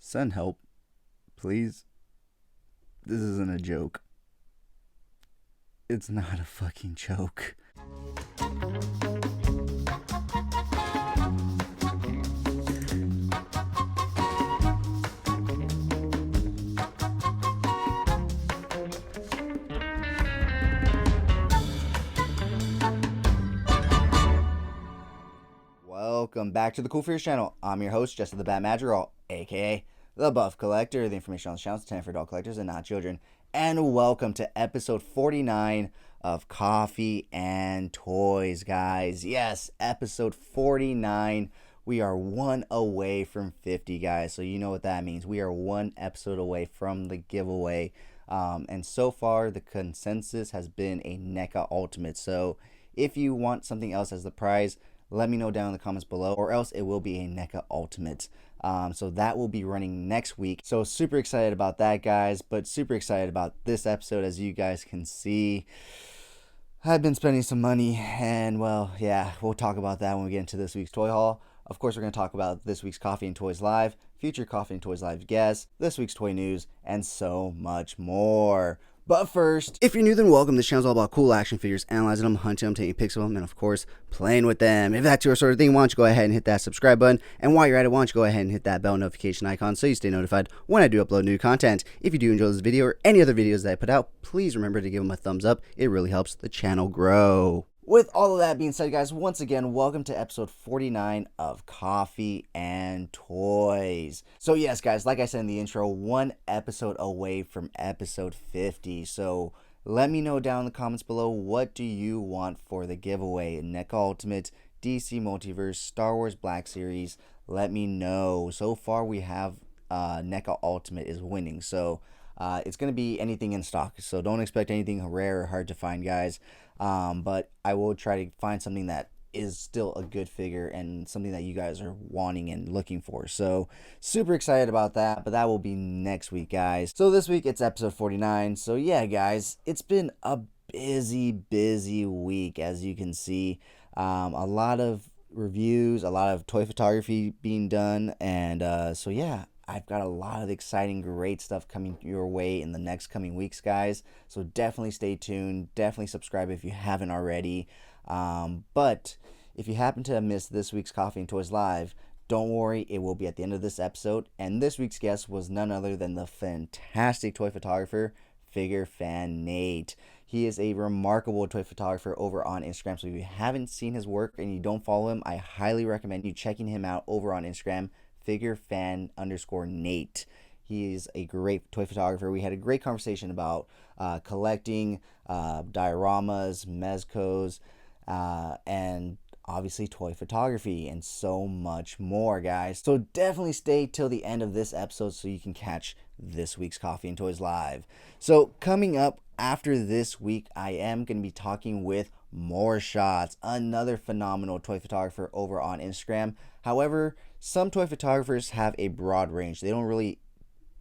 Send help, please. This isn't a joke. It's not a fucking joke. Welcome back to the CoolFigurez channel. I'm your host, Jesse the Bat Madrigal, aka the Buff Collector. The information on the channel is intended for adult collectors and not children. And welcome to episode 49 of Coffee and Toys, guys. Yes, episode 49. We are one away from 50, guys. So you know what that means. We are one episode away from the giveaway. And so far, the consensus has been a NECA Ultimate. So if you want something else as the prize, let me know down in the comments below, or else it will be a NECA Ultimate. So that will be running next week. So super excited about that, guys, but super excited about this episode. As you guys can see, I've been spending some money, and well, yeah, we'll talk about that when we get into this week's toy haul. Of course, we're going to talk about this week's Coffee and Toys Live, future Coffee and Toys Live guests, this week's toy news, and so much more. But first, if you're new, then welcome. This channel's all about cool action figures, analyzing them, hunting them, taking pics of them, and of course, playing with them. If that's your sort of thing, why don't you go ahead and hit that subscribe button? And while you're at it, why don't you go ahead and hit that bell notification icon so you stay notified when I do upload new content. If you do enjoy this video or any other videos that I put out, please remember to give them a thumbs up. It really helps the channel grow. With all of that being said, guys, once again, welcome to episode 49 of Coffee and Toys. So yes, guys, like I said in the intro, one episode away from episode 50. So let me know down in the comments below, what do you want for the giveaway? NECA Ultimate, DC Multiverse, Star Wars Black Series. Let me know. So far, we have NECA Ultimate is winning. So it's going to be anything in stock. So don't expect anything rare or hard to find, guys. But I will try to find something that is still a good figure and something that you guys are wanting and looking for. So super excited about that, but that will be next week, guys. So this week it's episode 49. So yeah, guys, it's been a busy week, as you can see. A lot of reviews, a lot of toy photography being done, and so yeah, I've got a lot of exciting, great stuff coming your way in the next coming weeks, guys. So definitely stay tuned. Definitely subscribe if you haven't already. But if you happen to have missed this week's Coffee and Toys Live, don't worry, it will be at the end of this episode. And this week's guest was none other than the fantastic toy photographer, Figure Fan Nate. He is a remarkable toy photographer over on Instagram. So if you haven't seen his work and you don't follow him, I highly recommend you checking him out over on Instagram. FigureFan_Nate. He's a great toy photographer. We had a great conversation about collecting, dioramas, mezcos, and obviously toy photography and so much more, guys. So definitely stay till the end of this episode so you can catch this week's Coffee and Toys Live. So coming up after this week, I am going to be talking with More Shots, another phenomenal toy photographer over on Instagram. However, some toy photographers have a broad range. They don't really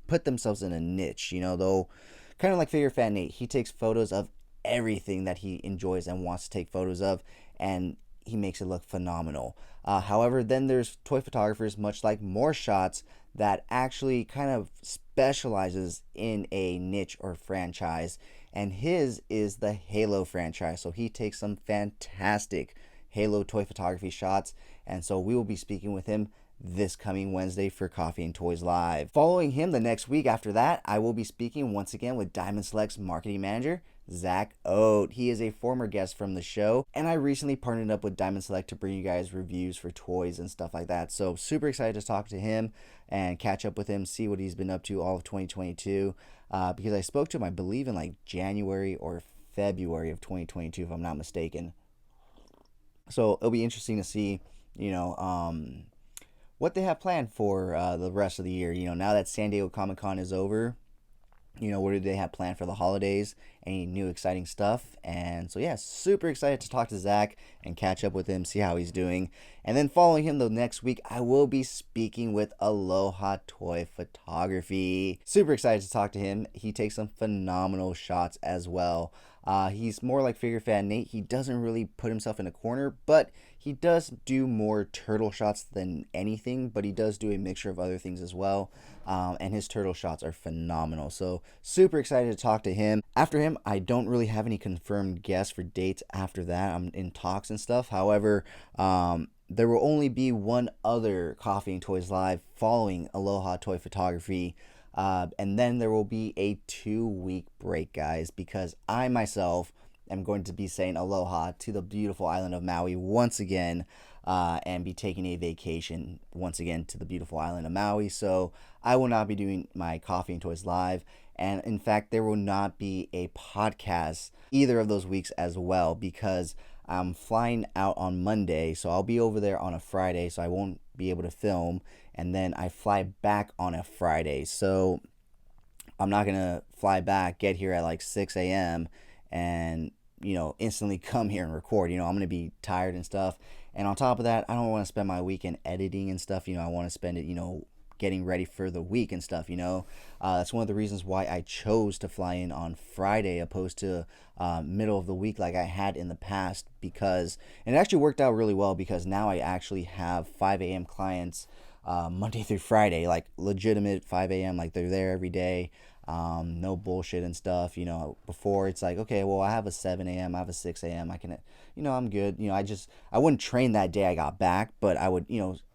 put themselves in a niche, you know, though. Kind of like Figure Fan Nate, he takes photos of everything that he enjoys and wants to take photos of, and he makes it look phenomenal. However, then there's toy photographers, much like More Shots, that actually kind of specializes in a niche or franchise, and his is the Halo franchise. So he takes some fantastic Halo toy photography shots, and so we will be speaking with him this coming Wednesday for Coffee and Toys Live. Following him the next week after that, I will be speaking once again with Diamond Select's marketing manager, Zach Oat. He is a former guest from the show, and I recently partnered up with Diamond Select to bring you guys reviews for toys and stuff like that. So super excited to talk to him and catch up with him, see what he's been up to all of 2022. Because I spoke to him, I believe, in like January or February of 2022, if I'm not mistaken. So it'll be interesting to see, you know, what they have planned for the rest of the year. You know, now that San Diego Comic-Con is over, you know, what do they have planned for the holidays? Any new exciting stuff? And so, yeah, super excited to talk to Zach and catch up with him, see how he's doing. And then following him the next week, I will be speaking with Aloha Toy Photography. Super excited to talk to him. He takes some phenomenal shots as well. He's more like Figure Fan Nate. He doesn't really put himself in a corner, but he does do more turtle shots than anything, but he does do a mixture of other things as well. And his turtle shots are phenomenal. So super excited to talk to him. After him, I don't really have any confirmed guests for dates after that. I'm in talks and stuff. However, there will only be one other Coffee and Toys Live following Aloha Toy Photography. And then there will be a 2-week break, guys, because I myself am going to be saying aloha to the beautiful island of Maui once again, and be taking a vacation once again to the beautiful island of Maui. So I will not be doing my Coffee and Toys Live. And in fact, there will not be a podcast either of those weeks as well, because I'm flying out on Monday. So I'll be over there on a Friday, so I won't be able to film. And then I fly back on a Friday. So I'm not going to fly back, get here at like 6 a.m. and, instantly come here and record. I'm going to be tired and stuff. And on top of that, I don't want to spend my weekend editing and stuff. I want to spend it, getting ready for the week and stuff. That's one of the reasons why I chose to fly in on Friday opposed to middle of the week like I had in the past, because and it actually worked out really well, because now I actually have 5 a.m. clients Monday through Friday, like legitimate 5 a.m. like they're there every day. No bullshit and stuff. Before it's like, okay, well, I have a 7 a.m., I have a 6 a.m., I can, I'm good. I wouldn't train that day I got back, but I would,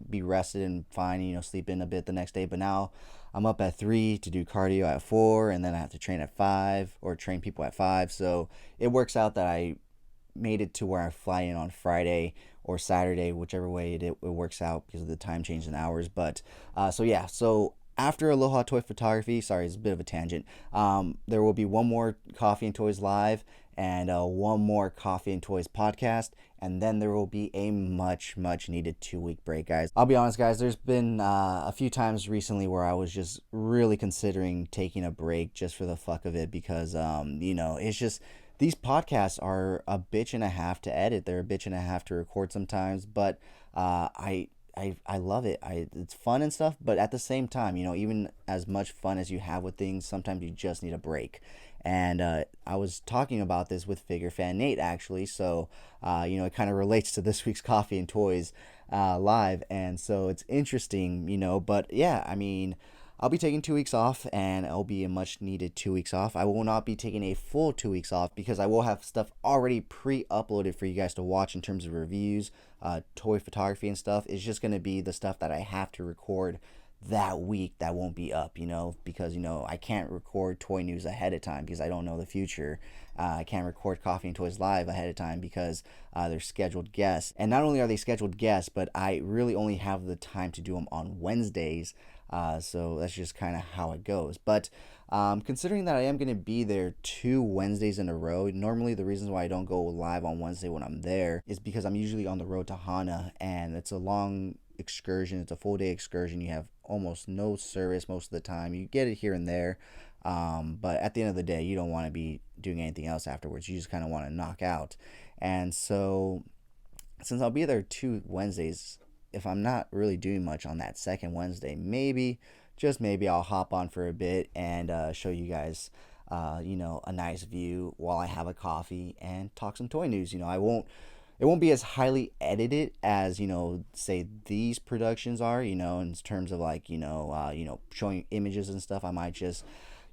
be rested and fine, sleep in a bit the next day. But now I'm up at 3 to do cardio at 4, and then I have to train at 5 or train people at 5. So it works out that I made it to where I fly in on Friday or Saturday, whichever way it works out because of the time change in hours. But so after Aloha Toy Photography, sorry, it's a bit of a tangent. There will be one more Coffee and Toys Live and one more Coffee and Toys podcast, and then there will be a much needed 2-week break, guys. I'll be honest, guys, there's been a few times recently where I was just really considering taking a break just for the fuck of it, because it's just, these podcasts are a bitch and a half to edit. They're a bitch and a half to record sometimes, but I love it. It's fun and stuff, but at the same time, even as much fun as you have with things, sometimes you just need a break. And I was talking about this with Figure Fan Nate, actually, so it kind of relates to this week's Coffee and Toys Live, and so it's interesting, but yeah, I mean, I'll be taking 2 weeks off, and it'll be a much needed 2 weeks off. I will not be taking a full 2 weeks off, because I will have stuff already pre-uploaded for you guys to watch in terms of reviews, toy photography and stuff. It's just going to be the stuff that I have to record that week that won't be up, because, I can't record toy news ahead of time because I don't know the future. I can't record Coffee and Toys Live ahead of time because they're scheduled guests. And not only are they scheduled guests, but I really only have the time to do them on Wednesdays. So that's just kind of how it goes. But considering that I am going to be there 2 Wednesdays in a row, normally the reasons why I don't go live on Wednesday when I'm there is because I'm usually on the road to Hana, and it's a long excursion. It's a full day excursion. You have almost no service most of the time. You get it here and there. But at the end of the day, you don't want to be doing anything else afterwards. You just kind of want to knock out. And so since I'll be there 2 Wednesdays, if I'm not really doing much on that second Wednesday, maybe, just maybe, I'll hop on for a bit and show you guys, a nice view while I have a coffee and talk some toy news. It won't be as highly edited as, say these productions are, in terms of like, showing images and stuff. I might just,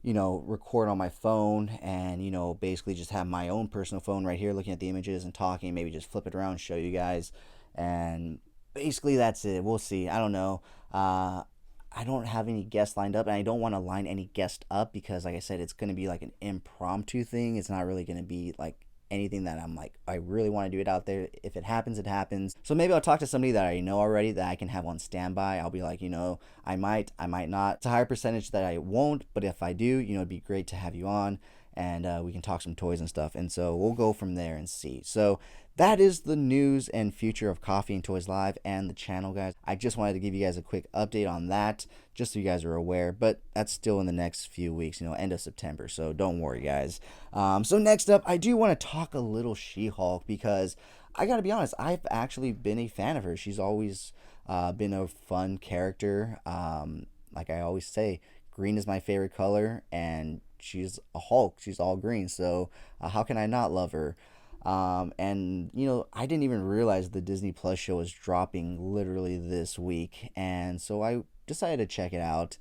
record on my phone and, basically just have my own personal phone right here looking at the images and talking, maybe just flip it around, show you guys. And basically that's it. We'll see. I don't know. I don't have any guests lined up, and I don't want to line any guest up because, like I said, it's going to be like an impromptu thing. It's not really going to be like anything that I'm like, I really want to do it out there. If it happens, it happens. So maybe I'll talk to somebody that I know already that I can have on standby. I'll be like, I might not. It's a higher percentage that I won't, but if I do, it'd be great to have you on, and we can talk some toys and stuff. And so we'll go from there and see. So that is the news and future of Coffee and Toys Live and the channel, guys. I just wanted to give you guys a quick update on that, just so you guys are aware, but that's still in the next few weeks, end of September, so don't worry, guys. So next up, I do want to talk a little She-Hulk, because I gotta be honest, I've actually been a fan of her. She's always been a fun character. Like I always say, green is my favorite color, and she's a Hulk. She's all green. So how can I not love her? And I didn't even realize the Disney Plus show was dropping literally this week, and so I decided to check it out.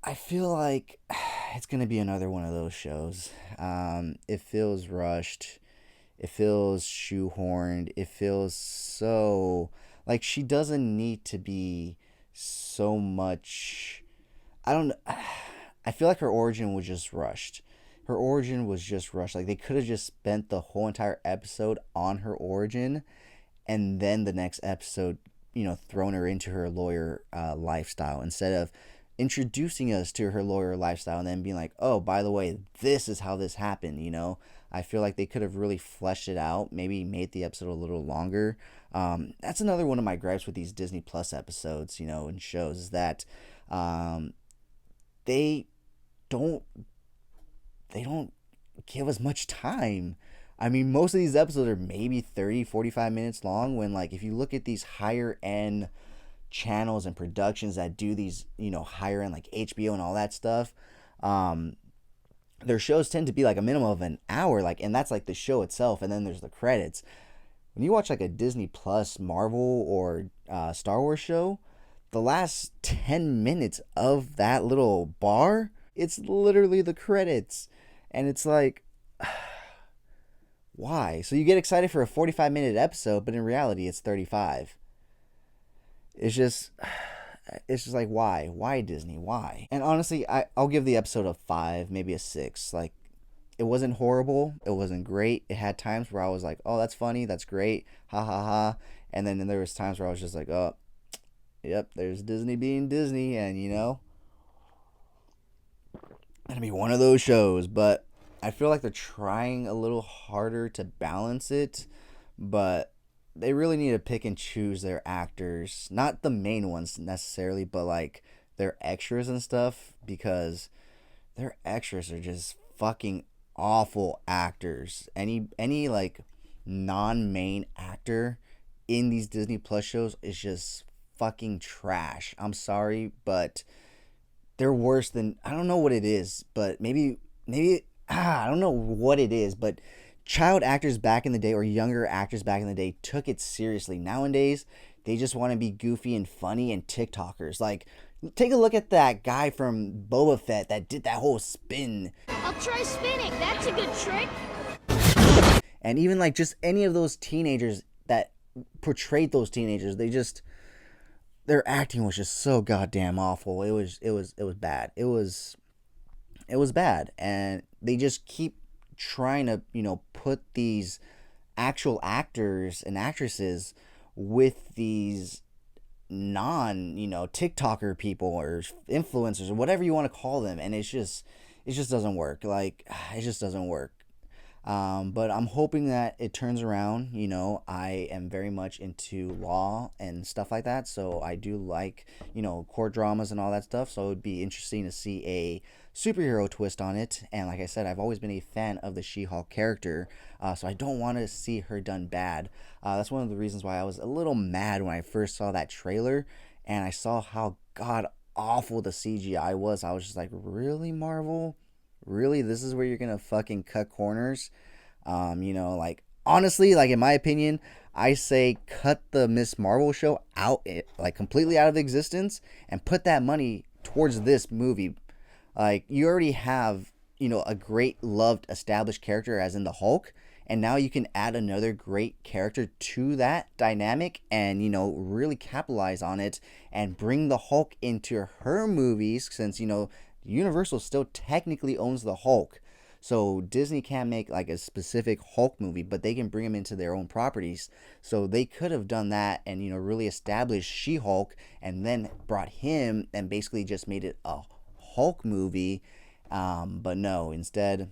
I feel like it's gonna be another one of those shows. It feels rushed. It feels shoehorned. It feels so like she doesn't need to be so much. I don't. I feel like her origin was just rushed. Her origin was just rushed. Like they could have just spent the whole entire episode on her origin, and then the next episode, thrown her into her lawyer lifestyle instead of introducing us to her lawyer lifestyle and then being like, oh, by the way, this is how this happened. I feel like they could have really fleshed it out, maybe made the episode a little longer. That's another one of my gripes with these Disney Plus episodes, and shows is that they don't they don't give us much time. I mean, most of these episodes are maybe 30, 45 minutes long when, like, if you look at these higher end channels and productions that do these, higher end, like HBO and all that stuff, their shows tend to be like a minimum of an hour, like, and that's like the show itself, and then there's the credits. When you watch like a Disney Plus Marvel or Star Wars show, the last 10 minutes of that little bar, it's literally the credits. And it's like, why? So you get excited for a 45-minute episode, but in reality it's 35. It's just like, why Disney? Why? And honestly, I'll give the episode a 5, maybe a 6. Like, it wasn't horrible, it wasn't great. It had times where I was like, oh, that's funny, that's great, ha ha ha. And then there was times where I was just like, oh, yep, there's Disney being Disney. And gonna be one of those shows. But I feel like they're trying a little harder to balance it, but they really need to pick and choose their actors, not the main ones necessarily, but like their extras and stuff, because their extras are just fucking awful actors. Any like non-main actor in these Disney Plus shows is just fucking trash. I'm sorry, but they're worse than, I don't know what it is, but maybe I don't know what it is, but child actors back in the day or younger actors back in the day took it seriously. Nowadays, they just want to be goofy and funny and TikTokers. Like, take a look at that guy from Boba Fett that did that whole spin. I'll try spinning. That's a good trick. And even like just any of those teenagers that portrayed those teenagers, their acting was just so goddamn awful. It was bad. It was bad, and they just keep trying to put these actual actors and actresses with these non TikToker people or influencers or whatever you want to call them, and it just doesn't work. Like, it just doesn't work. But I'm hoping that it turns around. I am very much into law and stuff like that, so I do like court dramas and all that stuff. So it would be interesting to see a superhero twist on it. And like I said, I've always been a fan of the She-Hulk character, so I don't want to see her done bad. That's one of the reasons why I was a little mad when I first saw that trailer and I saw how god awful the CGI was. I was just like, really, Marvel? Really? This is where you're gonna fucking cut corners? Like, honestly, like, in my opinion, I say cut the Miss Marvel show out, like, completely out of existence, and put that money towards this movie. Like, you already have, a great loved established character as in the Hulk, and now you can add another great character to that dynamic and, really capitalize on it and bring the Hulk into her movies, since, Universal still technically owns the Hulk. So Disney can't make like a specific Hulk movie, but they can bring him into their own properties. So they could have done that and, really established She-Hulk and then brought him and basically just made it a Hulk movie. But no, instead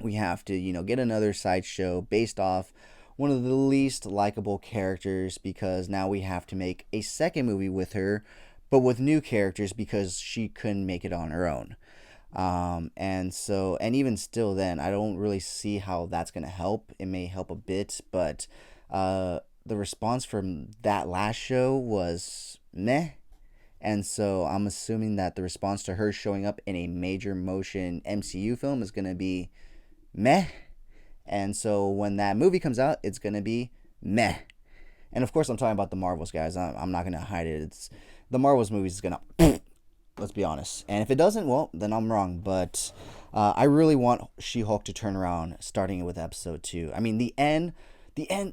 we have to, get another sideshow based off one of the least likable characters, because now we have to make a second movie with her, but with new characters because she couldn't make it on her own. And even still then, I don't really see how that's going to help. It may help a bit, but the response from that last show was meh. And so I'm assuming that the response to her showing up in a major motion MCU film is going to be meh. And so when that movie comes out, it's going to be meh. And of course, I'm talking about the Marvels, guys. I'm not going to hide it. It's the Marvels movies is going to, let's be honest. And if it doesn't, well, then I'm wrong. But I really want She-Hulk to turn around, starting with episode 2. I mean, the end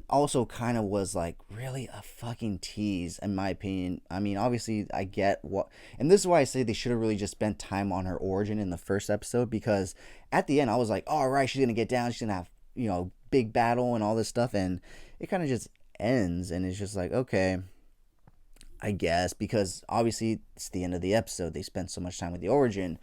also kind of was like really a fucking tease, in my opinion. I mean, obviously, I get what, and this is why I say they should have really just spent time on her origin in the first episode, because at the end, I was like, all right, she's gonna get down, she's gonna have, big battle and all this stuff, and it kind of just ends, and it's just like, okay, I guess, because obviously it's the end of the episode. They spent so much time with the origin.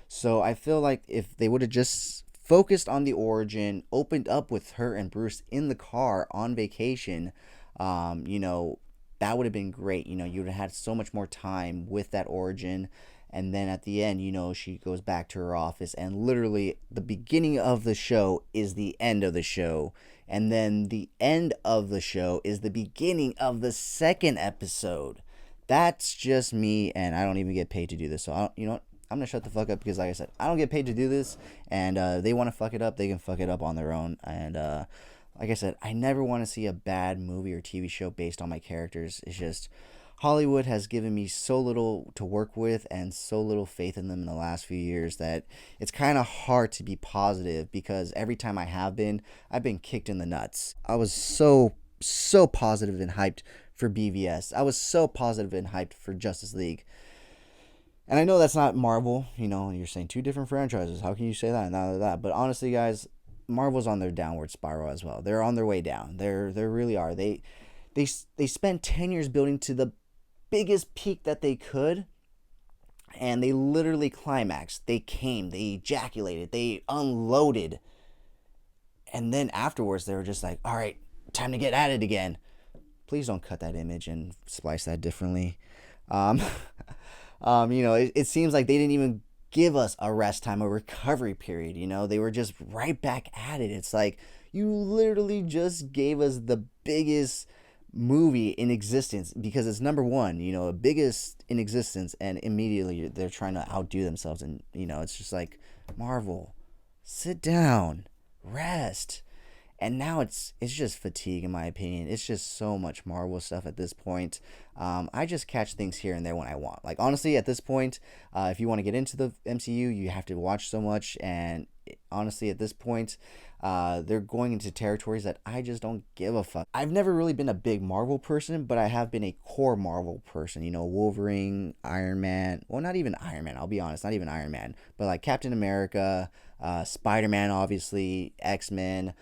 So I feel like if they would have just focused on the origin, opened up with her and Bruce in the car on vacation, that would have been great. You would have had so much more time with that origin. And then at the end, she goes back to her office, and literally the beginning of the show is the end of the show. And then the end of the show is the beginning of the second episode. That's just me, and I don't even get paid to do this. So, I'm going to shut the fuck up, because, like I said, I don't get paid to do this, and they want to fuck it up, they can fuck it up on their own. And like I said, I never want to see a bad movie or TV show based on my characters. It's just Hollywood has given me so little to work with and so little faith in them in the last few years that it's kind of hard to be positive, because every time I've been kicked in the nuts. I was so positive and hyped for BVS. I was so positive and hyped for Justice League. And I know that's not Marvel. You're saying two different franchises. How can you say that and that? But honestly, guys, Marvel's on their downward spiral as well. They're on their way down. They really are. They spent 10 years building to the biggest peak that they could, and they literally climaxed. They came. They ejaculated. They unloaded. And then afterwards, they were just like, all right, time to get at it again. Please don't cut that image and splice that differently. It seems like they didn't even give us a rest time, a recovery period. They were just right back at it. It's like, you literally just gave us the biggest movie in existence, because it's number one, biggest in existence, and immediately they're trying to outdo themselves. And, it's just like, Marvel, sit down, rest. And now it's just fatigue, in my opinion. It's just so much Marvel stuff at this point. I just catch things here and there when I want. Like, honestly, at this point, if you want to get into the MCU, you have to watch so much. And honestly, at this point, they're going into territories that I just don't give a fuck. I've never really been a big Marvel person, but I have been a core Marvel person. Wolverine, Iron Man. Well, not even Iron Man, I'll be honest. Not even Iron Man. But like Captain America, Spider-Man, obviously, X-Men.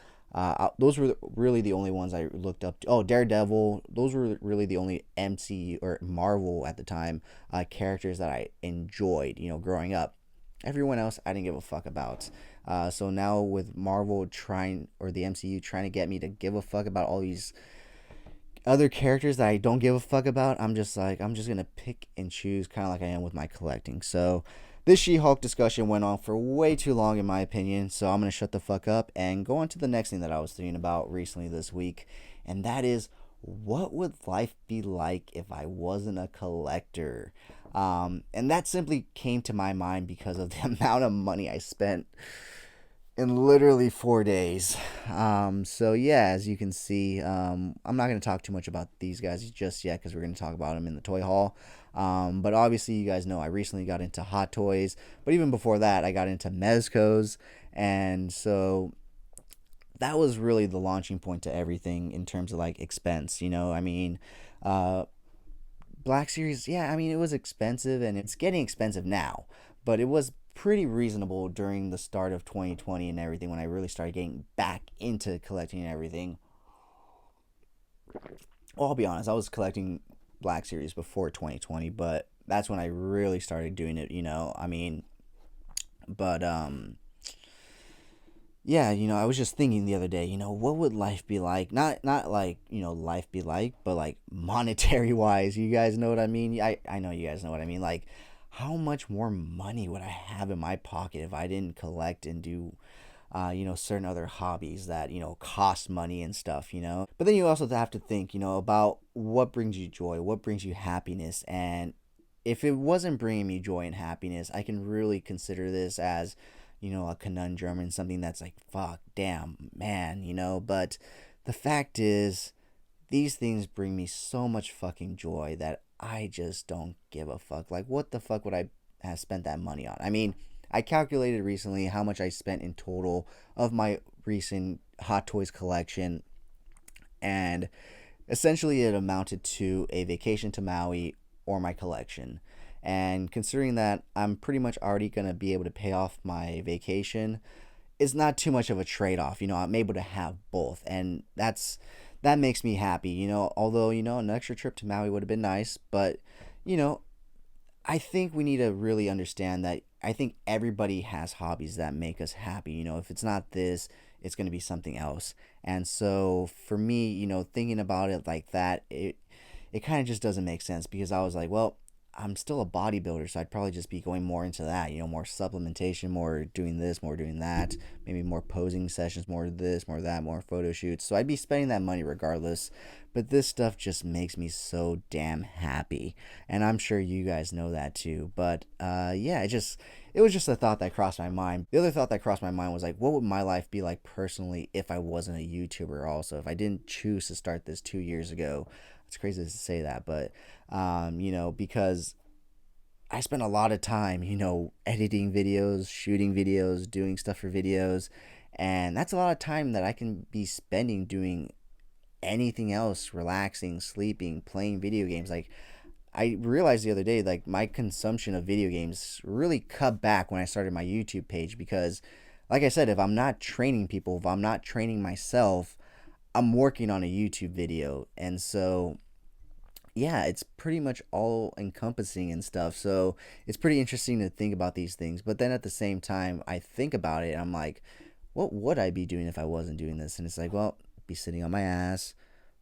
Those were really the only ones I looked up to. Oh, Daredevil. Those were really the only MCU or Marvel at the time characters that I enjoyed, growing up. Everyone else I didn't give a fuck about. So now with Marvel the MCU trying to get me to give a fuck about all these other characters that I don't give a fuck about, I'm just going to pick and choose, kind of like I am with my collecting. So this She-Hulk discussion went on for way too long, in my opinion, so I'm going to shut the fuck up and go on to the next thing that I was thinking about recently this week, and that is, what would life be like if I wasn't a collector? And that simply came to my mind because of the amount of money I spent in literally 4 days. So yeah, as you can see, I'm not going to talk too much about these guys just yet, because we're going to talk about them in the toy haul. But obviously, you guys know I recently got into Hot Toys, but even before that, I got into Mezco's, and so that was really the launching point to everything in terms of like expense. Black Series, yeah, it was expensive, and it's getting expensive now, but it was pretty reasonable during the start of 2020 and everything, when I really started getting back into collecting and everything. Well, I'll be honest, I was collecting Black Series before 2020, but that's when I really started doing it, but yeah, I was just thinking the other day, what would life be like? Not like, life be like, but like monetary wise, you guys know what I mean? I know you guys know what I mean. Like, how much more money would I have in my pocket if I didn't collect and do, certain other hobbies that, cost money and stuff, But then you also have to think, about what brings you joy, what brings you happiness. And if it wasn't bringing me joy and happiness, I can really consider this as, a conundrum and something that's like, fuck, damn, man, But the fact is, these things bring me so much fucking joy that I just don't give a fuck. Like, what the fuck would I have spent that money on? I mean, I calculated recently how much I spent in total of my recent Hot Toys collection, and essentially it amounted to a vacation to Maui or my collection. And considering that I'm pretty much already going to be able to pay off my vacation, it's not too much of a trade-off. I'm able to have both, and that makes me happy. Although, an extra trip to Maui would have been nice, but you know, I think we need to really understand that I think everybody has hobbies that make us happy. If it's not this, it's going to be something else. And so for me, thinking about it like that, it kind of just doesn't make sense, because I was like, well, I'm still a bodybuilder, so I'd probably just be going more into that, more supplementation, more doing this, more doing that, maybe more posing sessions, more this, more that, more photo shoots. So I'd be spending that money regardless. But this stuff just makes me so damn happy, and I'm sure you guys know that too. But yeah, it was just a thought that crossed my mind. The other thought that crossed my mind was like, what would my life be like personally if I wasn't a YouTuber? Also, if I didn't choose to start this 2 years ago. It's crazy to say that, but because I spent a lot of time, editing videos, shooting videos, doing stuff for videos, and that's a lot of time that I can be spending doing anything else, relaxing, sleeping, playing video games. Like, I realized the other day, like, my consumption of video games really cut back when I started my YouTube page, because, like I said, if I'm not training people, if I'm not training myself, I'm working on a YouTube video. And so yeah, it's pretty much all encompassing and stuff. So it's pretty interesting to think about these things. But then at the same time, I think about it and I'm like, what would I be doing if I wasn't doing this? And it's like, well, be sitting on my ass,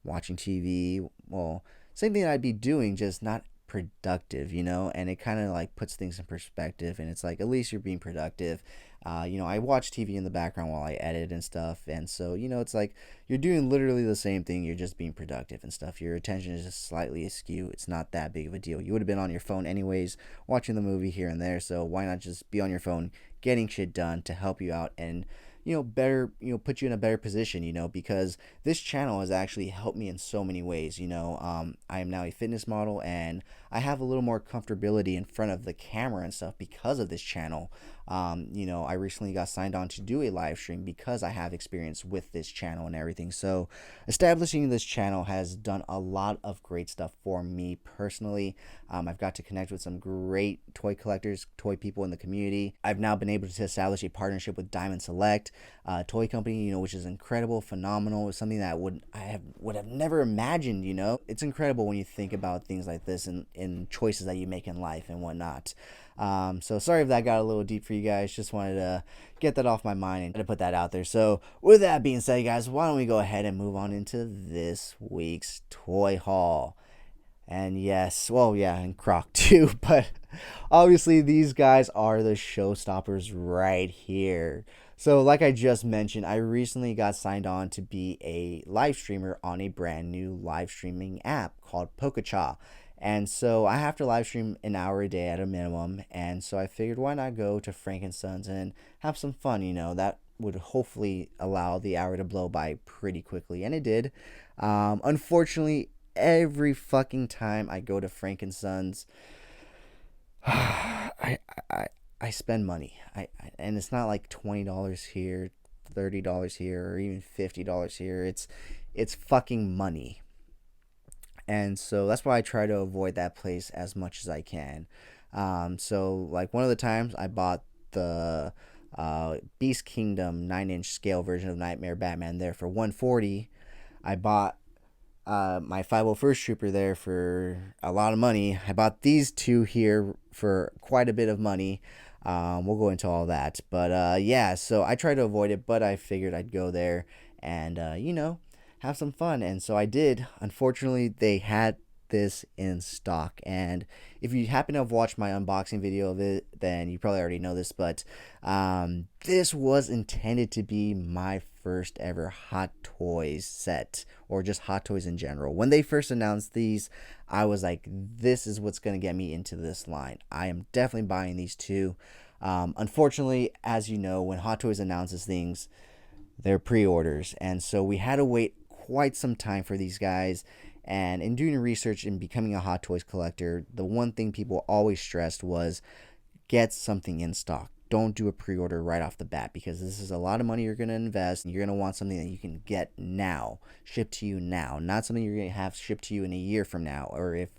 watching TV. Well, same thing I'd be doing, just not productive, and it kind of like puts things in perspective, and it's like, at least you're being productive. I watch TV in the background while I edit and stuff, and so it's like you're doing literally the same thing, you're just being productive and stuff. Your attention is just slightly askew. It's not that big of a deal. You would have been on your phone anyways, watching the movie here and there, so why not just be on your phone getting shit done to help you out and better, put you in a better position, because this channel has actually helped me in so many ways. I am now a fitness model, and I have a little more comfortability in front of the camera and stuff because of this channel. I recently got signed on to do a live stream because I have experience with this channel and everything. So establishing this channel has done a lot of great stuff for me personally. I've got to connect with some great toy collectors, toy people in the community. I've now been able to establish a partnership with Diamond Select toy company, which is incredible, phenomenal. It's something that I would have never imagined. It's incredible when you think about things like this and choices that you make in life and whatnot. So sorry if that got a little deep for you guys. Just wanted to get that off my mind and to put that out there. So with that being said, guys, why don't we go ahead and move on into this week's toy haul? And yes, well, yeah, and Croc too, but obviously these guys are the showstoppers right here. So like I just mentioned, I recently got signed on to be a live streamer on a brand new live streaming app called Pokecha. And so I have to live stream an hour a day at a minimum. And so I figured, why not go to Frankensons and have some fun, that would hopefully allow the hour to blow by pretty quickly. And it did. Unfortunately, every fucking time I go to Frankensons, I spend money. And it's not like $20 here, $30 here, or even $50 here. It's fucking money. And so that's why I try to avoid that place as much as I can. So like one of the times I bought the Beast Kingdom 9-inch scale version of Nightmare Batman there for $140. I bought my 501st Trooper there for a lot of money. I bought these two here for quite a bit of money. We'll go into all that. But yeah, so I try to avoid it, but I figured I'd go there and, have some fun. And so I did. Unfortunately, they had this in stock. And if you happen to have watched my unboxing video of it, then you probably already know this, but this was intended to be my first ever Hot Toys set, or just Hot Toys in general. When they first announced these, I was like, this is what's going to get me into this line. I am definitely buying these two. Unfortunately, as you know, when Hot Toys announces things, they're pre-orders, and so we had to wait quite some time for these guys. And in doing research and becoming a Hot Toys collector, the one thing people always stressed was get something in stock. Don't do a pre-order right off the bat, because this is a lot of money you're going to invest, and you're going to want something that you can get now, shipped to you now, not something you're going to have shipped to you in a year from now, or if,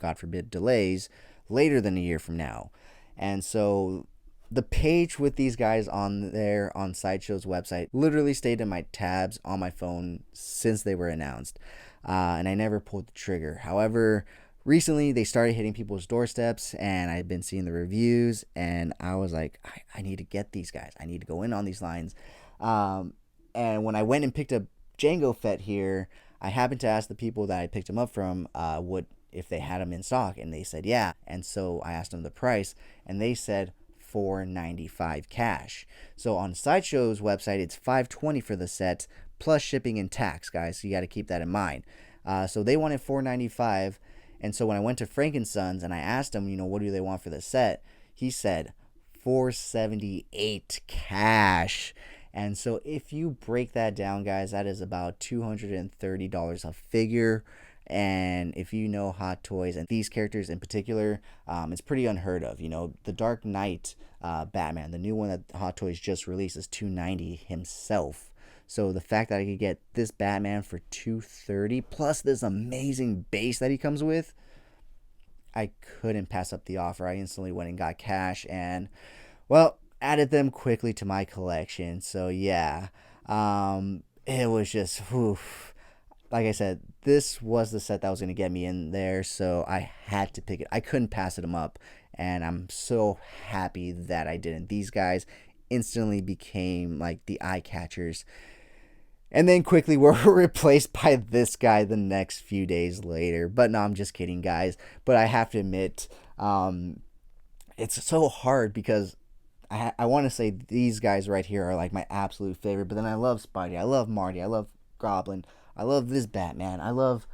God forbid, delays, later than a year from now. And so the page with these guys on there on Sideshow's website literally stayed in my tabs on my phone since they were announced. And I never pulled the trigger. However, recently they started hitting people's doorsteps, and I've been seeing the reviews, and I was like, I need to get these guys. I need to go in on these lines. And when I went and picked up Jango Fett here, I happened to ask the people that I picked him up from if they had them in stock, and they said yeah. And so I asked them the price, and they said $4.95 cash. So on Sideshow's website, it's $5.20 for the set plus shipping and tax, guys. So you got to keep that in mind. So they wanted $4.95, and so when I went to Frankensons and I asked him, what do they want for the set, he said $4.78 cash. And so if you break that down, guys, that is about $230 a figure. And if you know Hot Toys and these characters in particular, it's pretty unheard of. The Dark Knight Batman, the new one that Hot Toys just released, is $290 himself. So the fact that I could get this Batman for $230 plus this amazing base that he comes with, I couldn't pass up the offer. I instantly went and got cash and, well, added them quickly to my collection. So yeah, it was just, like I said, this was the set that was going to get me in there, so I had to pick it. I couldn't pass them up, and I'm so happy that I didn't. These guys instantly became like the eye catchers, and then quickly were replaced by this guy the next few days later. But no, I'm just kidding, guys. But I have to admit, it's so hard because I want to say these guys right here are like my absolute favorite, but then I love Spidey, I love Marty, I love Goblin, I love this Batman. I love,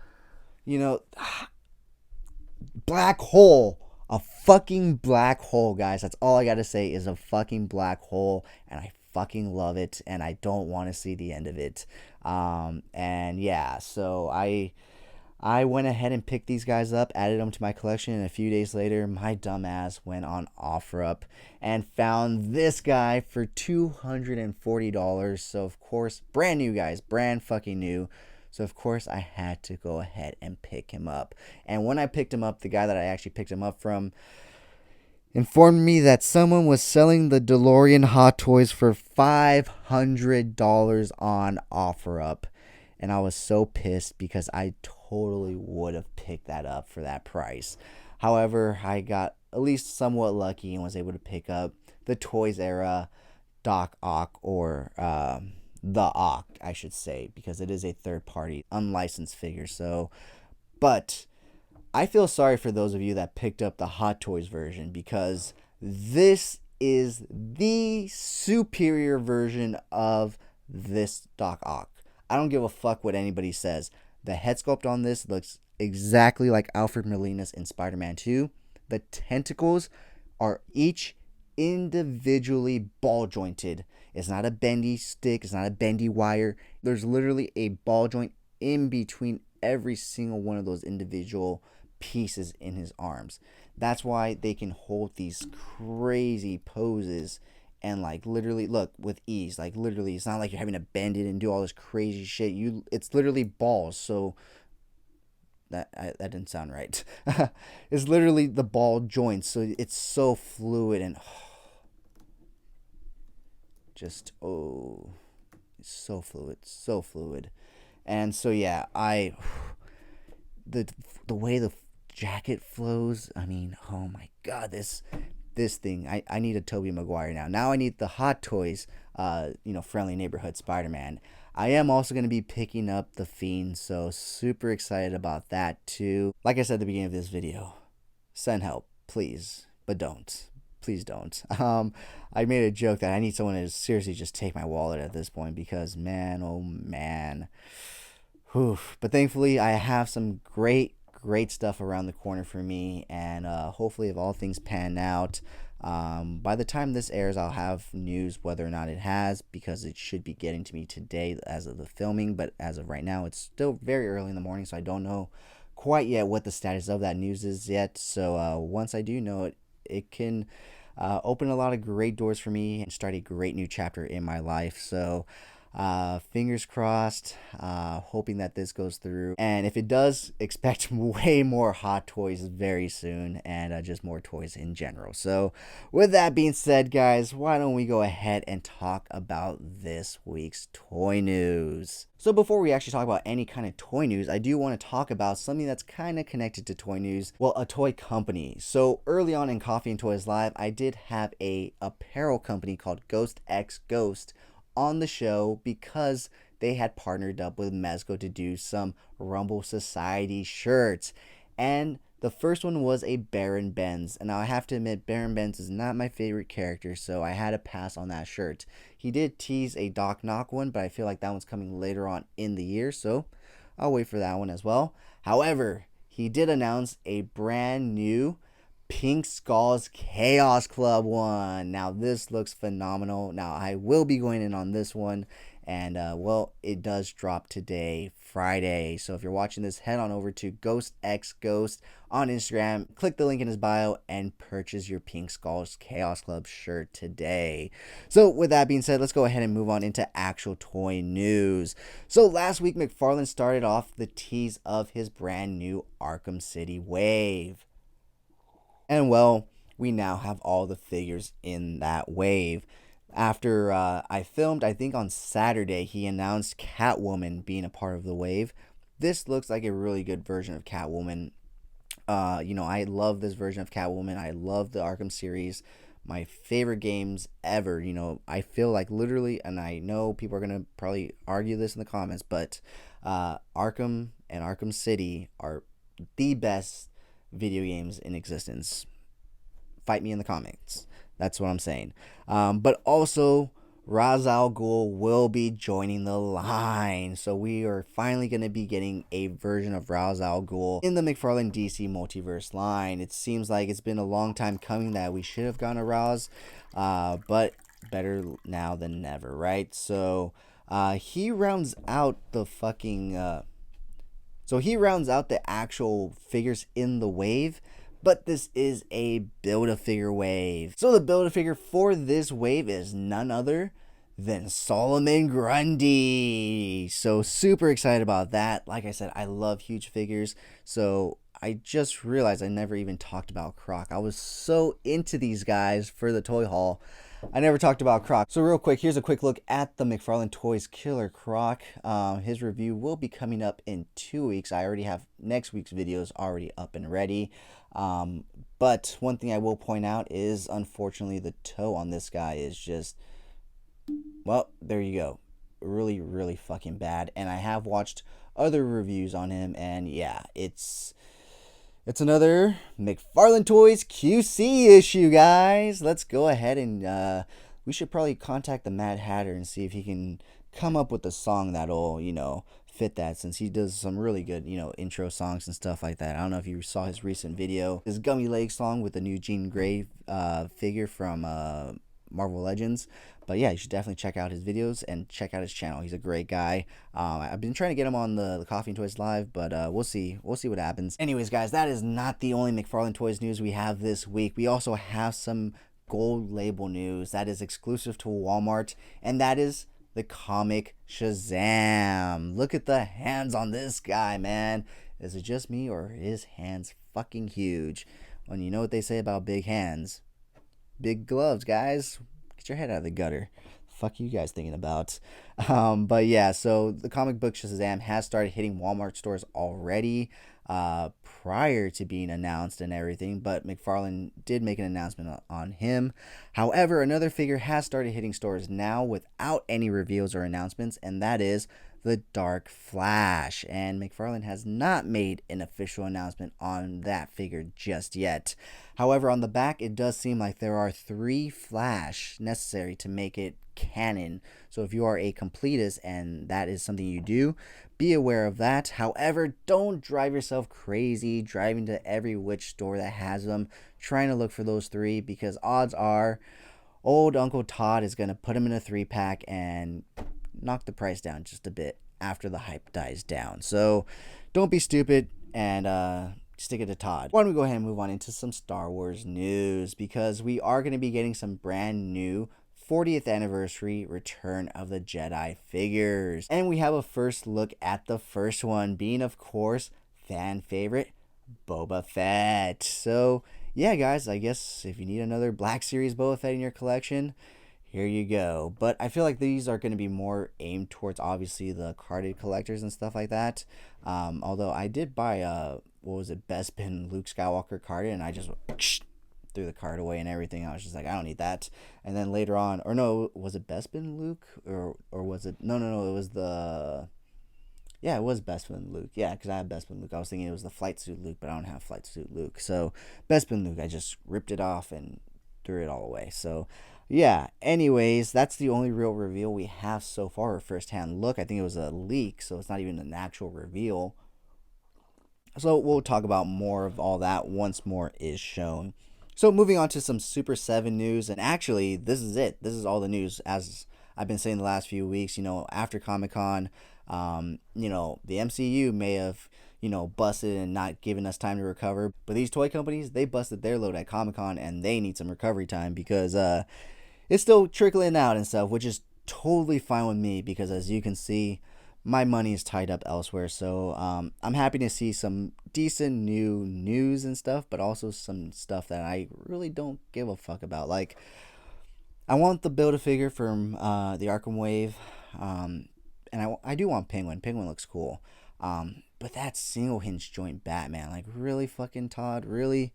Black Hole. A fucking black hole, guys. That's all I got to say is a fucking black hole. And I fucking love it. And I don't want to see the end of it. And yeah, so I went ahead and picked these guys up, added them to my collection. And a few days later, my dumbass went on OfferUp and found this guy for $240. So, of course, brand new, guys. Brand fucking new. So, of course, I had to go ahead and pick him up. And when I picked him up, the guy that I actually picked him up from informed me that someone was selling the DeLorean Hot Toys for $500 on OfferUp. And I was so pissed because I totally would have picked that up for that price. However, I got at least somewhat lucky and was able to pick up the Toys Era Doc Ock, or the Ock, I should say, because it is a third-party, unlicensed figure. So, but I feel sorry for those of you that picked up the Hot Toys version, because this is the superior version of this Doc Ock. I don't give a fuck what anybody says. The head sculpt on this looks exactly like Alfred Molina's in Spider-Man 2. The tentacles are each individually ball jointed. It's not a bendy stick. It's not a bendy wire. There's literally a ball joint in between every single one of those individual pieces in his arms. That's why they can hold these crazy poses and like literally look with ease. Like literally, it's not like you're having to bend it and do all this crazy shit. It's literally balls. So that didn't sound right. It's literally the ball joints. So it's so fluid and it's so fluid. And so yeah, the way the jacket flows, I mean, oh my god, this thing, I need a Tobey Maguire now. I need the Hot Toys friendly neighborhood Spider-Man. I am also going to be picking up The Fiend, so super excited about that too. Like I said at the beginning of this video, send help, please, but don't. Please don't. I made a joke that I need someone to seriously just take my wallet at this point because, man, oh man. Whew. But thankfully, I have some great stuff around the corner for me, and hopefully, if all things pan out, by the time this airs, I'll have news whether or not it has, because it should be getting to me today as of the filming. But as of right now, it's still very early in the morning, so I don't know quite yet what the status of that news is yet. So once I do know it, it can open a lot of great doors for me and start a great new chapter in my life. So fingers crossed, hoping that this goes through, and if it does, expect way more hot toys very soon, and just more toys in general. So with that being said, guys, why don't we go ahead and talk about this week's toy news. So before we actually talk about any kind of toy news, I do want to talk about something that's kind of connected to toy news. Well, a toy company. So early on in Coffee and Toys Live, I did have a apparel company called Ghost X Ghost on the show because they had partnered up with Mezco to do some Rumble Society shirts. And the first one was a Baron Benz. And now I have to admit, Baron Benz is not my favorite character, so I had to pass on that shirt. He did tease a Doc Knock one, but I feel like that one's coming later on in the year, so I'll wait for that one as well. However, he did announce a brand new Pink Skull's Chaos Club one. Now this looks phenomenal. Now I will be going in on this one, and well, it does drop today, Friday. So if you're watching this, head on over to Ghost X Ghost on Instagram, click the link in his bio, and purchase your Pink Skull's Chaos Club shirt today. So with that being said, let's go ahead and move on into actual toy news. So last week, Mcfarland started off the tease of his brand new Arkham City wave. And well, we now have all the figures in that wave. After I filmed, I think on Saturday, he announced Catwoman being a part of the wave. This looks like a really good version of Catwoman. I love this version of Catwoman. I love the Arkham series. My favorite games ever. I feel like literally, and I know people are going to probably argue this in the comments, but Arkham and Arkham City are the best video games in existence. Fight me in the comments. That's what I'm saying. But also, Ra's al Ghul will be joining the line. So we are finally going to be getting a version of Ra's al Ghul in the Mcfarland DC Multiverse line. It seems like it's been a long time coming that we should have gone to Ra's. But better now than never, right? So he rounds out the fucking... So he rounds out the actual figures in the wave, but this is a Build-A-Figure wave. So the Build-A-Figure for this wave is none other than Solomon Grundy. So super excited about that. Like I said, I love huge figures. So I just realized I never even talked about Croc. I was so into these guys for the toy haul, I never talked about Croc. So real quick, here's a quick look at the Mcfarland Toys Killer Croc. His review will be coming up in 2 weeks. I already have next week's videos already up and ready. But one thing I will point out is, unfortunately, the toe on this guy is just, well, there you go. Really, really fucking bad. And I have watched other reviews on him, and yeah, it's another Mcfarland Toys QC issue, guys. Let's go ahead and we should probably contact the Mad Hatter and see if he can come up with a song that'll, fit that, since he does some really good, intro songs and stuff like that. I don't know if you saw his recent video, his Gummy Leg song with the new Jean Grey figure from Marvel Legends. But yeah, you should definitely check out his videos and check out his channel. He's a great guy. I've been trying to get him on the Coffee and Toys Live, but we'll see. We'll see what happens. Anyways, guys, that is not the only Mcfarland Toys news we have this week. We also have some gold label news that is exclusive to Walmart, and that is the comic Shazam. Look at the hands on this guy, man. Is it just me, or are his hands fucking huge? When you know what they say about big hands, big gloves, guys. Get your head out of the gutter. Fuck you guys thinking about. But yeah, so the comic book Shazam has started hitting Walmart stores already. prior to being announced and everything, but McFarland did make an announcement on him. However, another figure has started hitting stores now without any reveals or announcements, and that is the Dark Flash. And McFarland has not made an official announcement on that figure just yet. However, on the back, it does seem like there are 3 Flash necessary to make it canon. So if you are a completist and that is something you do, be aware of that. However, don't drive yourself crazy driving to every which store that has them, trying to look for those 3, because odds are old Uncle Todd is going to put them in a 3-pack and knock the price down just a bit after the hype dies down. So don't be stupid and stick it to Todd. Why don't we go ahead and move on into some Star Wars news, because we are going to be getting some brand new 40th anniversary Return of the Jedi figures. And we have a first look at the first one, being of course fan favorite Boba Fett. So yeah guys, I guess if you need another Black Series Boba Fett in your collection, here you go. But I feel like these are going to be more aimed towards obviously the carded collectors and stuff like that. Although I did buy what was it, Bespin Luke Skywalker carded, and I just threw the card away and everything. I was just like, I don't need that. And then later on, or no, was it Bespin Luke or was it no, it was the, yeah, it was Bespin Luke. Yeah, because I have Bespin Luke. I was thinking it was the flight suit Luke, but I don't have flight suit Luke. So Bespin Luke, I just ripped it off and threw it all away. So yeah, anyways, that's the only real reveal we have so far, or first-hand look. I think it was a leak, so it's not even an actual reveal. So we'll talk about more of all that once more is shown. So moving on to some Super 7 news, and actually this is it. This is all the news, as I've been saying the last few weeks. After Comic-Con, the MCU may have, busted and not given us time to recover. But these toy companies, they busted their load at Comic-Con, and they need some recovery time, because it's still trickling out and stuff, which is totally fine with me, because as you can see, my money is tied up elsewhere. So I'm happy to see some decent new news and stuff, but also some stuff that I really don't give a fuck about. Like, I want the Build-A-Figure from the Arkham Wave, and I do want Penguin. Penguin looks cool. But that single hinge joint Batman, like, really, fucking Todd? Really?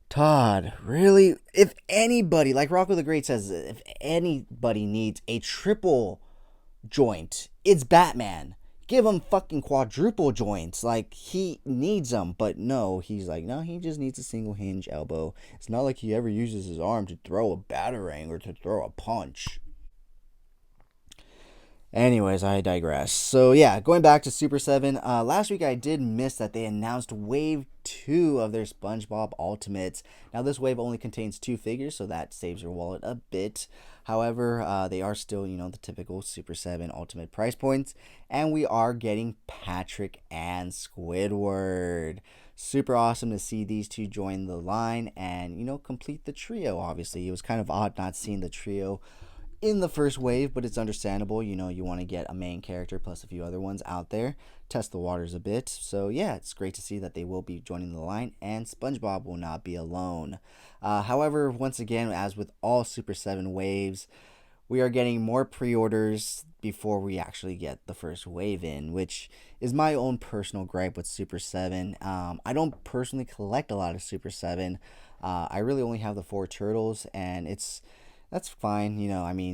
Todd, really? If anybody, like Rocco the Great says, if anybody needs a triple joint, it's Batman. Give him fucking quadruple joints. Like, he needs them. But no, he's like, no, he just needs a single hinge elbow. It's not like he ever uses his arm to throw a batarang or to throw a punch. Anyways, I digress. So yeah, going back to Super 7, last week I did miss that they announced Wave 2 of their SpongeBob Ultimates. Now this wave only contains 2 figures, so that saves your wallet a bit. However, they are still, the typical Super 7 Ultimate price points. And we are getting Patrick and Squidward. Super awesome to see these 2 join the line and, complete the trio, obviously. It was kind of odd not seeing the trio in the first wave, but it's understandable. You want to get a main character plus a few other ones out there, test the waters a bit. So yeah, it's great to see that they will be joining the line, and SpongeBob will not be alone. However, once again, as with all Super 7 waves, we are getting more pre-orders before we actually get the first wave in, which is my own personal gripe with Super 7. I don't personally collect a lot of Super 7. I really only have the 4 turtles, and that's fine,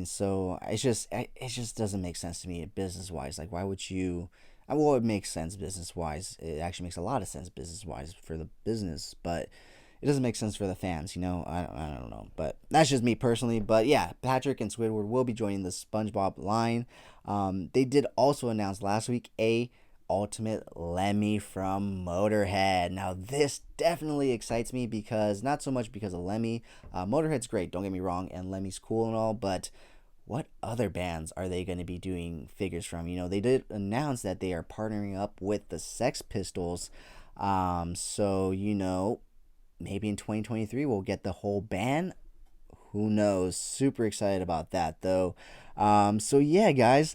so it just doesn't make sense to me business-wise. Like, why would you, well, it makes sense business-wise. It actually makes a lot of sense business-wise for the business, but it doesn't make sense for the fans, I don't know, but that's just me personally. But yeah, Patrick and Squidward will be joining the SpongeBob line. They did also announce last week a Ultimate Lemmy from Motorhead. Now this definitely excites me, because not so much because of Lemmy. Motorhead's great, don't get me wrong, and Lemmy's cool and all, but what other bands are they going to be doing figures from? They did announce that they are partnering up with the Sex Pistols. So maybe in 2023 we'll get the whole band. Who knows? Super excited about that though. So yeah, guys,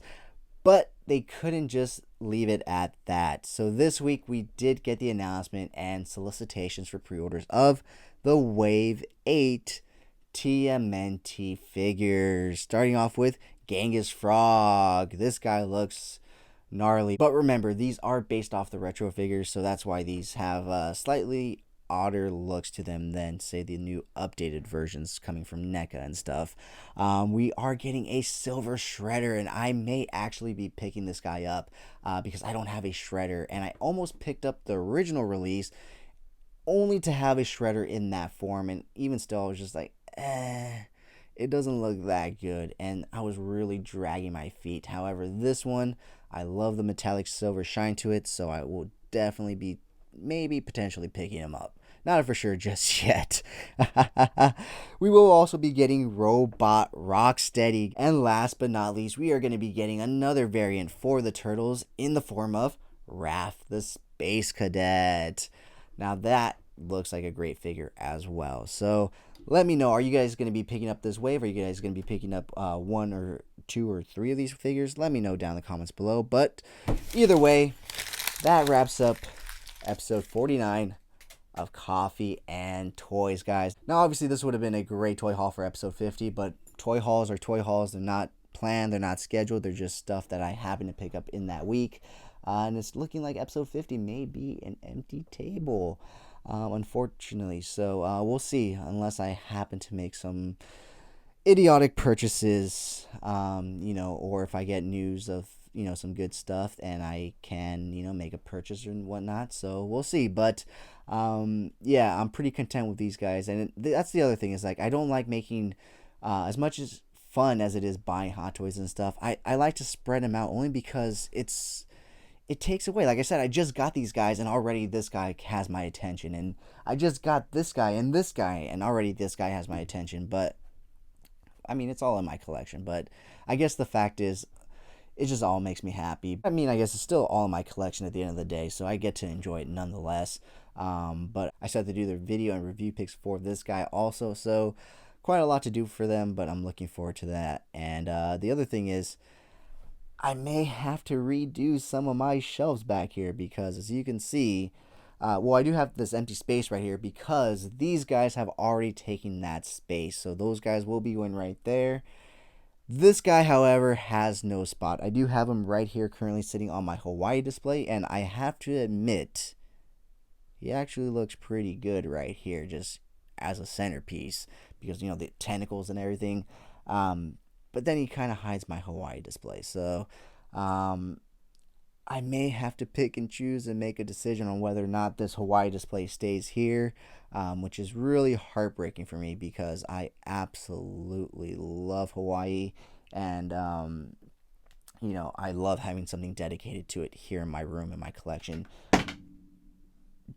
but they couldn't just leave it at that. So this week we did get the announcement and solicitations for pre-orders of the Wave 8 TMNT figures. Starting off with Genghis Frog. This guy looks gnarly. But remember, these are based off the retro figures, so that's why these have slightly odder looks to them than, say, the new updated versions coming from NECA and stuff. We are getting a silver shredder, and I may actually be picking this guy up because I don't have a shredder, and I almost picked up the original release only to have a shredder in that form, and even still I was just like, it doesn't look that good, and I was really dragging my feet. However, this one, I love the metallic silver shine to it, so I will definitely be maybe potentially picking him up. Not for sure just yet. We will also be getting Robot Rocksteady. And last but not least, we are going to be getting another variant for the Turtles in the form of Raph the Space Cadet. Now that looks like a great figure as well. So let me know, are you guys going to be picking up this wave? Are you guys going to be picking up 1 or 2 or 3 of these figures? Let me know down in the comments below. But either way, that wraps up episode 49 of Coffee and Toys, guys. Now, obviously, this would have been a great toy haul for episode 50, but toy hauls are toy hauls. They're not planned. They're not scheduled. They're just stuff that I happen to pick up in that week. And it's looking like episode 50 may be an empty table, unfortunately. So we'll see, unless I happen to make some idiotic purchases, or if I get news of some good stuff and I can make a purchase and whatnot. So we'll see. But yeah, I'm pretty content with these guys. And that's the other thing, is like, I don't like making as much as fun as it is buying Hot Toys and stuff. I like to spread them out, only because it takes away. Like I said, I just got these guys and already this guy has my attention, and I just got this guy and already this guy has my attention. But I mean, it's all in my collection. But I guess the fact is, it just all makes me happy. I mean, I guess it's still all in my collection at the end of the day, so I get to enjoy it nonetheless. But I started to do the video and review picks for this guy also, so quite a lot to do for them, but I'm looking forward to that. And the other thing is, I may have to redo some of my shelves back here, because as you can see, I do have this empty space right here because these guys have already taken that space, so those guys will be going right there. This guy, however, has no spot. I do have him right here currently sitting on my Hawaii display, and I have to admit, he actually looks pretty good right here just as a centerpiece, because the tentacles and everything. But then he kind of hides my Hawaii display, so I may have to pick and choose and make a decision on whether or not this Hawaii display stays here, which is really heartbreaking for me, because I absolutely love Hawaii, and I love having something dedicated to it here in my room, in my collection,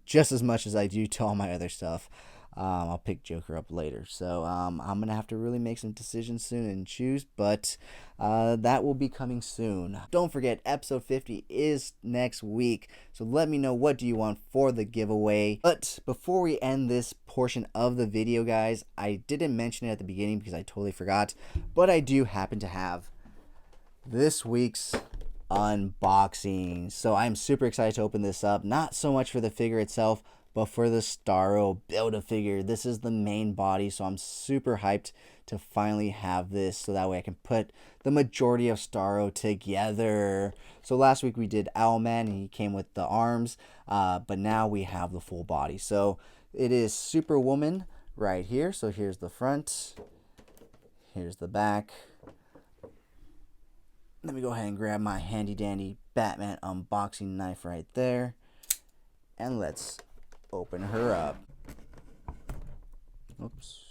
just as much as I do to all my other stuff. I'll pick Joker up later. So I'm going to have to really make some decisions soon and choose, but that will be coming soon. Don't forget, episode 50 is next week, so let me know, what do you want for the giveaway. But before we end this portion of the video, guys, I didn't mention it at the beginning because I totally forgot, but I do happen to have this week's unboxing. So I'm super excited to open this up, not so much for the figure itself, but for the Starro Build-A-Figure. This is the main body, so I'm super hyped to finally have this, so that way I can put the majority of Starro together. So last week we did Owlman, and he came with the arms, but now we have the full body. So it is Superwoman right here. So here's the front, here's the back. Let me go ahead and grab my handy dandy Batman unboxing knife right there, and let's open her up. Oops.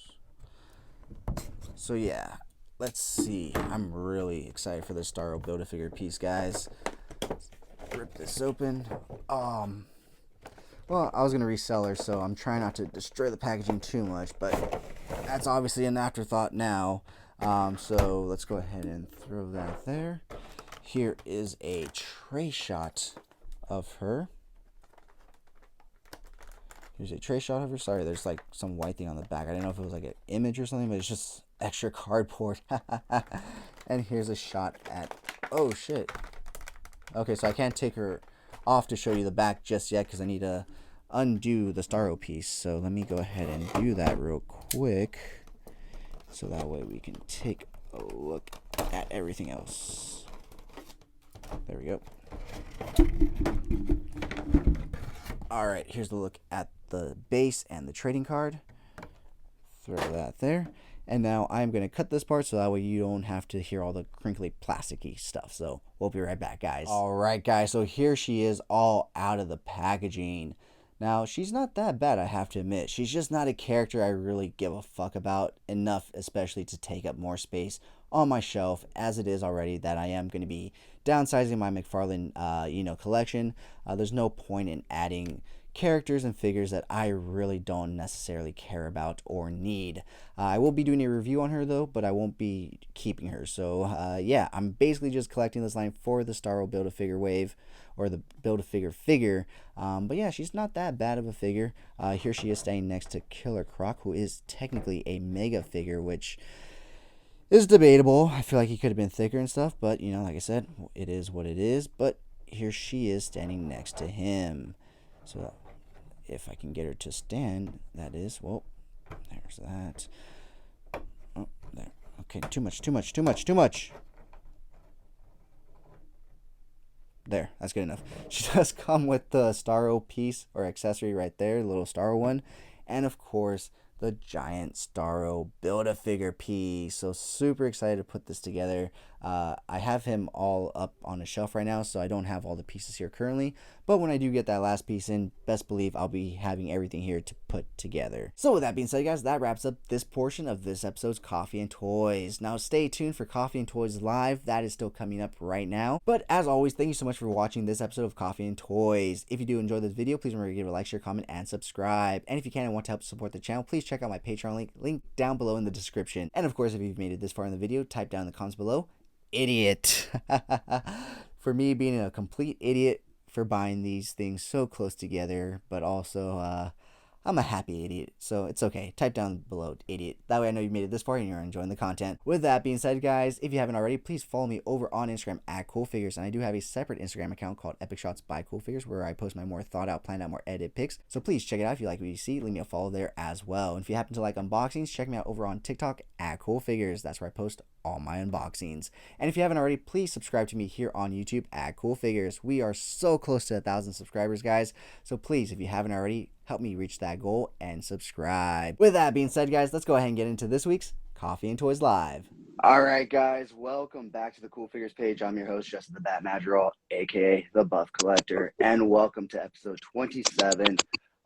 So yeah, let's see. I'm really excited for this Starro Build-A-Figure piece, guys. Let's rip this open. Well, I was gonna resell her, so I'm trying not to destroy the packaging too much, but that's obviously an afterthought now. So let's go ahead and throw that there. Here is a tray shot of her. Here's a tray shot of her. Sorry, there's like some white thing on the back. I didn't know if it was like an image or something, but it's just extra cardboard. And here's a shot at... Oh, shit. Okay, so I can't take her off to show you the back just yet because I need to undo the Starro piece. So let me go ahead and do that real quick, so that way we can take a look at everything else. There we go. All right, here's the look at the base and the trading card. Throw that there. And now I'm going to cut this part so that way you don't have to hear all the crinkly plasticky stuff. So we'll be right back, guys. All right, guys. So here she is all out of the packaging. Now, she's not that bad, I have to admit. She's just not a character I really give a fuck about enough, especially to take up more space on my shelf as it is already that I am going to be downsizing my Mcfarland, collection. There's no point in adding characters and figures that I really don't necessarily care about or need. I will be doing a review on her though, but I won't be keeping her. So yeah, I'm basically just collecting this line for the Star Wars Build-A-Figure wave, or the Build-A-Figure figure. But yeah, she's not that bad of a figure. Here she is standing next to Killer Croc, who is technically a mega figure, which is debatable. I feel like he could have been thicker and stuff, but you know, like I said, it is what it is. But here she is standing next to him. So if I can get her to stand, that is, well, there's that. Oh, there. Okay, too much. There, that's good enough. She does come with the Starro piece or accessory right there, the little Starro one. And of course, the giant Starro Build-A-Figure piece. So super excited to put this together. I have him all up on a shelf right now, so I don't have all the pieces here currently. But when I do get that last piece in, best believe I'll be having everything here to put together. So with that being said, guys, that wraps up this portion of this episode's Coffee and Toys. Now stay tuned for Coffee and Toys Live. That is still coming up right now. But as always, thank you so much for watching this episode of Coffee and Toys. If you do enjoy this video, please remember to give it a like, share, comment, and subscribe. And if you can and want to help support the channel, please check out my Patreon link down below in the description. And of course, if you've made it this far in the video, type down in the comments below, idiot. For me being a complete idiot for buying these things so close together, but also I'm a happy idiot, so it's okay. Type down below idiot. That way I know you made it this far and you're enjoying the content. With that being said, guys, if you haven't already, please follow me over on Instagram at CoolFigurez. And I do have a separate Instagram account called Epic Shots by CoolFigurez, where I post my more thought out, planned out, more edited pics. So please check it out. If you like what you see, leave me a follow there as well. And if you happen to like unboxings, check me out over on TikTok at CoolFigurez. That's where I post all my unboxings. And if you haven't already, please subscribe to me here on YouTube at CoolFigurez. We are so close to 1,000 subscribers, guys. So please, if you haven't already, help me reach that goal and subscribe. With that being said, guys, let's go ahead and get into this week's Coffee and Toys Live. All right, guys, welcome back to the CoolFigurez page. I'm your host, Justin the Bat Madrigal, aka the Buff Collector, and welcome to episode 27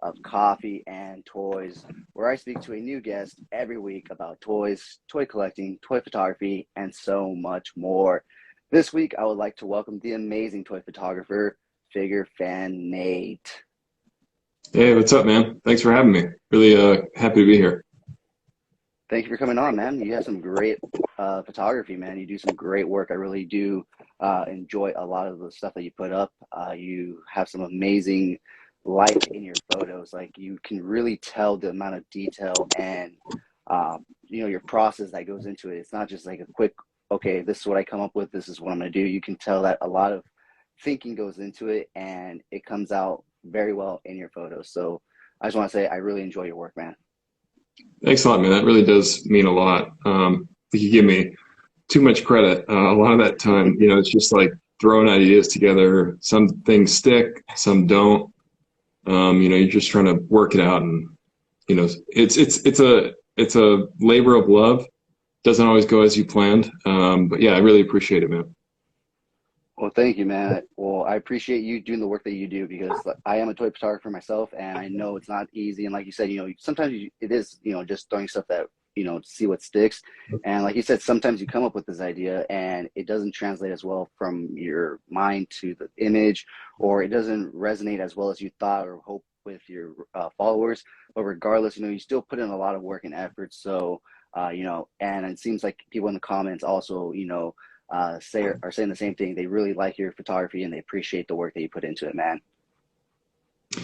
of Coffee and Toys, where I speak to a new guest every week about toys, toy collecting, toy photography, and so much more. This week, I would like to welcome the amazing toy photographer, figure fan Nate. Hey, what's up, man? Thanks for having me. Really happy to be here. Thank you for coming on, man. You have some great photography, man. You do some great work. I really do enjoy a lot of the stuff that you put up. You have some amazing light in your photos. Like, you can really tell the amount of detail and your process that goes into it. It's not just like a quick, okay, this is what I come up with, this is what I'm going to do. You can tell that a lot of thinking goes into it, and it comes out very well in your photos. So I just want to say I really enjoy your work, man. Thanks a lot, man. That really does mean a lot. I think you give me too much credit. A lot of that time, it's just like throwing ideas together. Some things stick, some don't. You're just trying to work it out, and it's a labor of love. Doesn't always go as you planned, but yeah, I really appreciate it, man. Well, thank you, man. Well, I appreciate you doing the work that you do, because I am a toy photographer myself, and I know it's not easy. And like you said, sometimes it is, just throwing stuff that, to see what sticks. And like you said, sometimes you come up with this idea and it doesn't translate as well from your mind to the image, or it doesn't resonate as well as you thought or hope with your followers. But regardless, you still put in a lot of work and effort. So, and it seems like people in the comments also, are saying the same thing. They really like your photography and they appreciate the work that you put into it, man.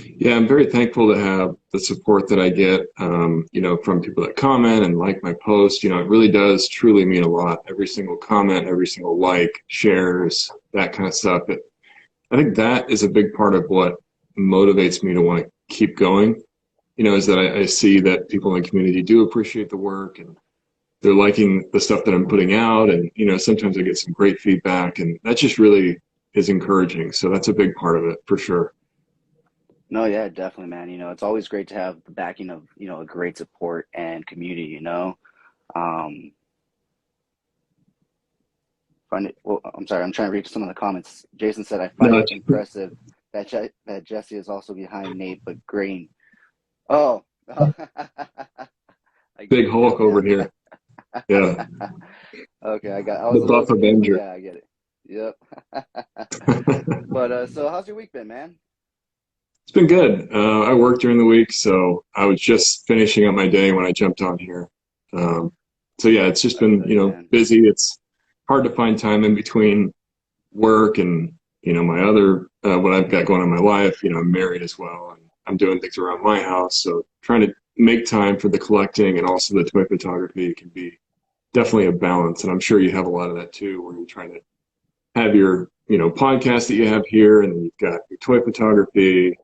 Yeah, I'm very thankful to have the support that I get, from people that comment and like my post. It really does truly mean a lot. Every single comment, every single like, shares, that kind of stuff. I think that is a big part of what motivates me to want to keep going, is that I see that people in the community do appreciate the work, and they're liking the stuff that I'm putting out. And, sometimes I get some great feedback, and that just really is encouraging. So that's a big part of it for sure. No, yeah, definitely, man. It's always great to have the backing of, a great support and community. Um, well, I'm sorry, I'm trying to read some of the comments. Jason said, I find No, it impressive that that Jesse is also behind Nate, but green. Oh, I get big the Hulk joke over now. here. Yeah. Okay, I The was a little buff confused, but Avenger. yeah, I get it. Yep. But so how's your week been, man? It's been good. I worked during the week, so I was just finishing up my day when I jumped on here. Um, so yeah, it's just I been, feel you, man. busy. It's hard to find time in between work and, my other, what I've got going on in my life. I'm married as well, and I'm doing things around my house. So trying to make time for the collecting and also the toy photography can be definitely a balance. And I'm sure you have a lot of that too, where you're trying to have your, podcast that you have here, and then you've got your toy photography.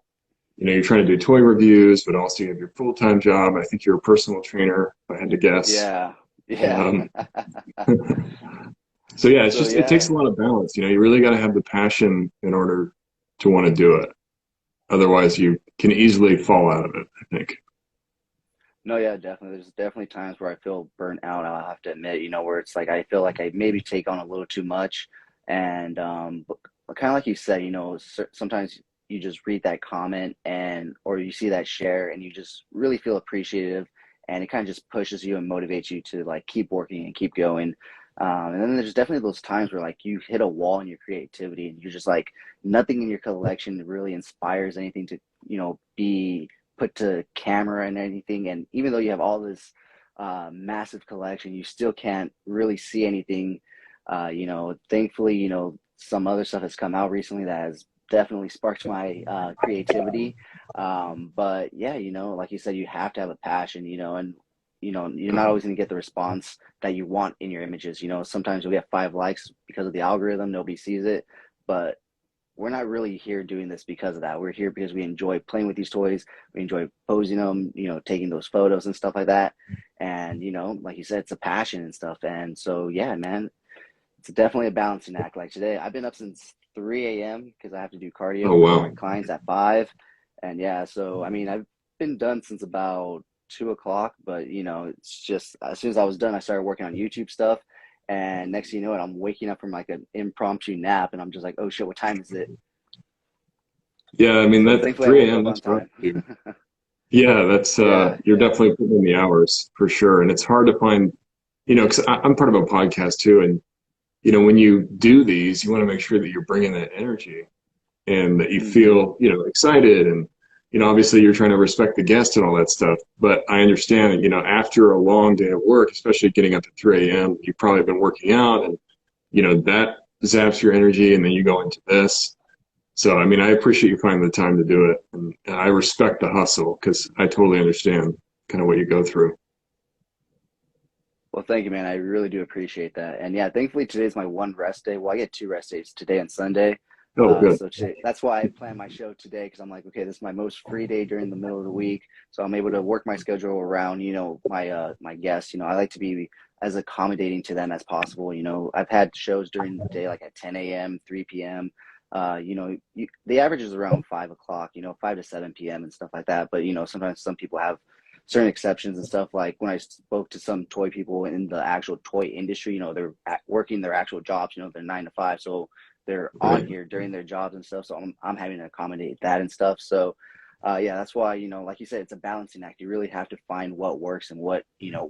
You're trying to do toy reviews, but also you have your full-time job. I think you're a personal trainer, if I had to guess. Yeah, yeah. Um, so yeah, So it takes yeah, a lot of balance. You really got to have the passion in order to want to do it. Otherwise, you can easily fall out of it, I think. no, yeah, definitely. There's definitely times where I feel burnt out. I'll have to admit, where it's like I feel like I maybe take on a little too much, and but kind of like you said, sometimes you just read that comment and or you see that share, and you just really feel appreciative, and it kind of just pushes you and motivates you to like keep working and keep going. And then there's definitely those times where like you hit a wall in your creativity, and you're just like nothing in your collection really inspires anything to be put to camera and anything. And even though you have all this massive collection, you still can't really see anything. Thankfully, some other stuff has come out recently that has definitely sparked my creativity. But yeah, like you said, you have to have a passion, and you're not always going to get the response that you want in your images. Sometimes you'll get 5 likes because of the algorithm, nobody sees it, but we're not really here doing this because of that. We're here because we enjoy playing with these toys. We enjoy posing them, taking those photos and stuff like that. And, like you said, it's a passion and stuff. And so, yeah, man, it's definitely a balancing act. Like today, I've been up since 3 a.m. because I have to do Oh, cardio before my wow. clients at 5. And yeah, so, I mean, I've been done since about 2 o'clock, but, it's just as soon as I was done, I started working on YouTube stuff. And next thing you know it, I'm waking up from like an impromptu nap, and I'm just like, oh shit, what time is it? Yeah, I mean, So that thankfully I 3 woke a.m., up on that's rough, time. dude. Yeah, that's, Yeah, you're yeah. definitely putting in the hours for sure. And it's hard to find, because I'm part of a podcast too. And, when you do these, you want to make sure that you're bringing that energy and that you Mm-hmm. feel, excited. And, obviously you're trying to respect the guest and all that stuff. But I understand that, after a long day of work, especially getting up at 3 a.m., you've probably been working out and, that zaps your energy and then you go into this. So, I mean, I appreciate you finding the time to do it. And I respect the hustle because I totally understand kind of what you go through. Well, thank you, man. I really do appreciate that. And yeah, thankfully today's my one rest day. Well, I get 2 rest days, today and Sunday. Oh, good. So today, that's why I planned my show today, because I'm like, okay, this is my most free day during the middle of the week, so I'm able to work my schedule around, my guests. I like to be as accommodating to them as possible. I've had shows during the day like at 10 a.m., 3 p.m. The average is around 5 o'clock, 5 to 7 p.m. and stuff like that. But sometimes some people have certain exceptions and stuff. Like when I spoke to some toy people in the actual toy industry, they're working their actual jobs, they're 9 to 5, so they're on Right. here during their jobs and stuff. So I'm having to accommodate that and stuff. So yeah, that's why, like you said, it's a balancing act. You really have to find what works and what,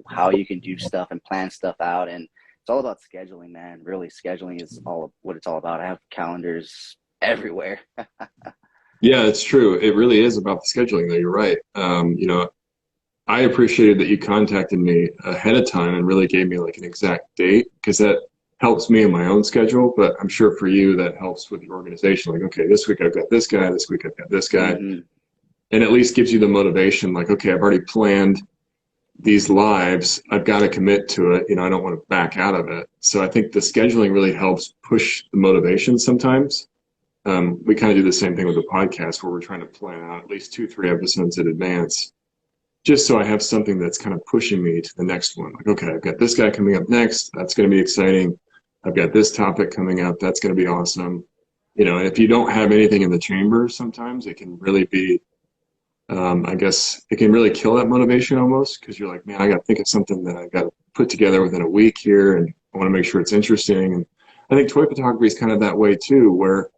how you can do stuff and plan stuff out. And it's all about scheduling, man. Really, scheduling is all what it's all about. I have calendars everywhere. Yeah, it's true. It really is about the scheduling, though. You're right. I appreciated that you contacted me ahead of time and really gave me like an exact date because that helps me in my own schedule. But I'm sure for you, that helps with your organization. Like, okay, this week I've got this guy, this week I've got this guy. Hmm. And at least gives you the motivation like, okay, I've already planned these lives. I've got to commit to it. I don't want to back out of it. So I think the scheduling really helps push the motivation sometimes. We kind of do the same thing with the podcast where we're trying to plan out at least 2, 3 episodes in advance, just so I have something that's kind of pushing me to the next one. Like, okay, I've got this guy coming up next. That's going to be exciting. I've got this topic coming up. That's going to be awesome. You know, and if you don't have anything in the chamber, sometimes it can really be, I guess it can really kill that motivation almost, because you're like, man, I got to think of something that I got to put together within a week here, and I want to make sure it's interesting. And I think toy photography is kind of that way too, where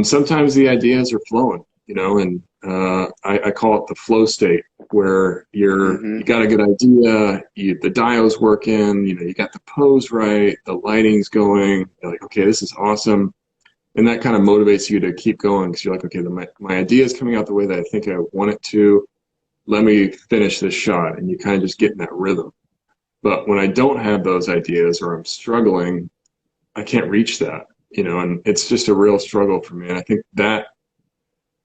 sometimes the ideas are flowing, you know, and I call it the flow state, where you got a good idea, the dial's working, you know, you got the pose right, the lighting's going, you're like, okay, this is awesome. And that kind of motivates you to keep going, because you're like, okay, my idea is coming out the way that I think I want it to. Let me finish this shot. And you kind of just get in that rhythm. But when I don't have those ideas, or I'm struggling, I can't reach that, you know, and it's just a real struggle for me. And I think that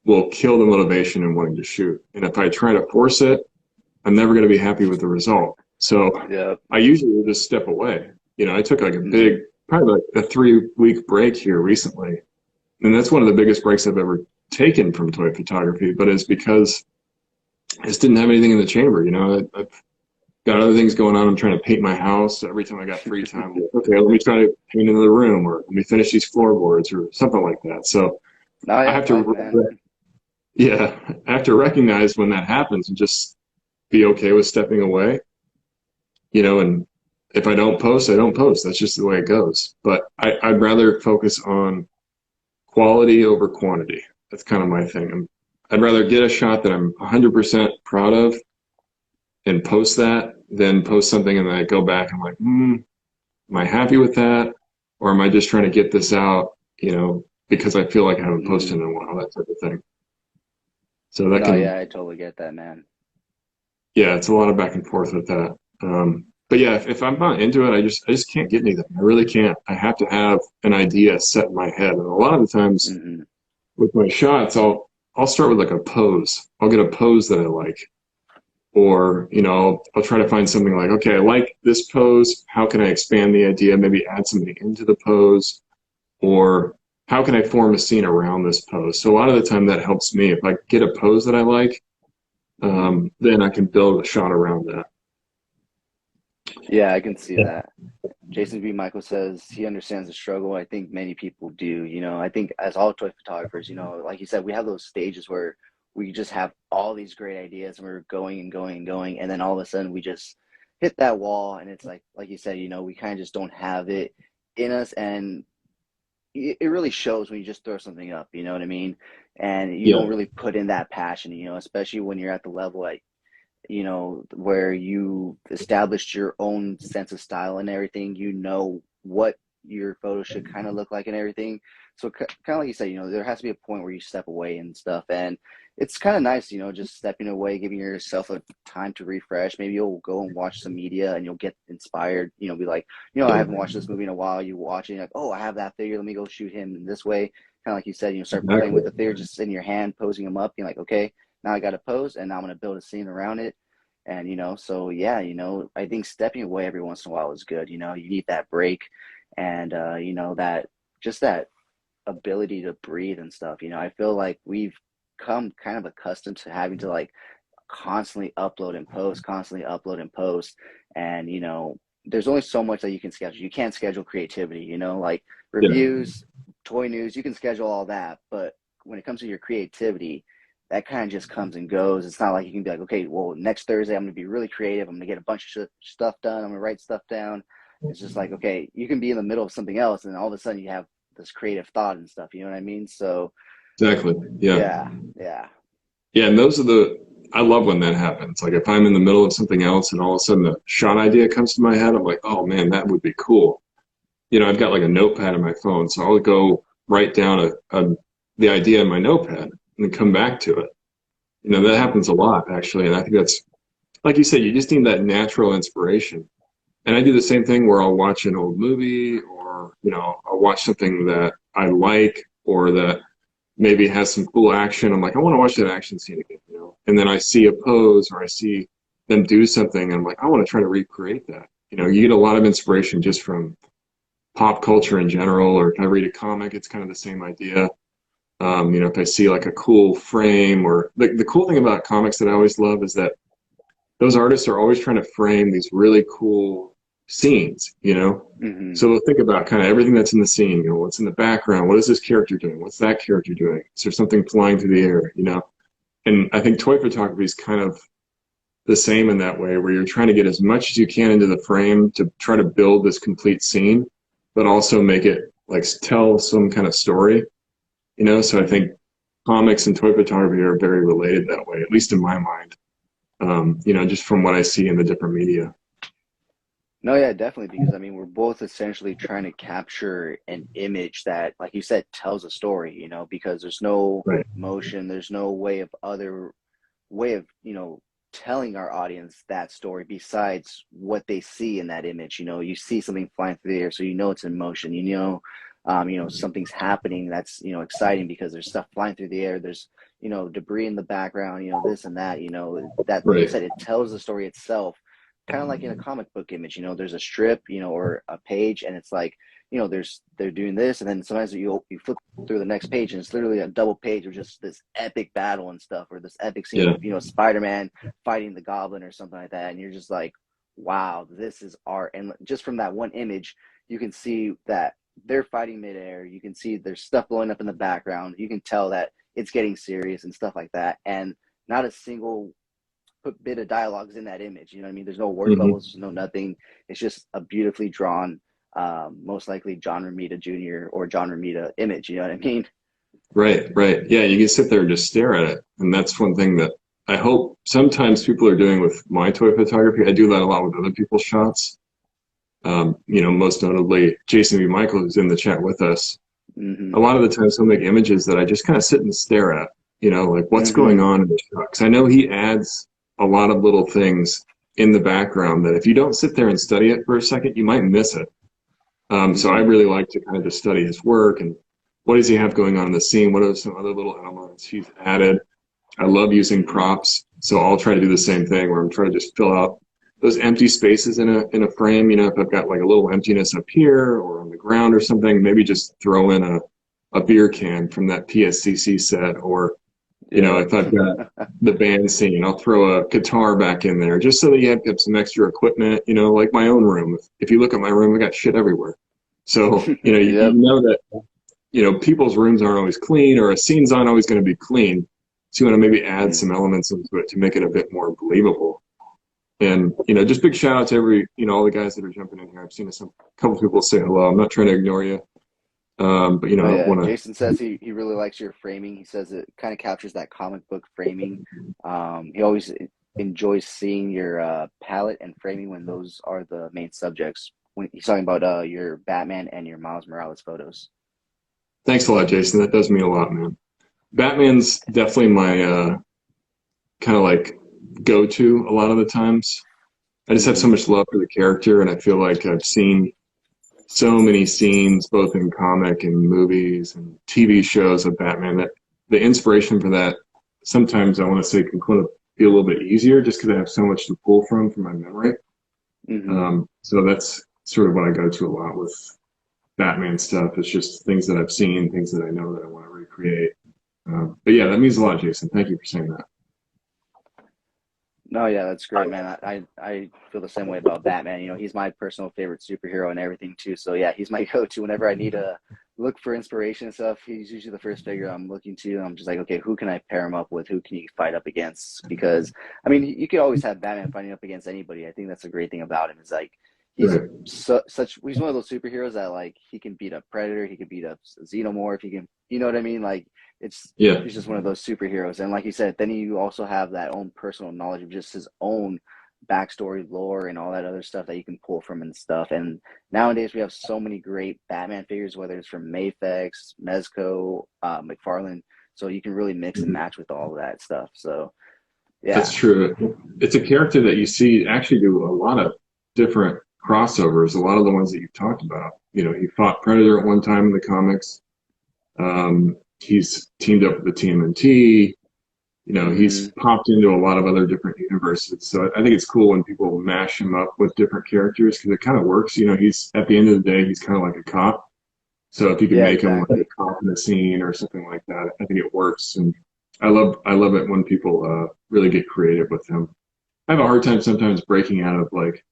will kill the motivation in wanting to shoot. And if I try to force it, I'm never going to be happy with the result. So I usually will just step away. You know, I took like a big, probably like a 3-week break here recently. And that's one of the biggest breaks I've ever taken from toy photography, but it's because I just didn't have anything in the chamber. You know, I've got other things going on. I'm trying to paint my house. Every time I got free time, I'm like, okay, let me try to paint another room, or let me finish these floorboards, or something like that. So I have to, I have to recognize when that happens and just be okay with stepping away, you know, and if I don't post, I don't post. That's just the way it goes. But I'd rather focus on quality over quantity. That's kind of my thing. I'd rather get a shot that I'm 100% proud of and post that than post something and then I go back and I'm like, am I happy with that? Or am I just trying to get this out, you know, because I feel like I haven't posted in a while, that type of thing. So that yeah, I totally get that, man. Yeah, it's a lot of back and forth with that. But yeah, if I'm not into it, I just can't get anything. I really can't. I have to have an idea set in my head. And a lot of the times with my shots, I'll start with like a pose. I'll get a pose that I like. Or, you know, I'll try to find something like, okay, I like this pose. How can I expand the idea? Maybe add something into the pose. Or how can I form a scene around this pose? So a lot of the time that helps me. If I get a pose that I like, then I can build a shot around that. Yeah, I can see that. Jason B. Michael says he understands the struggle. I think many people do. You know, I think as all toy photographers, you know, like you said, we have those stages where we just have all these great ideas and we're going and going and going. And then all of a sudden we just hit that wall. And it's like you said, you know, we kind of just don't have it in us. And it really shows when you just throw something up, you know what I mean? And you don't really put in that passion, you know, especially when you're at the level like, you know, where you established your own sense of style and everything, you know what your photo should kind of look like and everything. So kind of like you said, you know, there has to be a point where you step away and stuff. And it's kind of nice, you know, just stepping away, giving yourself a time to refresh. Maybe you'll go and watch some media and you'll get inspired, you know, be like, you know, I haven't watched this movie in a while. You watch it, like, oh, I have that figure. Let me go shoot him in this way. Kind of like you said, you know, start playing with the figure just in your hand, posing him up. You're like, okay, now I got to pose and now I'm going to build a scene around it. And, you know, so yeah, you know, I think stepping away every once in a while is good. You know, you need that break and, you know, that ability to breathe and stuff. You know, I feel like we've come kind of accustomed to having to like constantly upload and post. And, you know, there's only so much that you can schedule. You can't schedule creativity, you know, like reviews, toy news, you can schedule all that. But when it comes to your creativity, that kind of just comes and goes. It's not like you can be like, okay, well, next Thursday, I'm going to be really creative. I'm going to get a bunch of stuff done. I'm going to write stuff down. It's just like, okay, you can be in the middle of something else. And all of a sudden you have this creative thought and stuff. You know what I mean? So exactly. Yeah. And I love when that happens. Like if I'm in the middle of something else and all of a sudden a shot idea comes to my head, I'm like, oh man, that would be cool. You know, I've got like a notepad on my phone. So I'll go write down the idea in my notepad and then come back to it. You know, that happens a lot actually. And I think that's, like you said, you just need that natural inspiration. And I do the same thing where I'll watch an old movie or, you know, I'll watch something that I like or that maybe has some cool action. I'm like, I want to watch that action scene again, you know? And then I see a pose or I see them do something and I'm like, I want to try to recreate that. You know, you get a lot of inspiration just from pop culture in general, or if I read a comic, it's kind of the same idea. You know, if I see like a cool frame or the cool thing about comics that I always love is that those artists are always trying to frame these really cool scenes, you know? Hmm. So we'll think about kind of everything that's in the scene, you know, what's in the background, what is this character doing? What's that character doing? Is there something flying through the air, you know? And I think toy photography is kind of the same in that way, where you're trying to get as much as you can into the frame to try to build this complete scene, but also make it like tell some kind of story, you know? So I think comics and toy photography are very related that way, at least in my mind, you know, just from what I see in the different media. No, yeah, definitely, because I mean, we're both essentially trying to capture an image that, like you said, tells a story, you know, because there's no Right. motion, there's no way of, you know, telling our audience that story besides what they see in that image. You know, you see something flying through the air, so you know it's in motion, you know, something's happening that's, you know, exciting because there's stuff flying through the air, there's, you know, debris in the background, you know, this and that, you know, that, like you Right. said, it tells the story itself, kind of like in a comic book image. You know, there's a strip, you know, or a page, and it's like, you know, they're doing this, and then sometimes you flip through the next page, and it's literally a double page of just this epic battle and stuff, or this epic scene Yeah. of, you know, Spider-Man fighting the Goblin or something like that, and you're just like, wow, this is art. And just from that one image, you can see that they're fighting midair. You can see there's stuff blowing up in the background. You can tell that it's getting serious and stuff like that, and not a single put bit of dialogues in that image. You know what I mean? There's no word Hmm. bubbles, no nothing. It's just a beautifully drawn, most likely John Romita Jr. or John Romita image. You know what I mean? Right, right. Yeah, you can sit there and just stare at it. And that's one thing that I hope sometimes people are doing with my toy photography. I do that a lot with other people's shots. You know, most notably Jason B. Michael, who's in the chat with us. Mm-hmm. A lot of the times he'll make images that I just kind of sit and stare at, you know, like what's Mm-hmm. going on in the shot. Because I know he adds a lot of little things in the background that if you don't sit there and study it for a second, you might miss it. So I Mm-hmm. really like to kind of just study his work and what does he have going on in the scene? What are some other little elements he's added? I love using props, so I'll try to do the same thing where I'm trying to just fill out those empty spaces in a frame. You know, if I've got like a little emptiness up here or on the ground or something, maybe just throw in a beer can from that PSCC set, or you know, Yep. if I've got the band scene, I'll throw a guitar back in there just so that you have some extra equipment, you know, like my own room. If you look at my room, I got shit everywhere. So, you know, you Yep. know that, you know, people's rooms aren't always clean or a scene's aren't always going to be clean. So you want to maybe add Mm-hmm. some elements into it to make it a bit more believable. And, you know, just big shout out to you know, all the guys that are jumping in here. I've seen a couple people say hello. I'm not trying to ignore you. But, you know, No, I yeah. want to, Jason says he really likes your framing. He says it kind of captures that comic book framing. He always enjoys seeing your palette and framing when those are the main subjects. When he's talking about your Batman and your Miles Morales photos. thanks a lot, Jason. That does mean a lot, man. Batman's definitely my kind of like go to a lot of the times. I just have so Mm-hmm. much love for the character, and I feel like I've seen so many scenes, both in comic and movies and TV shows of Batman, that the inspiration for that sometimes I want to say can kind of be a little bit easier just because I have so much to pull from my memory. Mm-hmm. So that's sort of what I go to a lot with Batman stuff. It's just things that I've seen, things that I know that I want to recreate. But yeah, that means a lot, Jason. Thank you for saying that. No, yeah, that's great, man. I feel the same way about Batman. You know, he's my personal favorite superhero and everything too. So yeah, he's my go-to whenever I need to look for inspiration and stuff. He's usually the first figure I'm looking to. I'm just like, okay, who can I pair him up with? Who can he fight up against? Because I mean, you could always have Batman fighting up against anybody. I think that's a great thing about him is like he's Right. he's one of those superheroes that like he can beat up Predator, he can beat up Xenomorph, he can, you know what I mean? Like it's Yeah. he's just one of those superheroes. And like you said, then you also have that own personal knowledge of just his own backstory, lore, and all that other stuff that you can pull from and stuff. And nowadays we have so many great Batman figures, whether it's from Mafex, Mezco, Mcfarland. So you can really mix and match with all of that stuff. So That's yeah. true. It's a character that you see actually do a lot of different crossovers, a lot of the ones that you've talked about. You know, he fought Predator at one time in the comics. He's teamed up with the TMNT. You know, Mm-hmm. he's popped into a lot of other different universes. So I think it's cool when people mash him up with different characters because it kind of works. You know, he's at the end of the day, he's kind of like a cop. So if you can Yeah, make him like a exactly. cop in a scene or something like that, I think it works. And I love it when people really get creative with him. I have a hard time sometimes breaking out of like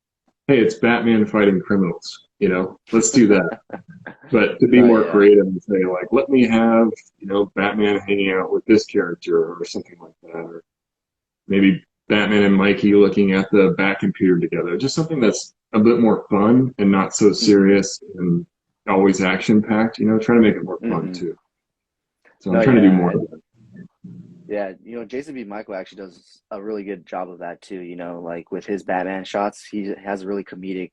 hey, it's Batman fighting criminals, you know, let's do that. But to be No, more yeah. creative and say, like, let me have, you know, Batman hanging out with this character or something like that. Or maybe Batman and Mikey looking at the Bat computer together. Just something that's a bit more fun and not so Mm-hmm. serious and always action packed, you know, trying to make it more fun Mm-hmm. too. So I'm No, trying to do yeah. more of that. Yeah, Jason B. Michael actually does a really good job of that too. Like with his Batman shots, he has a really comedic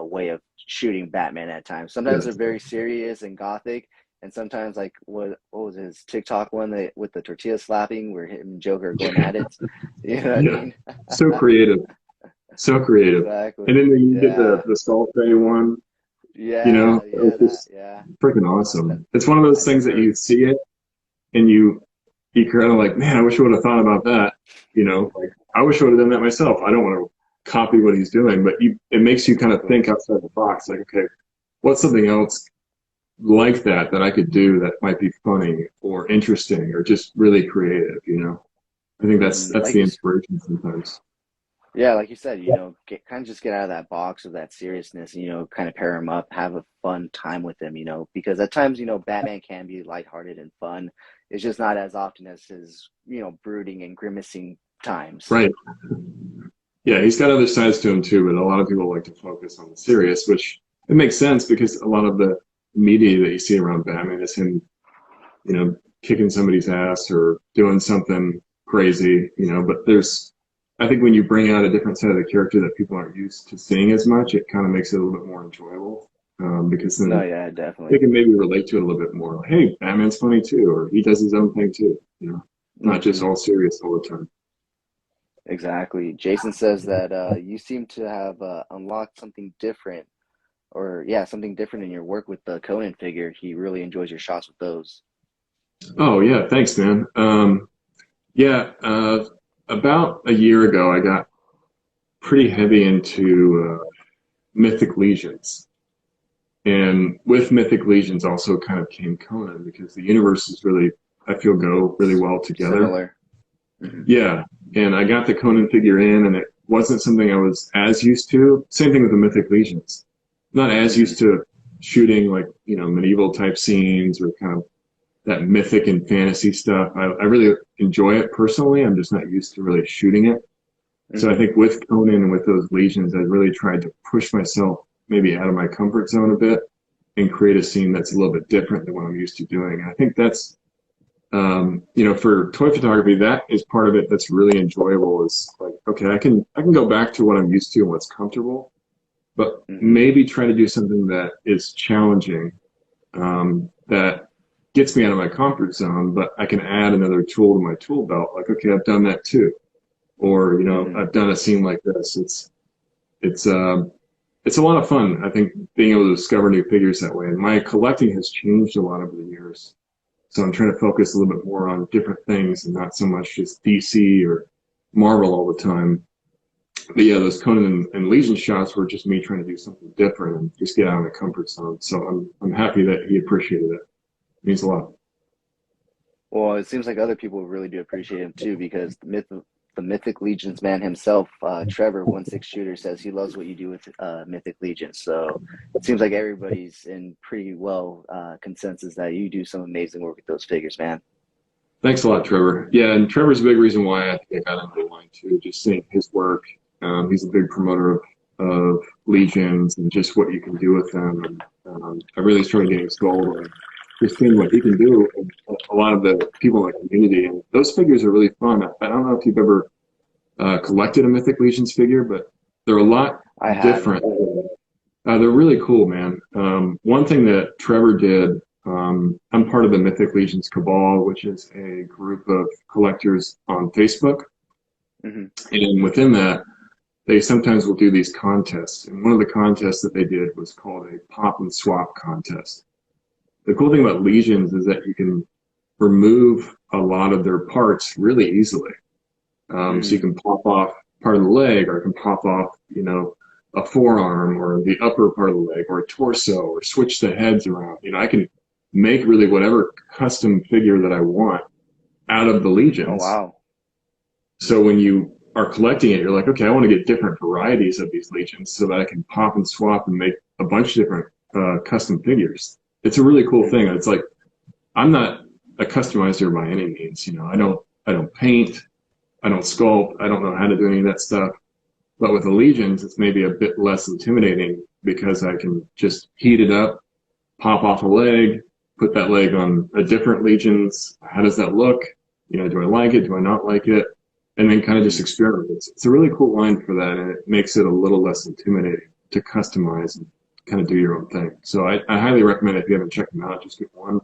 way of shooting Batman at times. Sometimes they're Yes. very serious and gothic, and sometimes like what was his TikTok one that with the tortilla slapping, where him and Joker are going at it. You know what I Yeah. mean? So creative. So creative. And Exactly. then you did Yeah. the Salt Bay one, you know, Yeah. it was Yeah. just Yeah. freaking awesome. It's one of those I things that never. you see it and you kind of like, man, I wish I would have thought about that. You know, like I wish I would have done that myself. I don't want to copy what he's doing, but it makes you kind of Exactly. think outside the box. Like, okay, what's something else like that I could do that might be funny or interesting or just really creative? You know, I think Hmm. that's the inspiration sometimes. Yeah, like you said, kind of just get out of that box of that seriousness, kind of pair him up, have a fun time with him, because at times, Batman can be lighthearted and fun. It's just not as often as his, brooding and grimacing times. Right. Yeah, he's got other sides to him too, but a lot of people like to focus on the serious, which it makes sense because a lot of the media that you see around Batman is him, you know, kicking somebody's ass or doing something crazy, you know, but I think when you bring out a different side of the character that people aren't used to seeing as much, it kind of makes it a little bit more enjoyable. Because No, then yeah, they definitely. can maybe relate to it a little bit more. Like, hey, Batman's funny too, or he does his own thing too, you know, not just Hmm. all serious all the time. Exactly. Jason says that you seem to have unlocked something different, or yeah, something different in your work with the Conan figure. He really enjoys your shots with those. Oh yeah, thanks, man. Yeah, about a year ago, I got pretty heavy into Mythic Legions. And with Mythic Legions also kind of came Conan because the universes really, I feel, go really well together. Similar. Hmm. Yeah, and I got the Conan figure in, and it wasn't something I was as used to. Same thing with the Mythic Legions. Not as Hmm. used to shooting like, you know, medieval type scenes or kind of that mythic and fantasy stuff. I really enjoy it personally. I'm just not used to really shooting it. So I Hmm. think with Conan and with those legions, I really tried to push myself maybe out of my comfort zone a bit and create a scene that's a little bit different than what I'm used to doing. And I think that's, you know, for toy photography, that is part of it that's really enjoyable. Is like, okay, I can go back to what I'm used to and what's comfortable, but Hmm. maybe try to do something that is challenging, that gets me out of my comfort zone, but I can add another tool to my tool belt. Like, okay, I've done that too, or you know, Hmm. I've done a scene like this. It's it's a lot of fun. I think being able to discover new figures that way. And my collecting has changed a lot over the years, so I'm trying to focus a little bit more on different things and not so much just DC or Marvel all the time. But yeah, those Conan and Legion shots were just me trying to do something different and just get out of my comfort zone. So I'm happy that he appreciated it. It means a lot. Well, it seems like other people really do appreciate him too, because the Mythic Legions man himself, Trevor, 1/6 shooter, says he loves what you do with Mythic Legions. So it seems like everybody's in pretty well consensus that you do some amazing work with those figures, man. Thanks a lot, Trevor. Yeah, and Trevor's a big reason why I think I got into the line too. Just seeing his work. He's a big promoter of legions and just what you can do with them. And I really started getting sold on just seeing what he can do. And a lot of the people in the community, and those figures are really fun. I don't know if you've ever collected a Mythic Legions figure, but they're a lot I different. haven't. They're really cool, man. One thing that Trevor did, I'm part of the Mythic Legions Cabal, which is a group of collectors on Facebook. Hmm. And within that, they sometimes will do these contests. And one of the contests that they did was called a pop and swap contest. The cool thing about Legions is that you can remove a lot of their parts really easily. So you Hmm. can pop off part of the leg, or you can pop off, you know, a forearm or the upper part of the leg or a torso, or switch the heads around. You know, I can make really whatever custom figure that I want out of the Oh legions. wow. So when you are collecting it, you're like, okay, I want to get different varieties of these legions so that I can pop and swap and make a bunch of different custom figures. It's a really cool thing. It's like I'm not a customizer by any means. I don't paint, I don't sculpt, I don't know how to do any of that stuff. But with the legions, it's maybe a bit less intimidating because I can just heat it up, pop off a leg, put that leg on a different legions. How does that look? Do I like it? Do I not like it? And then kind of just experiment. It's a really cool line for that, and it makes it a little less intimidating to customize and kind of do your own thing. So I highly recommend it if you haven't checked them out. Just get one,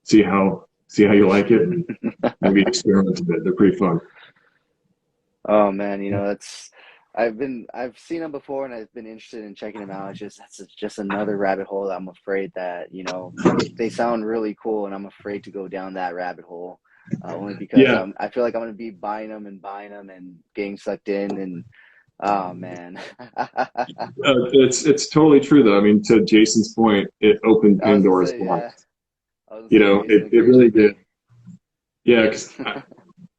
see how you like it, and maybe experiment a bit. They're pretty fun. Oh man, I've seen them before and I've been interested in checking them out. That's just another rabbit hole that I'm afraid that, they sound really cool and I'm afraid to go down that rabbit hole. Only because Yeah, I feel like I'm gonna be buying them and getting sucked in and oh man. it's totally true though. I mean, to Jason's point, it opened I was gonna Pandora's say, yeah. box. I was gonna say Jason It agrees really with did. me. Yeah, because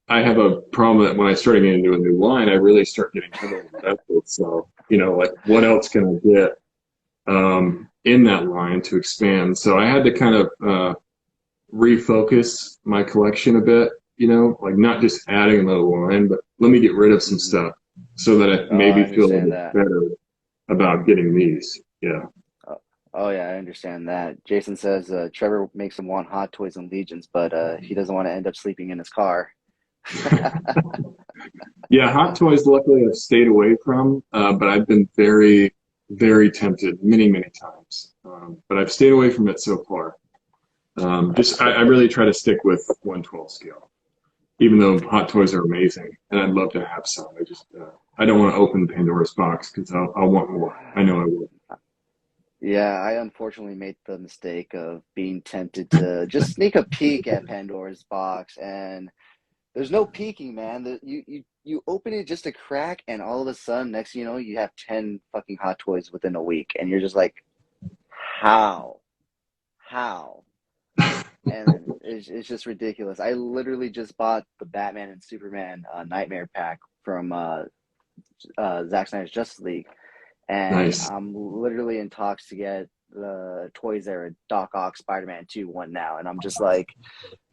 I have a problem that when I start getting into a new line, I really start getting heavily invested. So, like what else can I get in that line to expand? So I had to kind of refocus my collection a bit, like not just adding another line, but let me get rid of some Mhm. stuff so that I Oh, I maybe feel a understand bit that. better about getting these. Yeah. Oh, oh yeah, I understand that. Jason says Trevor makes him want Hot Toys and Legions, but he doesn't want to end up sleeping in his car. Yeah, Hot Toys, luckily, I've stayed away from, but I've been very, very tempted many, many times. But I've stayed away from it so far. I really try to stick with 112 scale, even though Hot Toys are amazing, and I'd love to have some. I don't want to open Pandora's box because I'll want more. I know I will. Yeah, I unfortunately made the mistake of being tempted to just sneak a peek at Pandora's box, and there's no peeking, man. You open it just a crack, and all of a sudden, next thing you know, you have 10 fucking Hot Toys within a week, and you're just like, how? How? And it's just ridiculous. I literally just bought the Batman and Superman Nightmare pack from Zack Snyder's Justice League, and Nice. I'm literally in talks to get the toys there, Doc Ock Spider-Man 2 one now, and I'm just like,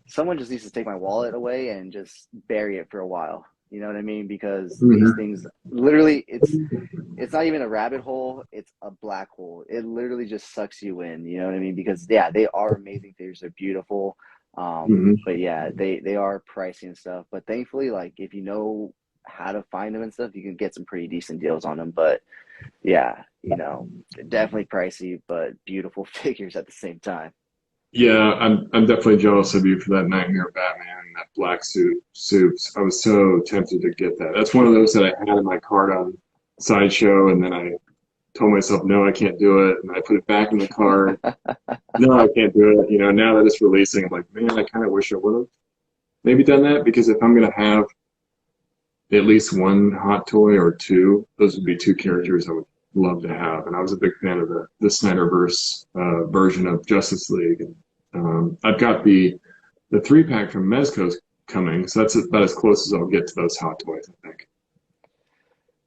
someone just needs to take my wallet away and just bury it for a while. You know what I mean? Because these Hmm. things literally, it's not even a rabbit hole, it's a black hole. It literally just sucks you in, you know what I mean? Because yeah, they are amazing figures, they're beautiful. Hmm. But yeah, they are pricey and stuff. But thankfully, like if you know how to find them and stuff, you can get some pretty decent deals on them. But yeah, definitely pricey, but beautiful figures at the same time. Yeah, I'm definitely jealous of you for that Nightmare Batman and that black suits. I was so tempted to get that. That's one of those that I had in my cart on Sideshow, and then I told myself, no, I can't do it, and I put it back in the cart. No, I can't do it. Now that it's releasing, I'm like, man, I kind of wish I would have maybe done that because if I'm gonna have at least one hot toy or two, those would be two Mhm. characters I would love to have. And I was a big fan of the Snyderverse version of Justice League. And I've got the 3-pack from Mezco's coming, so that's about as close as I'll get to those hot toys, I think.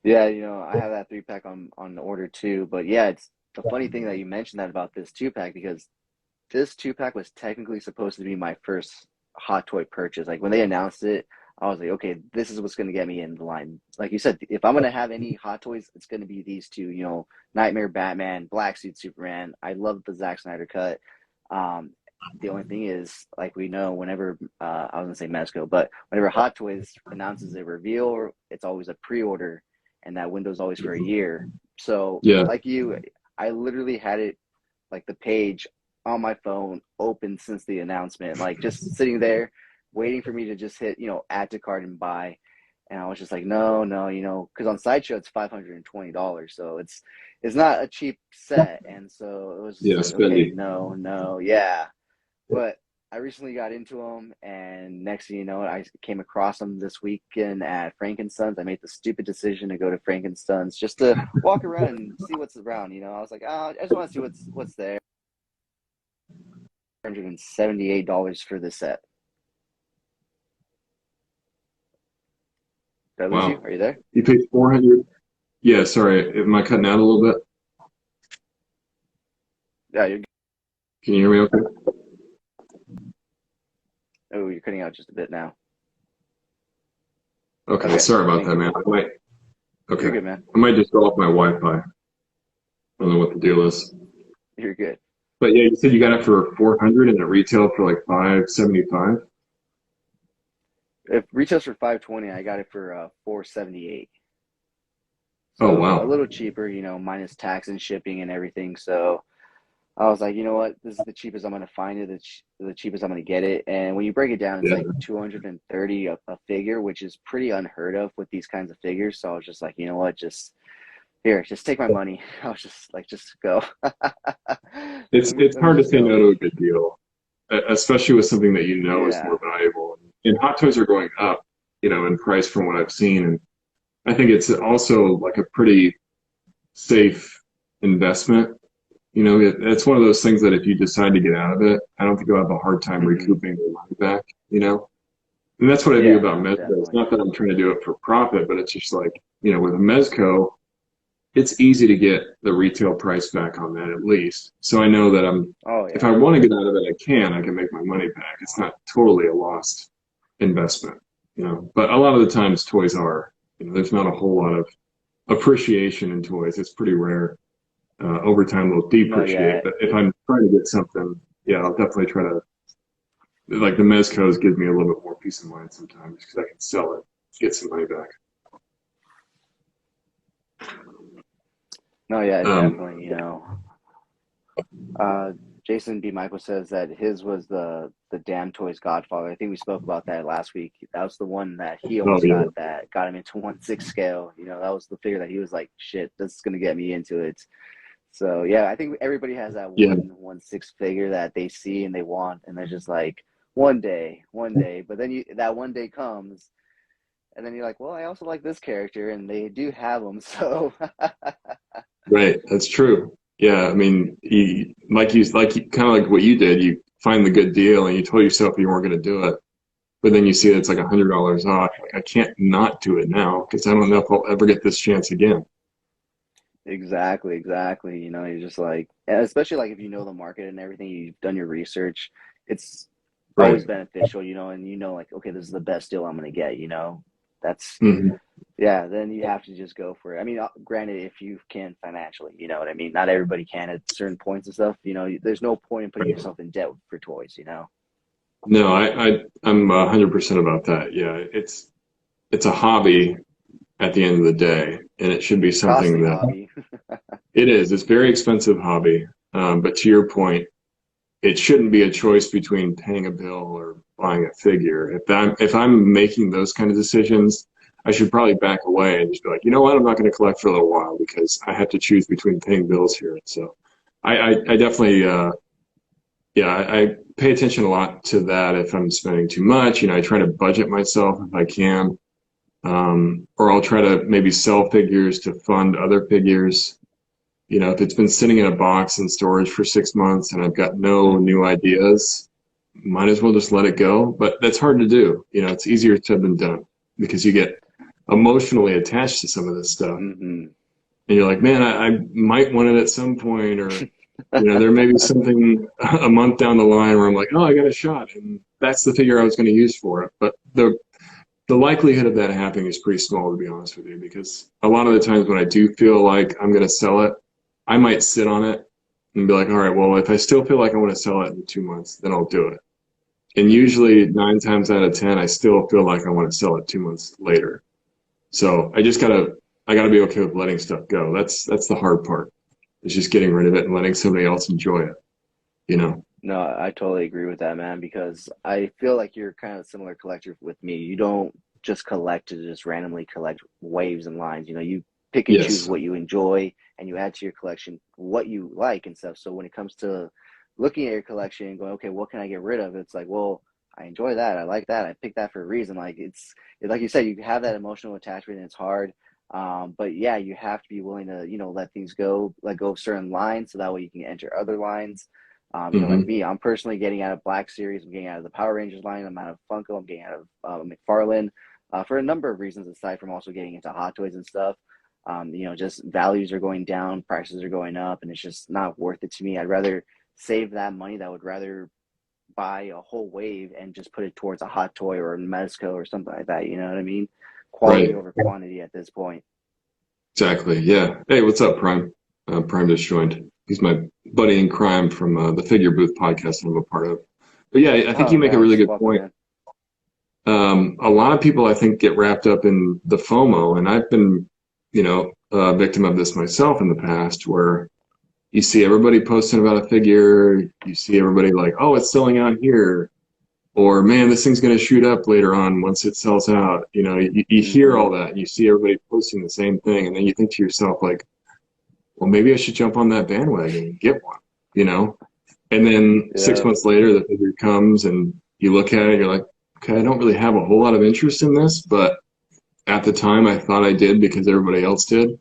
Yeah, I have that 3-pack on order too. But yeah, it's the funny thing that you mentioned that about this 2-pack because this 2-pack was technically supposed to be my first Hot Toy purchase. Like when they announced it, I was like, okay, this is what's going to get me in the line. Like you said, if I'm going to have any Hot Toys, it's going to be these two, Nightmare Batman, Black Suit Superman. I love the Zack Snyder cut. Um, the only thing is, like we know, whenever I was going to say Mezco, but whenever Hot Toys announces a reveal, it's always a pre-order, and that window's always for a year. So, Yeah. like you, I literally had it like the page on my phone open since the announcement, like just sitting there waiting for me to just hit, add to cart and buy. And I was just like, no, no, because on Sideshow it's $520, so it's not a cheap set. And so it was just Yeah, like, okay, spendy. no, no, yeah. But I recently got into them, and next thing you know, I came across them this weekend at Frankenstein's. I made the stupid decision to go to Frankenstein's just to walk around and see what's around. I was like, oh, I just want to see what's there. $178 for this set. Did I lose you? Wow. Are you there? You paid 400. Yeah, sorry. Am I cutting out a little bit? Yeah, you're. Can you hear me okay? Oh, you're cutting out just a bit now. Okay, Okay, sorry I about think that, man. you're Okay. good, man. I might just go off my Wi-Fi. I don't know what the deal is. You're good. But yeah, you said you got it for 400 and it retailed for like 575. If retails for 520, I got it for 478. Oh, So a wow. little cheaper, minus tax and shipping and everything. So I was like, you know what? This is the cheapest I'm going to find it. The cheapest I'm going to get it. And when you break it down, it's Yeah. like 230 a figure, which is pretty unheard of with these kinds of figures. So I was just like, you know what? Just take my money. I was just like, just go. It's Let me hard to just say go. no to a good deal, especially with something that you know is more Yeah. valuable. And hot toys are going up, in price from what I've seen. And I think it's also like a pretty safe investment. It's one of those things that if you decide to get out of it, I don't think you'll have a hard time Hmm. recouping your money back. And that's what I view Yeah, about no, Mezco. It's definitely. not that I'm trying to do it for profit, but it's just like, with a Mezco, it's easy to get the retail price back on that at least. So I know that Oh, if yeah. I want to get out of it, I can make my money back. It's not totally a lost investment. But a lot of the times toys are, there's not a whole lot of appreciation in toys. It's pretty rare. Over time, they'll No, depreciate. yeah. But if I'm trying to get something, yeah, I'll definitely try to, like the Mezcos give me a little bit more peace of mind sometimes because I can sell it, get some money back. No, yeah, Um, definitely. Uh, Jason B. Michael says that his was the Damn Toys Godfather. I think we spoke about that last week. That was the one that he oh almost yeah, got that got him into 1/6 scale. That was the figure that he was like, shit, this is gonna get me into it. So yeah, I think everybody has that yeah, 1/6 figure that they see and they want, and they're just like, one day. But then that one day comes, and then you're like, well, I also like this character, and they do have them. So right. That's true. Yeah, I mean, kind of like what you did. You find the good deal, and you told yourself you weren't going to do it, but then you see it's like $100 off. Like I can't not do it now because I don't know if I'll ever get this chance again. exactly, exactly. You're just like, and especially like if you know the market and everything, you've done your research, it's always Right. beneficial, and like, okay, this is the best deal I'm gonna get, That's Hmm. yeah, then you have to just go for it. I mean, granted, if you can financially, you know what I mean? Not everybody can at certain points and stuff, there's no point in putting yourself in debt for toys. No, I'm 100% about that. Yeah, it's a hobby at the end of the day, and it should be something Costly that hobby. it is. It's a very expensive hobby, but to your point, it shouldn't be a choice between paying a bill or buying a figure. If I'm making those kind of decisions, I should probably back away and just be like, you know what, I'm not going to collect for a little while because I have to choose between paying bills here. So I definitely yeah, I pay attention a lot to that if I'm spending too much. I try to budget myself if I can, or I'll try to maybe sell figures to fund other figures. If it's been sitting in a box in storage for 6 months and I've got no new ideas, might as well just let it go. But that's hard to do. It's easier said than done because you get emotionally attached to some of this stuff. Hmm. And you're like, man, I might want it at some point, or there may be something a month down the line where I'm like, oh, I got a shot, and that's the figure I was going to use for it. But the likelihood of that happening is pretty small, to be honest with you, because a lot of the times when I do feel like I'm going to sell it, I might sit on it and be like, all right, well, if I still feel like I want to sell it in 2 months, then I'll do it. And usually 9 times out of 10, I still feel like I want to sell it 2 months later. So I gotta be okay with letting stuff go. That's the hard part. It's just getting rid of it and letting somebody else enjoy it. No, I totally agree with that, man, because I feel like you're kind of a similar collector with me. You don't just collect to just randomly collect waves and lines. You pick and choose Yes. what you enjoy and you add to your collection what you like and stuff. So when it comes to looking at your collection and going, okay, what can I get rid of? It's like, well, I enjoy that. I like that. I picked that for a reason. Like like you said, you have that emotional attachment and it's hard. But yeah, you have to be willing to, let things go, let go of certain lines so that way you can enter other lines. Like Hmm. me, I'm personally getting out of Black Series. I'm getting out of the Power Rangers line. I'm out of Funko. I'm getting out of McFarland. for a number of reasons aside from also getting into hot toys and stuff. Just values are going down, prices are going up, and it's just not worth it to me. I'd rather save that money. That would rather buy a whole wave and just put it towards a hot toy or a Mezco or something like that. You know what I mean? Quality Right. over quantity at this point. Exactly. Yeah. Hey, what's up, Prime? Prime just joined. He's my buddy in crime from the Figure Booth podcast that I'm a part of. But yeah, I think Oh, you make a really nice. good Welcome, point. man. A lot of people, I think, get wrapped up in the FOMO, and I've been, a victim of this myself in the past, where you see everybody posting about a figure, you see everybody like, oh, it's selling out here, or man, this thing's going to shoot up later on once it sells out. You hear all that, and you see everybody posting the same thing, and then you think to yourself, like, well, maybe I should jump on that bandwagon and get one, And then 6 months later, the figure comes, and you look at it, you're like, okay, I don't really have a whole lot of interest in this, but at the time I thought I did because everybody else did.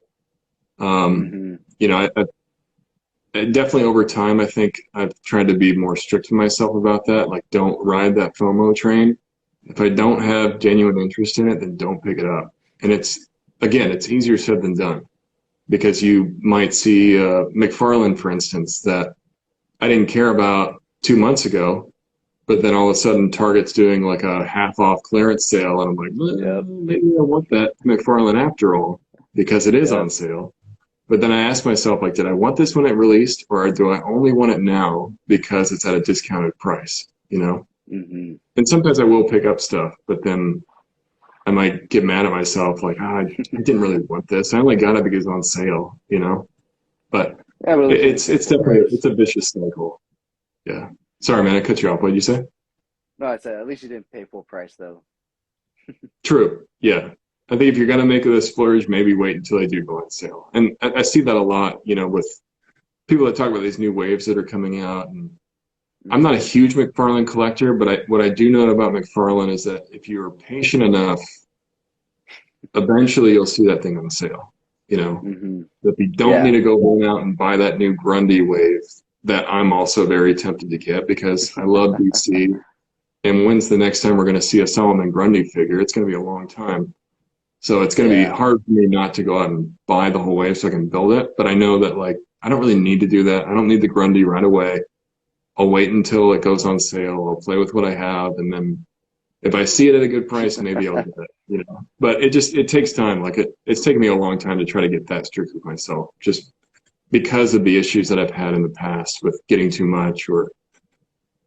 I definitely over time, I think I've tried to be more strict with myself about that. Like, don't ride that FOMO train. If I don't have genuine interest in it, then don't pick it up. And it's easier said than done, because you might see Mcfarland, for instance, that I didn't care about 2 months ago, but then all of a sudden Target's doing like a half off clearance sale, and I'm like, maybe I want that Mcfarland after all, because it is on sale. But then I asked myself, like, did I want this when it released, or do I only want it now because it's at a discounted price, And sometimes I will pick up stuff, but then I might get mad at myself, like, I didn't really want this. I only got it because it's on sale, But it's definitely, it's a vicious cycle. Yeah. Sorry, man, I cut you off. What did you say? No, I said at least you didn't pay full price though. True. Yeah. I think if you're going to make it a splurge, maybe wait until they do go on sale. And I see that a lot, with people that talk about these new waves that are coming out. And I'm not a huge McFarlane collector, but what I do know about McFarlane is that if you're patient enough, eventually you'll see that thing on sale. That you don't need to go run out and buy that new Grundy wave that I'm also very tempted to get, because I love DC. And when's the next time we're going to see a Solomon Grundy figure? It's going to be a long time. So it's going to be hard for me not to go out and buy the whole wave so I can build it. But I know that, like, I don't really need to do that. I don't need the Grundy right away. I'll wait until it goes on sale. I'll play with what I have. And then if I see it at a good price, maybe I'll get it, But it takes time. Like, it's taken me a long time to try to get that strict with myself, just because of the issues that I've had in the past with getting too much, or,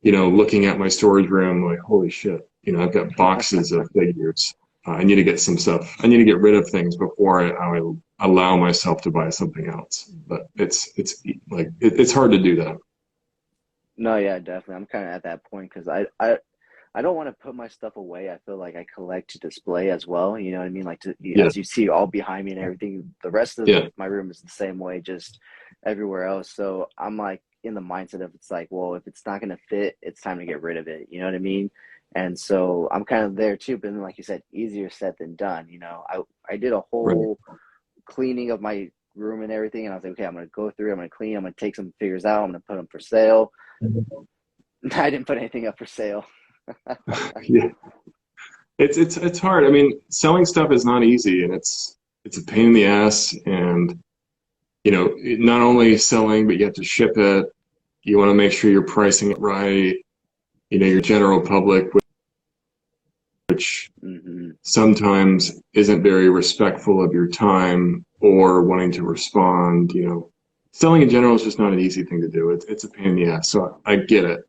looking at my storage room, like, holy shit, I've got boxes of figures. I need to get some stuff. I need to get rid of things before I allow myself to buy something else. But it's hard to do that. No, yeah, definitely. I'm kind of at that point because I don't want to put my stuff away. I feel like I collect to display as well. You know what I mean? Like, as you see all behind me and everything, the rest of my room is the same way, just everywhere else. So I'm like in the mindset of, it's like, well, if it's not going to fit, it's time to get rid of it. You know what I mean? And so I'm kind of there too, but then, like you said, easier said than done. I did a whole cleaning of my room and everything, and I was like, okay, I'm going to go through, I'm going to clean, I'm going to take some figures out, I'm going to put them for sale. I didn't put anything up for sale. Yeah, it's hard. I mean, selling stuff is not easy, and it's a pain in the ass. And not only selling, but you have to ship it. You want to make sure you're pricing it right. Your general public, which sometimes isn't very respectful of your time or wanting to respond. Selling in general is just not an easy thing to do. It's a pain in the ass. So I get it.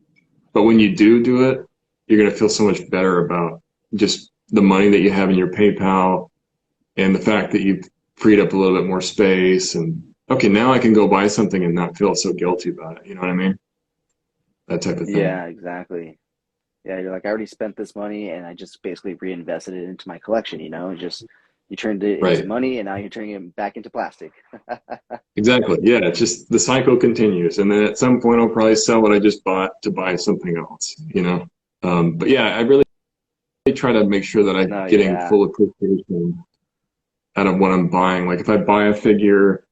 But when you do it, you're going to feel so much better about just the money that you have in your PayPal, and the fact that you've freed up a little bit more space. And okay, now I can go buy something and not feel so guilty about it. You know what I mean? That type of thing. Yeah, exactly. Yeah, you're like, I already spent this money and I just basically reinvested it into my collection, you turned it into money and now you're turning it back into plastic. Exactly. Yeah, it's just the cycle continues. And then at some point I'll probably sell what I just bought to buy something else, But yeah, I really try to make sure that I'm getting full appreciation out of what I'm buying. Like, if I buy a figure,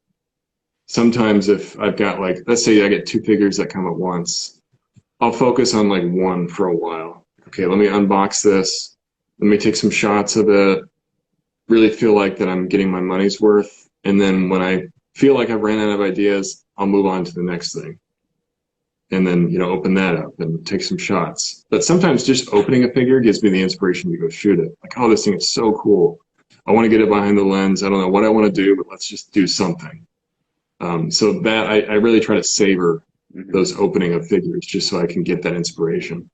sometimes if I've got, like, let's say I get 2 figures that come at once, I'll focus on like one for a while. Okay, let me unbox this. let me take some shots of it, really feel like that I'm getting my money's worth. And then when I feel like I've ran out of ideas, I'll move on to the next thing. And then, open that up and take some shots. But sometimes just opening a figure gives me the inspiration to go shoot it. Like, oh, this thing is so cool. I want to get it behind the lens. I don't know what I want to do, but let's just do something. So that I really try to savor those opening of figures just so I can get that inspiration.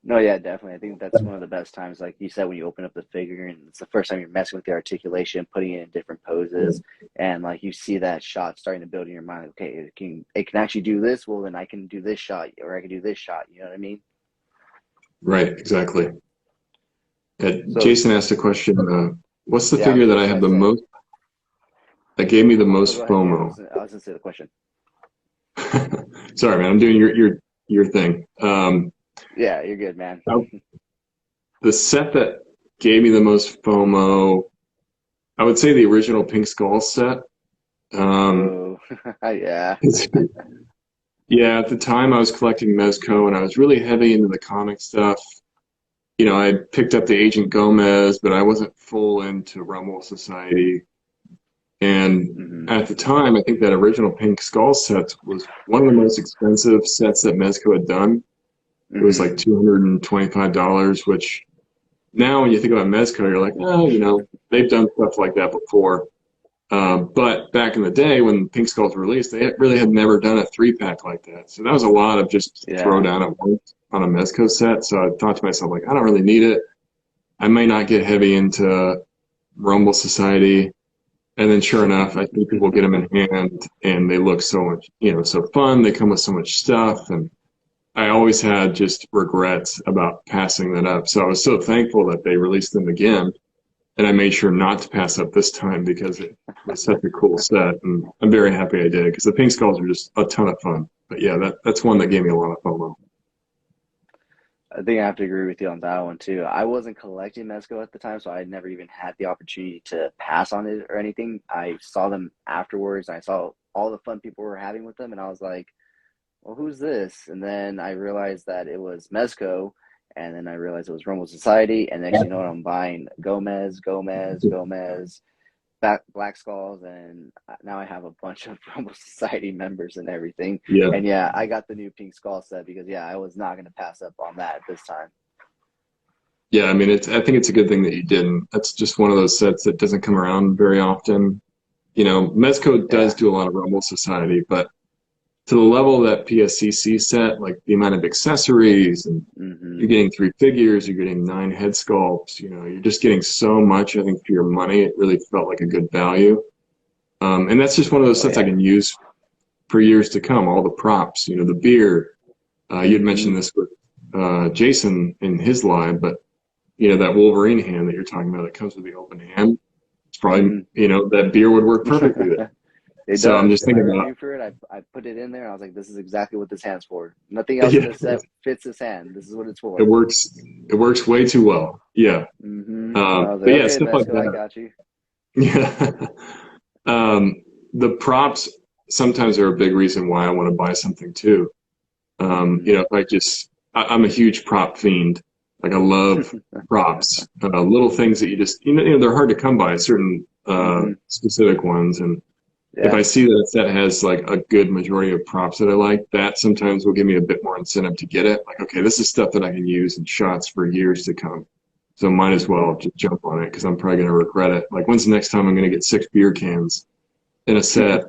No, yeah, definitely. I think that's one of the best times, like you said, when you open up the figure and it's the first time you're messing with the articulation, putting it in different poses, and like you see that shot starting to build in your mind. Okay, it can actually do this. Well, then I can do this shot, or I can do this shot. You know what I mean? Right, exactly. So, Jason asked a question. What's the yeah, figure that I have the most, that gave me the most go ahead. FOMO? I was gonna say the question. Sorry, man. I'm doing your thing. Yeah, you're good, man. The set that gave me the most FOMO, I would say the original Pink Skull set. Yeah. Yeah, at the time I was collecting Mezco and I was really heavy into the comic stuff. I picked up the Agent Gomez, but I wasn't full into Rumble Society. And at the time, I think that original Pink Skull set was one of the most expensive sets that Mezco had done. It was like $225, which now when you think about Mezco, you're like, oh, they've done stuff like that before. But back in the day when Pink Skulls were released, they really had never done a 3-pack like that. So that was a lot of just throw down at once on a Mezco set. So I thought to myself, like, I don't really need it. I may not get heavy into Rumble Society. And then sure enough, I think people get them in hand and they look so much, so fun. They come with so much stuff. And I always had just regrets about passing that up. So I was so thankful that they released them again. And I made sure not to pass up this time because it was such a cool set. And I'm very happy I did because the Pink Skulls are just a ton of fun. But yeah, that's one that gave me a lot of FOMO. I think I have to agree with you on that one too. I wasn't collecting Mezco at the time, so I never even had the opportunity to pass on it or anything. I saw them afterwards. I saw all the fun people were having with them, and I was like, well, who's this? And then I realized that it was Mezco, and then I realized it was Rumble Society, and next you know what, I'm buying Gomez, Black Skulls, and now I have a bunch of Rumble Society members and everything. Yeah. And yeah, I got the new Pink Skull set because I was not going to pass up on that this time. Yeah, I mean, I think it's a good thing that you didn't. That's just one of those sets that doesn't come around very often. Mezco does do a lot of Rumble Society, but to the level that PSCC set, like the amount of accessories, and you're getting 3 figures, you're getting 9 head sculpts, you're just getting so much, I think, for your money. It really felt like a good value. And that's just one of those sets I can use for years to come. All the props, the beard. You had mentioned this with Jason in his live, but, that Wolverine hand that you're talking about that comes with the open hand, it's probably, that beer would work perfectly there. So I'm just thinking about for it. I put it in there. And I was like, "This is exactly what this hand's for. Nothing else in this set fits this hand. This is what it's for." It works way too well. Yeah. But yeah, stuff like that. I got you. Yeah. The props sometimes are a big reason why I want to buy something too. If I'm a huge prop fiend. Like I love props, little things that you just, they're hard to come by, certain specific ones, and. If I see that a set has like a good majority of props that I like, that sometimes will give me a bit more incentive to get it. Like, okay, this is stuff that I can use in shots for years to come. So might as well just jump on it because I'm probably going to regret it. Like, when's the next time I'm going to get 6 beer cans in a set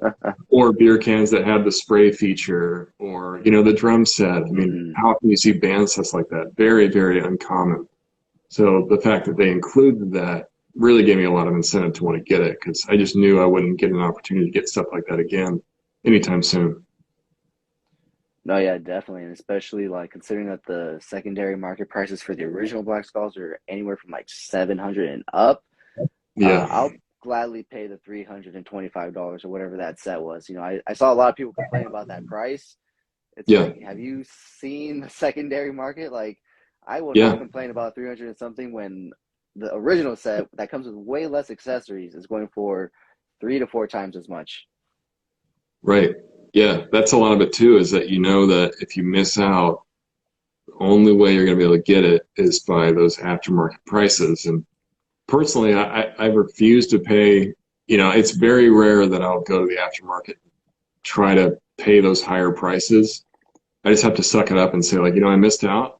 or beer cans that have the spray feature or, the drum set? I mean, how often do you see band sets like that? Very, very uncommon. So the fact that they included that really gave me a lot of incentive to want to get it because I just knew I wouldn't get an opportunity to get stuff like that again anytime soon. No, yeah, definitely. And especially like considering that the secondary market prices for the original Black Skulls are anywhere from like 700 and up. Yeah. I'll gladly pay the $325 or whatever that set was. I saw a lot of people complain about that price. It's like, have you seen the secondary market? Like, I will not complain about 300 and something when the original set that comes with way less accessories is going for 3 to 4 times as much. Right. Yeah, that's a lot of it too, is that that if you miss out The only way you're going to be able to get it is by those aftermarket prices. And personally, I refuse to pay, it's very rare that I'll go to the aftermarket, try to pay those higher prices. I just have to suck it up and say, like, I missed out.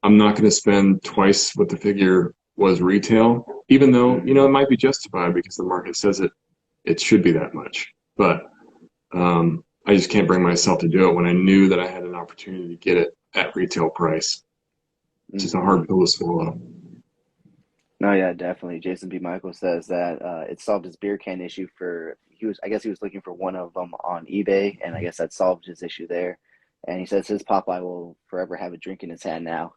I'm not going to spend twice what the figure was retail, even though, it might be justified because the market says it should be that much. But I just can't bring myself to do it when I knew that I had an opportunity to get it at retail price. It's just a hard pill to swallow. No, yeah, definitely. Jason B. Michael says that it solved his beer can issue I guess he was looking for one of them on eBay, and I guess that solved his issue there. And he says his Popeye will forever have a drink in his hand now.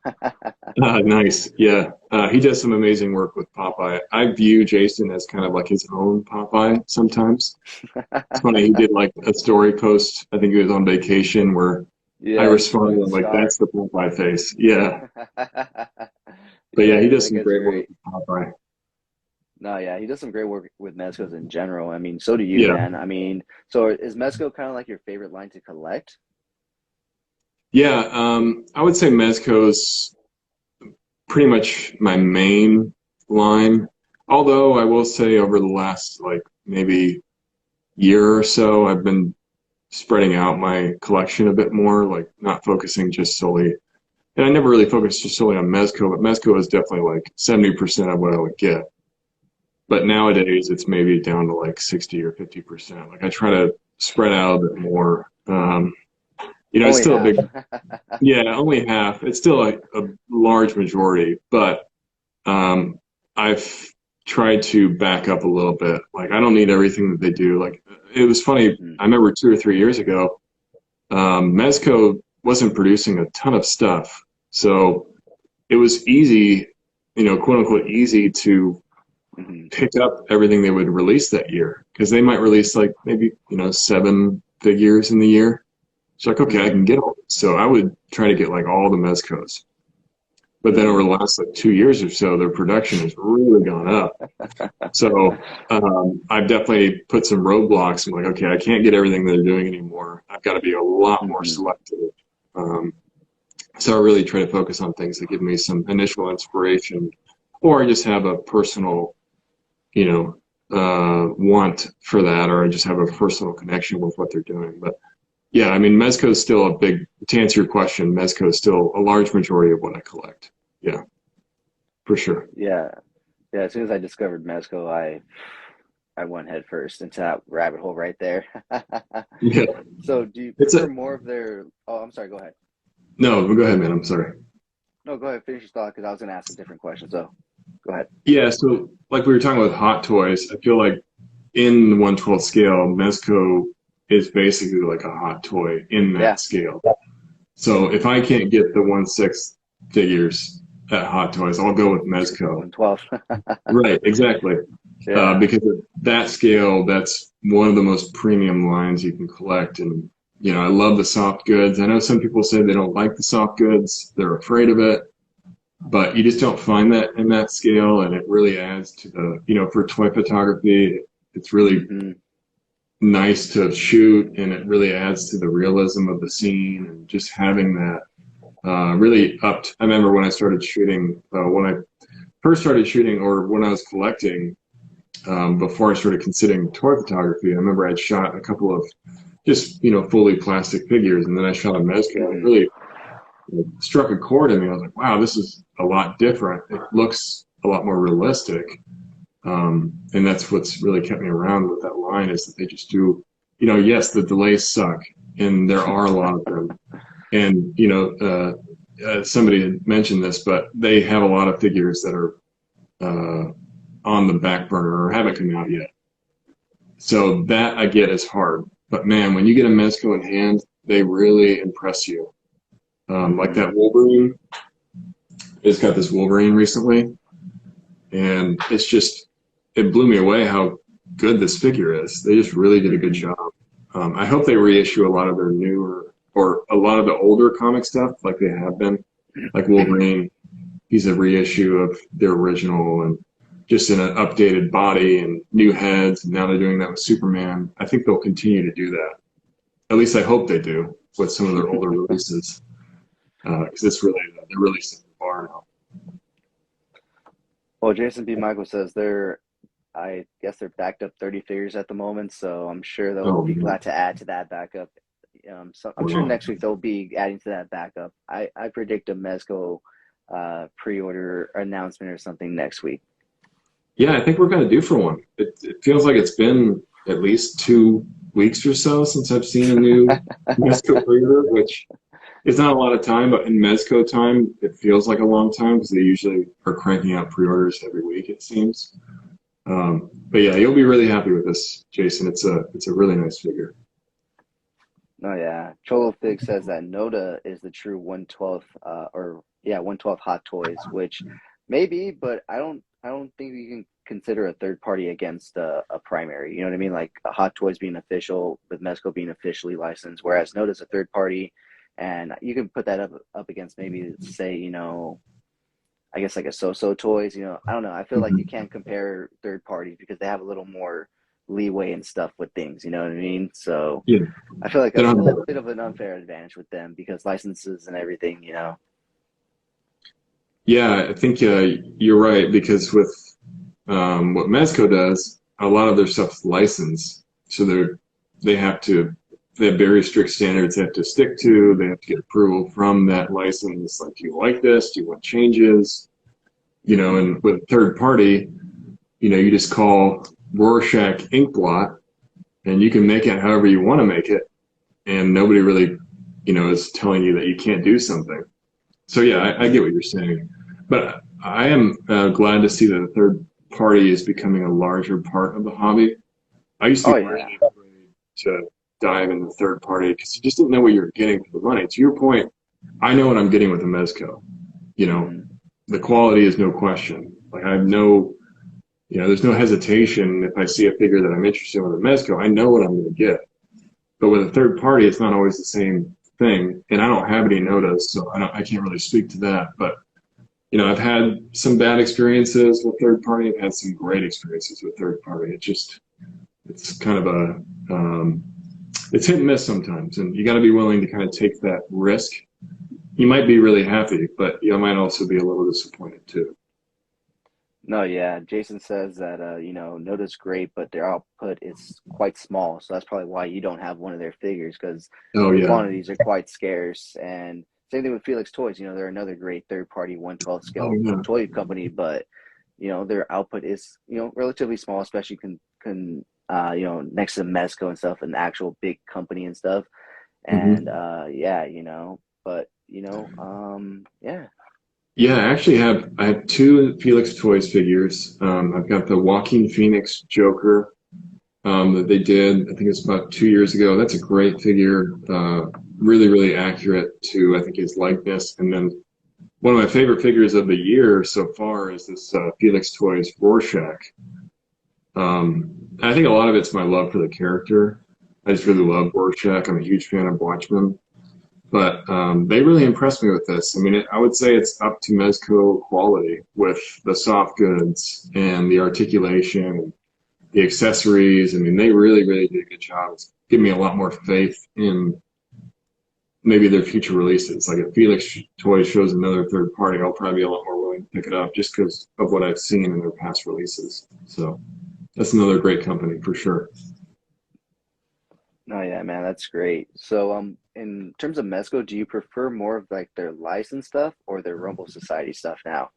Nice. Yeah. He does some amazing work with Popeye. I view Jason as kind of like his own Popeye sometimes. It's funny. He did like a story post. I think he was on vacation where I responded like, that's the Popeye face. Yeah. But yeah, he does some great work with Popeye. No, yeah, he does some great work with Mezcos in general. I mean, so do you, man. I mean, so is Mezco kind of like your favorite line to collect? Yeah, I would say Mezco's pretty much my main line. Although I will say over the last like maybe year or so, I've been spreading out my collection a bit more, like not focusing just solely. And I never really focused just solely on Mezco, but Mezco is definitely like 70% of what I would get. But nowadays it's maybe down to like 60 or 50%. Like I try to spread out a bit more. It's still a big, only half. It's still a large majority, but I've tried to back up a little bit. Like I don't need everything that they do. Like it was funny. I remember 2 or 3 years ago, Mezco wasn't producing a ton of stuff, so it was easy, quote unquote, easy to pick up everything they would release that year because they might release like maybe 7 figures in the year. It's like, okay, I can get all this. So I would try to get like all the Mezcos. But then over the last like 2 years or so, their production has really gone up. So I've definitely put some roadblocks. I'm like, okay, I can't get everything they're doing anymore. I've got to be a lot more selective. So I really try to focus on things that give me some initial inspiration, or I just have a personal, want for that, or I just have a personal connection with what they're doing. But yeah, I mean, Mezco is still to answer your question, Mezco is still a large majority of what I collect. Yeah, for sure. Yeah. Yeah, as soon as I discovered Mezco, I went head first into that rabbit hole right there. Yeah. So do you prefer more of their... Oh, I'm sorry, go ahead. No, go ahead, man. I'm sorry. No, go ahead. Finish your thought because I was going to ask a different question. So go ahead. Yeah, so like we were talking about hot toys, I feel like in the 1/12 scale, Mezco is basically like a hot toy in that scale. So if I can't get the 1/6 figures at Hot Toys, I'll go with Mezco. 12. Right, exactly. Yeah. Because at that scale, that's one of the most premium lines you can collect. And, I love the soft goods. I know some people say they don't like the soft goods. They're afraid of it. But you just don't find that in that scale. And it really adds to the, for toy photography, it's really nice to shoot, and it really adds to the realism of the scene, and just having that really upped. I remember when I started shooting, when I first started shooting, or when I was collecting, before I started considering toy photography, I remember I'd shot a couple of just fully plastic figures, and then I shot a Mezco. It really struck a chord in me. I was like, wow, this is a lot different. It looks a lot more realistic. And that's what's really kept me around with that line, is that they just do, yes, the delays suck, and there are a lot of them. And, somebody had mentioned this, but they have a lot of figures that are on the back burner or haven't come out yet. So that I get is hard. But man, when you get a Mezco in hand, they really impress you. Like that Wolverine. It's got this Wolverine recently. And it blew me away how good this figure is. They just really did a good job. I hope they reissue a lot of their newer, or a lot of the older comic stuff, like they have been. Like Wolverine, he's a reissue of the original, and just in an updated body and new heads. And now they're doing that with Superman. I think they'll continue to do that. At least I hope they do with some of their older releases. because it's really they're really setting the bar now. Well, Jason B. Michael says I guess they're backed up 30 figures at the moment, so I'm sure they'll Oh be man, glad to add to that backup. So I'm sure wow. next week they'll be adding to that backup. I predict a Mezco pre-order announcement or something next week. Yeah, I think we're gonna do for one. It feels like it's been at least 2 weeks or so since I've seen a new Mezco pre-order, which is not a lot of time, but in Mezco time, it feels like a long time because they usually are cranking out pre-orders every week, it seems. But yeah, you'll be really happy with this, Jason. It's a really nice figure. Oh yeah, Cholo Fig says that Noda is the true 112th 112th Hot Toys, which maybe, but I don't think you can consider a third party against a primary. You know what I mean? Like Hot Toys being official with Mezco being officially licensed, whereas Noda's a third party, and you can put that up against maybe say I guess like a So-So Toys. I don't know. I feel like you Mhm. can't compare third parties because they have a little more leeway and stuff with things. You know what I mean? So Yeah, I feel like they that's a don't have, little bit of an unfair advantage with them because licenses and everything. yeah, I think you're right because with what Mezco does, a lot of their stuff's licensed, so they have very strict standards they have to stick to. They have to get approval from that license. Like, do you like this? Do you want changes? And with a third party, you just call Rorschach Inkblot, and you can make it however you want to make it, and nobody really, is telling you that you can't do something. So yeah, I get what you're saying, but I am glad to see that the third party is becoming a larger part of the hobby. I used to Oh be yeah. really afraid to dive into the third party because you just didn't know what you were getting for the money. To your point, I know what I'm getting with a Mezco. You know, hmm the quality is no question. Like I have no, there's no hesitation if I see a figure that I'm interested in with a Mezco. I know what I'm going to get. But with a third party, it's not always the same thing. And I don't have any notas, so I can't really speak to that. But I've had some bad experiences with third party. I've had some great experiences with third party. It's kind of it's hit and miss sometimes, and you got to be willing to kind of take that risk. You might be really happy, but you might also be a little disappointed too. No, yeah. Jason says that Noda's great, but their output is quite small, so that's probably why you don't have one of their figures because Oh the yeah. quantities are quite scarce. And same thing with Felix Toys. They're another great third-party 112 Oh scale yeah. toy company, but their output is relatively small, especially next to Mezco and stuff, an actual big company and stuff. And hmm but yeah. Yeah, I have two Felix Toys figures. I've got the Joaquin Phoenix Joker that they did. I think it's about 2 years ago. That's a great figure. Really, really accurate to I think his likeness. And then one of my favorite figures of the year so far is this Felix Toys Rorschach. I think a lot of it's my love for the character. I just really love Rorschach. I'm a huge fan of Watchmen. But they really impressed me with this. I mean, I would say it's up to Mezco quality with the soft goods and the articulation, the accessories. I mean, they really, really did a good job. It's given me a lot more faith in maybe their future releases. Like if Felix Toys shows another third party, I'll probably be a lot more willing to pick it up just because of what I've seen in their past releases. So that's another great company for sure. Oh yeah, man, that's great. So, in terms of Mezco, do you prefer more of like their licensed stuff or their Rumble Society stuff now?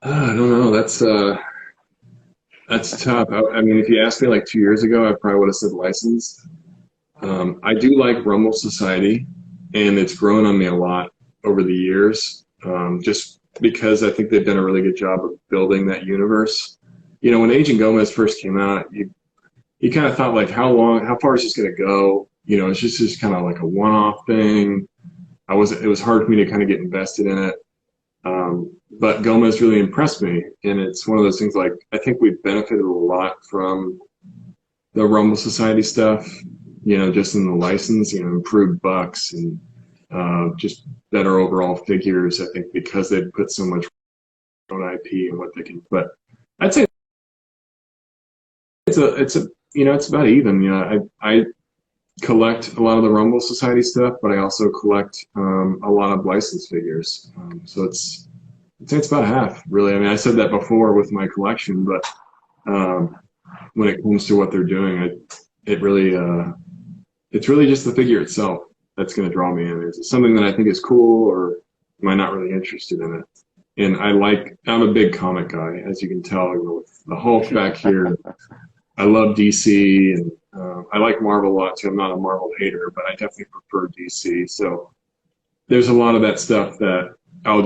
I don't know. That's tough. I mean, if you asked me like 2 years ago, I probably would have said licensed. I do like Rumble Society, and it's grown on me a lot over the years, just because I think they've done a really good job of building that universe. When Agent Gomez first came out, you kind of thought like, how far is this going to go? It's just kind of like a one-off thing. It was hard for me to kind of get invested in it. But Gomez really impressed me, and it's one of those things like I think we've benefited a lot from the Rumble Society stuff, just in the license, improved bucks and just better overall figures. I think because they put so much on IP and what they can. But I'd say it's about even. I collect a lot of the Rumble Society stuff, but I also collect a lot of licensed figures. So I'd say it's about half, really. I mean, I said that before with my collection, but when it comes to what they're doing, it's really just the figure itself that's going to draw me in. Is it something that I think is cool, or am I not really interested in it? And I'm a big comic guy, as you can tell, with the Hulk back here. I love DC, and I like Marvel a lot too. I'm not a Marvel hater, but I definitely prefer DC. So there's a lot of that stuff that I'll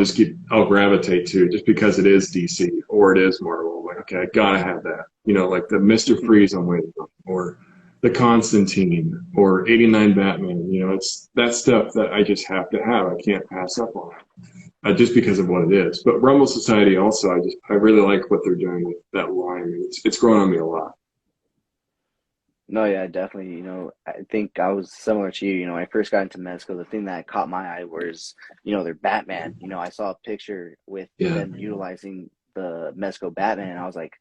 gravitate to just because it is DC or it is Marvel. I'm like, okay, I gotta have that. Like the Mr. Freeze I'm waiting on, or the Constantine, or 89 Batman. It's that stuff that I just have to have. I can't pass up on it. Just because of what it is. But Rumble Society also, I really like what they're doing with that line. It's grown on me a lot. No, yeah, definitely. I think I was similar to you. When I first got into Mezco, the thing that caught my eye was, their Batman. I saw a picture with them utilizing the Mezco Batman, and I was like,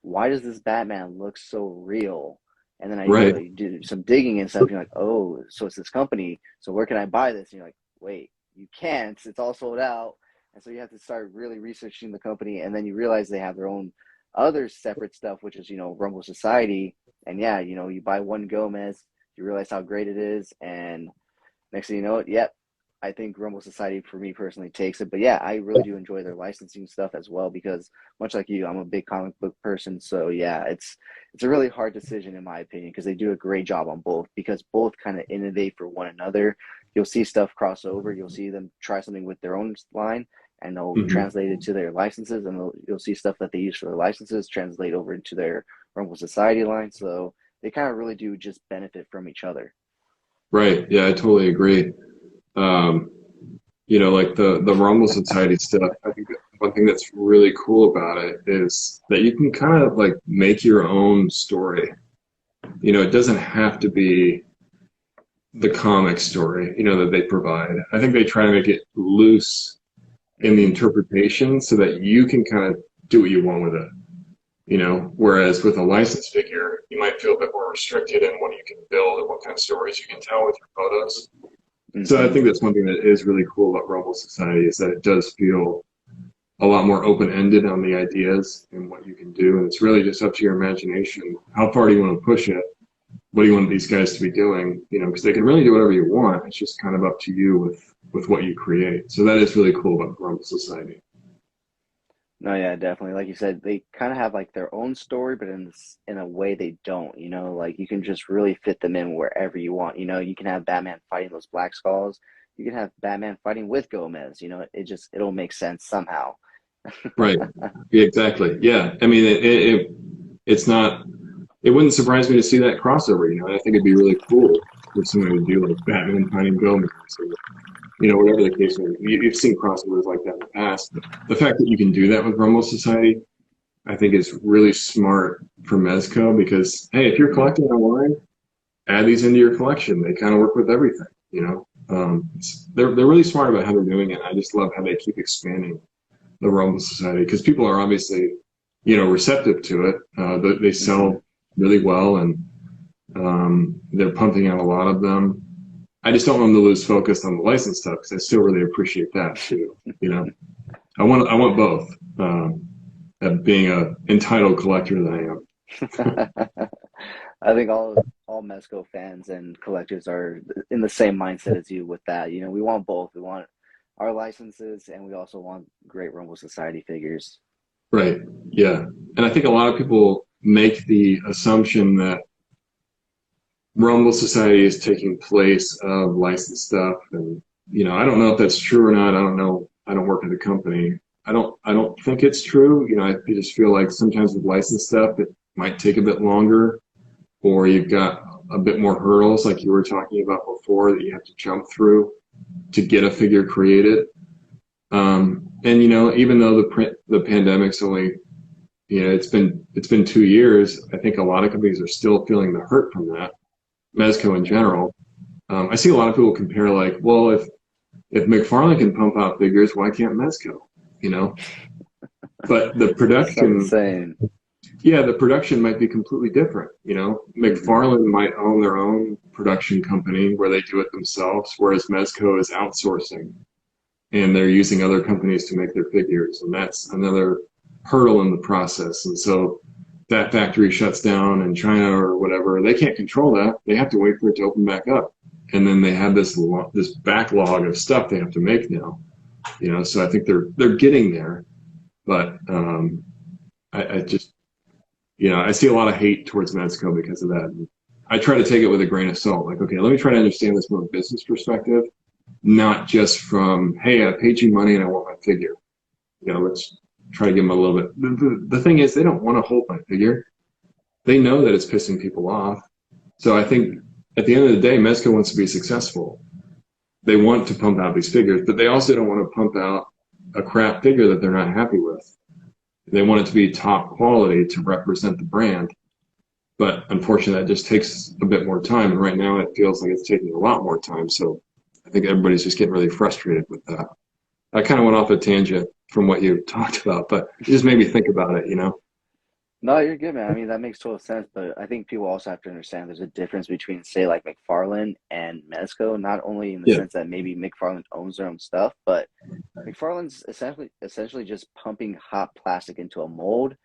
why does this Batman look so real? And then I did some digging and stuff. You're like, oh, so it's this company. So where can I buy this? And you're like, wait, you can't. It's all sold out. And so you have to start really researching the company. And then you realize they have their own other separate stuff, which is, Rumble Society. And yeah, you buy one Gomez, you realize how great it is. And next thing you know, I think Rumble Society for me personally takes it. But yeah, I really do enjoy their licensing stuff as well, because much like you, I'm a big comic book person. So yeah, it's a really hard decision in my opinion, because they do a great job on both, because both kind of innovate for one another. You'll see stuff cross over. You'll see them try something with their own line, and they'll translate it to their licenses, and you'll see stuff that they use for their licenses translate over into their Rumble Society line. So they kind of really do just benefit from each other. Right. Yeah, I totally agree. Like the Rumble Society stuff, I think one thing that's really cool about it is that you can kind of like make your own story. It doesn't have to be the comic story, that they provide. I think they try to make it loose in the interpretation so that you can kind of do what you want with it. Whereas with a licensed figure, you might feel a bit more restricted in what you can build and what kind of stories you can tell with your photos. So I think that's one thing that is really cool about Rumble Society, is that it does feel a lot more open-ended on the ideas and what you can do. And it's really just up to your imagination. How far do you want to push it? What do you want these guys to be doing? Because they can really do whatever you want. It's just kind of up to you with what you create. So that is really cool about Rumble Society. No, yeah, definitely. Like you said, they kind of have like their own story, but in a way they don't. Like you can just really fit them in wherever you want. You can have Batman fighting those Black Skulls. You can have Batman fighting with Gomez. It'll make sense somehow. Right. Yeah, exactly. Yeah. I mean, it's not. It wouldn't surprise me to see that crossover. I think it'd be really cool for somebody to do like Batman fighting Gomez, or whatever the case may be. You've seen crossovers like that in the past. But the fact that you can do that with Rumble Society, I think is really smart for Mezco, because hey, if you're collecting online, add these into your collection. They kind of work with everything. They're really smart about how they're doing it. I just love how they keep expanding the Rumble Society, because people are obviously receptive to it. They sell really well, and they're pumping out a lot of them. I just don't want them to lose focus on the license stuff, because I still really appreciate that too. I want both. Being a entitled collector that I am. I think all Mezco fans and collectors are in the same mindset as you with that. We want both. We want our licenses, and we also want great Rumble Society figures. Right. Yeah. And I think a lot of people make the assumption that Rumble Society is taking place of licensed stuff, and I don't know if that's true or not. I don't know. I don't work at the company. I don't think it's true. I just feel like sometimes with licensed stuff, it might take a bit longer, or you've got a bit more hurdles, like you were talking about before, that you have to jump through to get a figure created. And even though the pandemic's only, it's been 2 years, I think a lot of companies are still feeling the hurt from that. Mezco in general. I see a lot of people compare, like, well, if Mcfarland can pump out figures, why can't Mezco? But the production, yeah, the production might be completely different. You know, McFarland might own their own production company where they do it themselves, whereas Mezco is outsourcing and they're using other companies to make their figures. And that's another hurdle in the process. And so that factory shuts down in China or whatever. They can't control that. They have to wait for it to open back up. And then they have this backlog of stuff they have to make now. You know, so I think they're getting there. But I just, you know, I see a lot of hate towards Mezco because of that. And I try to take it with a grain of salt. Like, okay, let me try to understand this from a business perspective, not just from, hey, I paid you money and I want my figure. You know, let's try to give them a little bit. The thing is, they don't want to hold my figure. They know that it's pissing people off. So I think at the end of the day, Mezco wants to be successful. They want to pump out these figures, but they also don't want to pump out a crap figure that they're not happy with. They want it to be top quality to represent the brand. But unfortunately, that just takes a bit more time. And right now, it feels like it's taking a lot more time. So I think everybody's just getting really frustrated with that. I kind of went off a tangent from what you talked about, but it just made me think about it, you know? No, you're good, man. I mean, that makes total sense, but I think people also have to understand there's a difference between, say, like McFarland and Mezco, not only in the sense that maybe McFarland owns their own stuff, but McFarland's essentially just pumping hot plastic into a mold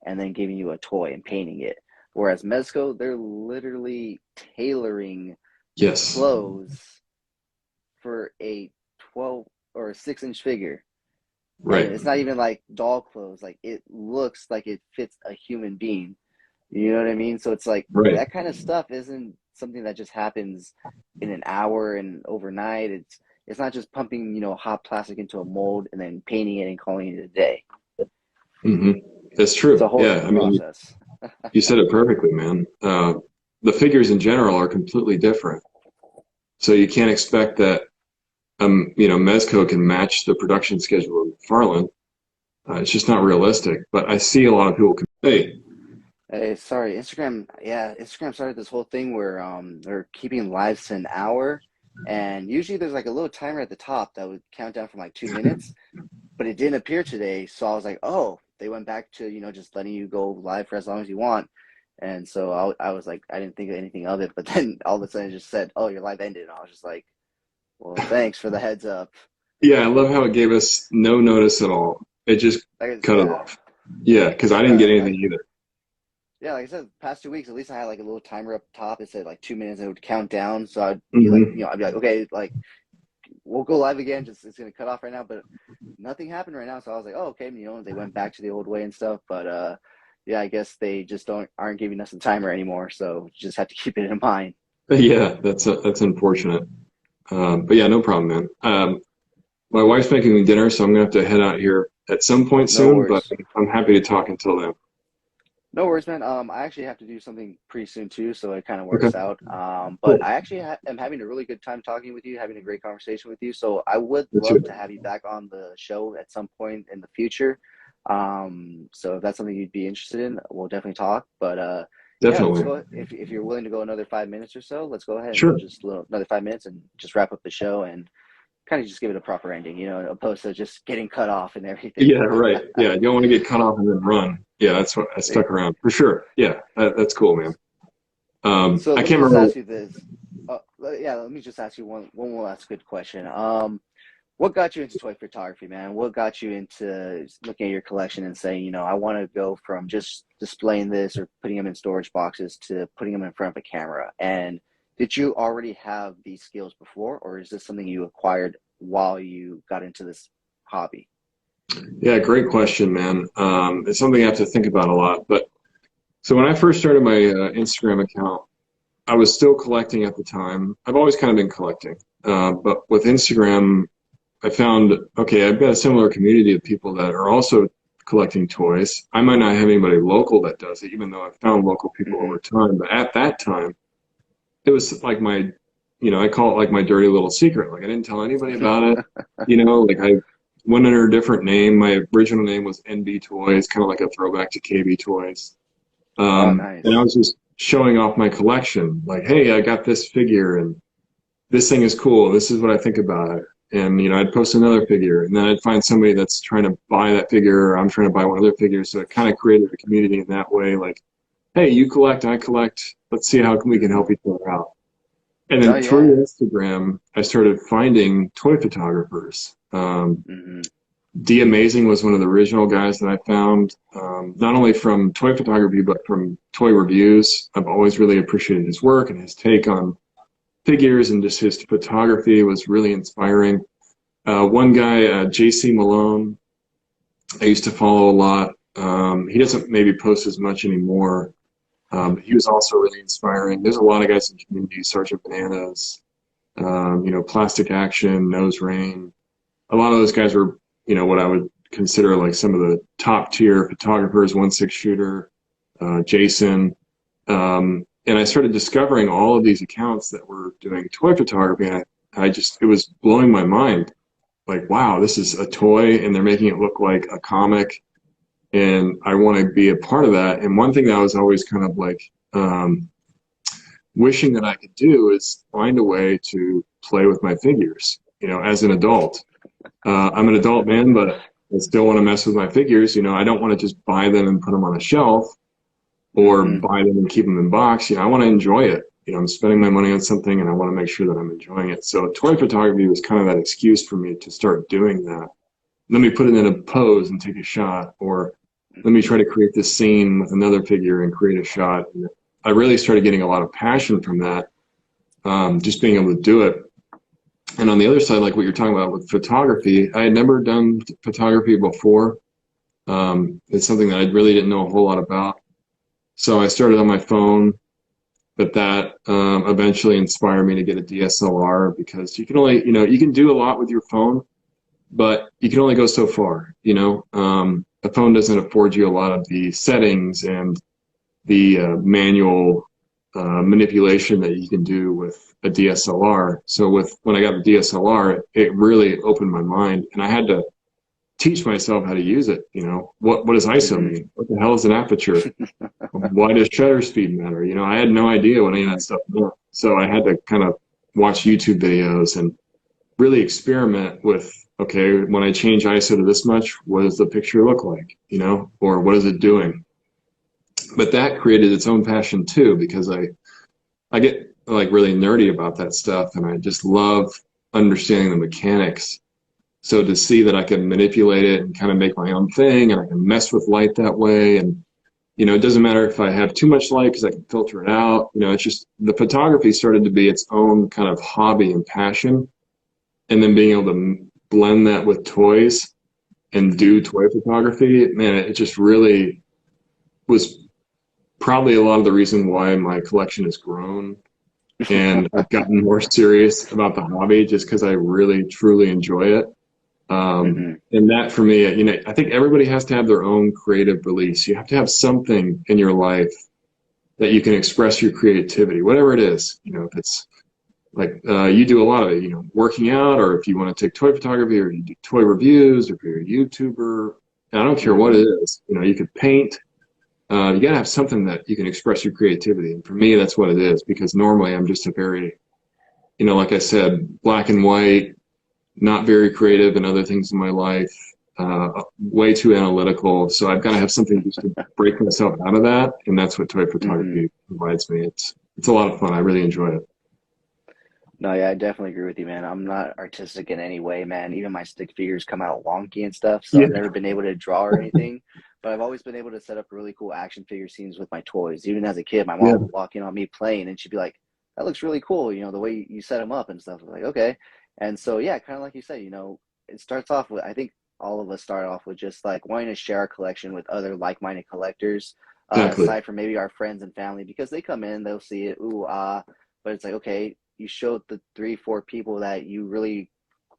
and then giving you a toy and painting it. Whereas Mezco, they're literally tailoring clothes for a 12 or a 6-inch figure. Right. And it's not even like doll clothes. Like, it looks like it fits a human being. You know what I mean? So it's like that kind of stuff isn't something that just happens in an hour and overnight. It's not just pumping, you know, hot plastic into a mold and then painting it and calling it a day. That's true. It's a whole process. You said it perfectly, man. The figures in general are completely different. So you can't expect that you know, Mezco can match the production schedule of McFarland. It's just not realistic. But I see a lot of people. Hey, sorry, Instagram. Yeah, Instagram started this whole thing where they're keeping lives to an hour, and usually there's like a little timer at the top that would count down from like 2 minutes, but it didn't appear today. So I was like, oh, they went back to, you know, just letting you go live for as long as you want. And so I was like, I didn't think of anything of it, but then all of a sudden it just said, oh, your live ended. And I was just like, well, thanks for the heads up. Yeah, I love how it gave us no notice at all. It just cut it off. Yeah, because I didn't get anything either. Yeah, like I said, past 2 weeks, at least I had like a little timer up top. It said like 2 minutes and it would count down. So I'd be like, you know, I'd be like, okay, like we'll go live again. Just it's gonna cut off right now, but nothing happened right now. So I was like, oh, okay, you know, they went back to the old way and stuff. But yeah, I guess they just aren't giving us a timer anymore. So you just have to keep it in mind. Yeah, that's unfortunate. But yeah, no problem, man. My wife's making me dinner, so I'm gonna have to head out here at some point soon. But I'm happy to talk until then. No worries, man. I actually have to do something pretty soon too, so it kind of works out. But I actually am having a really good time talking with you, having a great conversation with you. So I would love to have you back on the show at some point in the future. So if that's something you'd be interested in, we'll definitely talk. But definitely, yeah, let's go, if you're willing to go another 5 minutes or so, let's go ahead. Sure. And just another 5 minutes and just wrap up the show and kind of just give it a proper ending, you know, opposed to just getting cut off and everything. Yeah, right. Yeah, you don't want to get cut off and then run. Yeah, that's what I stuck around for sure. Yeah, that's cool, man. So I can't remember. Ask you this. Yeah, let me just ask you one last good question. What got you into toy photography, man? What got you into looking at your collection and saying, you know, I want to go from just displaying this or putting them in storage boxes to putting them in front of a camera? And did you already have these skills before, or is this something you acquired while you got into this hobby? Yeah, great question, man. It's something I have to think about a lot. But so when I first started my Instagram account, I was still collecting at the time. I've always kind of been collecting. But with Instagram, I found, okay, I've got a similar community of people that are also collecting toys. I might not have anybody local that does it, even though I've found local people over time. But at that time, it was like my, you know, I call it like my dirty little secret. Like I didn't tell anybody about it. You know, like I went under a different name. My original name was NB Toys, kind of like a throwback to KB Toys. Nice. And I was just showing off my collection. Like, hey, I got this figure. And this thing is cool. This is what I think about it. And, I'd post another figure, and then I'd find somebody that's trying to buy that figure, or I'm trying to buy one of their figures. So it kind of created a community in that way. Like, hey, you collect, I collect. Let's see how we can help each other out. And Oh then yeah. through Instagram, I started finding toy photographers. D Amazing was one of the original guys that I found, not only from toy photography, but from toy reviews. I've always really appreciated his work, and his take on figures and just his photography was really inspiring. One guy, JC Malone, I used to follow a lot. He doesn't maybe post as much anymore. He was also really inspiring. There's a lot of guys in the community, Sergeant Bananas, Plastic Action, Nose Rain. A lot of those guys were, what I would consider like some of the top tier photographers, 1/6 shooter, Jason. And I started discovering all of these accounts that were doing toy photography, and it was blowing my mind. Like, wow, this is a toy, and they're making it look like a comic, and I want to be a part of that. And one thing that I was always kind of like wishing that I could do is find a way to play with my figures, as an adult. I'm an adult man, but I still want to mess with my figures. I don't want to just buy them and put them on a shelf, or buy them and keep them in box. I want to enjoy it. I'm spending my money on something, and I want to make sure that I'm enjoying it. So toy photography was kind of that excuse for me to start doing that. Let me put it in a pose and take a shot, or let me try to create this scene with another figure and create a shot. And I really started getting a lot of passion from that, just being able to do it. And on the other side, like what you're talking about with photography, I had never done photography before. It's something that I really didn't know a whole lot about. So I started on my phone, but that eventually inspired me to get a DSLR, because you can only, you can do a lot with your phone, but you can only go so far. A phone doesn't afford you a lot of the settings and the manual manipulation that you can do with a DSLR. So when I got the DSLR, it really opened my mind, and I had to teach myself how to use it. What does ISO mean? What the hell is an aperture? Why does shutter speed matter? I had no idea what any of that stuff meant. So I had to kind of watch YouTube videos and really experiment with, okay, when I change ISO to this much, what does the picture look like? Or what is it doing? But that created its own passion too, because I get like really nerdy about that stuff, and I just love understanding the mechanics. So to see that I can manipulate it and kind of make my own thing, and I can mess with light that way, and it doesn't matter if I have too much light because I can filter it out. It's just the photography started to be its own kind of hobby and passion, and then being able to blend that with toys and do toy photography, man, it just really was probably a lot of the reason why my collection has grown, and I've gotten more serious about the hobby, just because I really truly enjoy it. And that for me, I think everybody has to have their own creative release. You have to have something in your life that you can express your creativity, whatever it is. If it's like you do a lot of it, working out, or if you want to take toy photography, or you do toy reviews, or if you're a YouTuber, and I don't care what it is. You could paint. You got to have something that you can express your creativity. And for me, that's what it is, because normally I'm just a very, like I said, black and white, not very creative in other things in my life, way too analytical. So I've got to have something just to break myself out of that. And that's what toy photography provides me. It's a lot of fun. I really enjoy it. No, yeah, I definitely agree with you, man. I'm not artistic in any way, man. Even my stick figures come out wonky and stuff, so Yeah. I've never been able to draw or anything. But I've always been able to set up really cool action figure scenes with my toys. Even as a kid, my mom would walk in on me playing, and she'd be like, "That looks really cool, the way you set them up and stuff." I was like, "Okay." And so, yeah, kind of like you said, it starts off with, I think all of us start off with just like wanting to share our collection with other like-minded collectors, Exactly. aside from maybe our friends and family, because they come in, they'll see it, ooh, ah, but it's like, okay, you showed the 3, 4 people that you really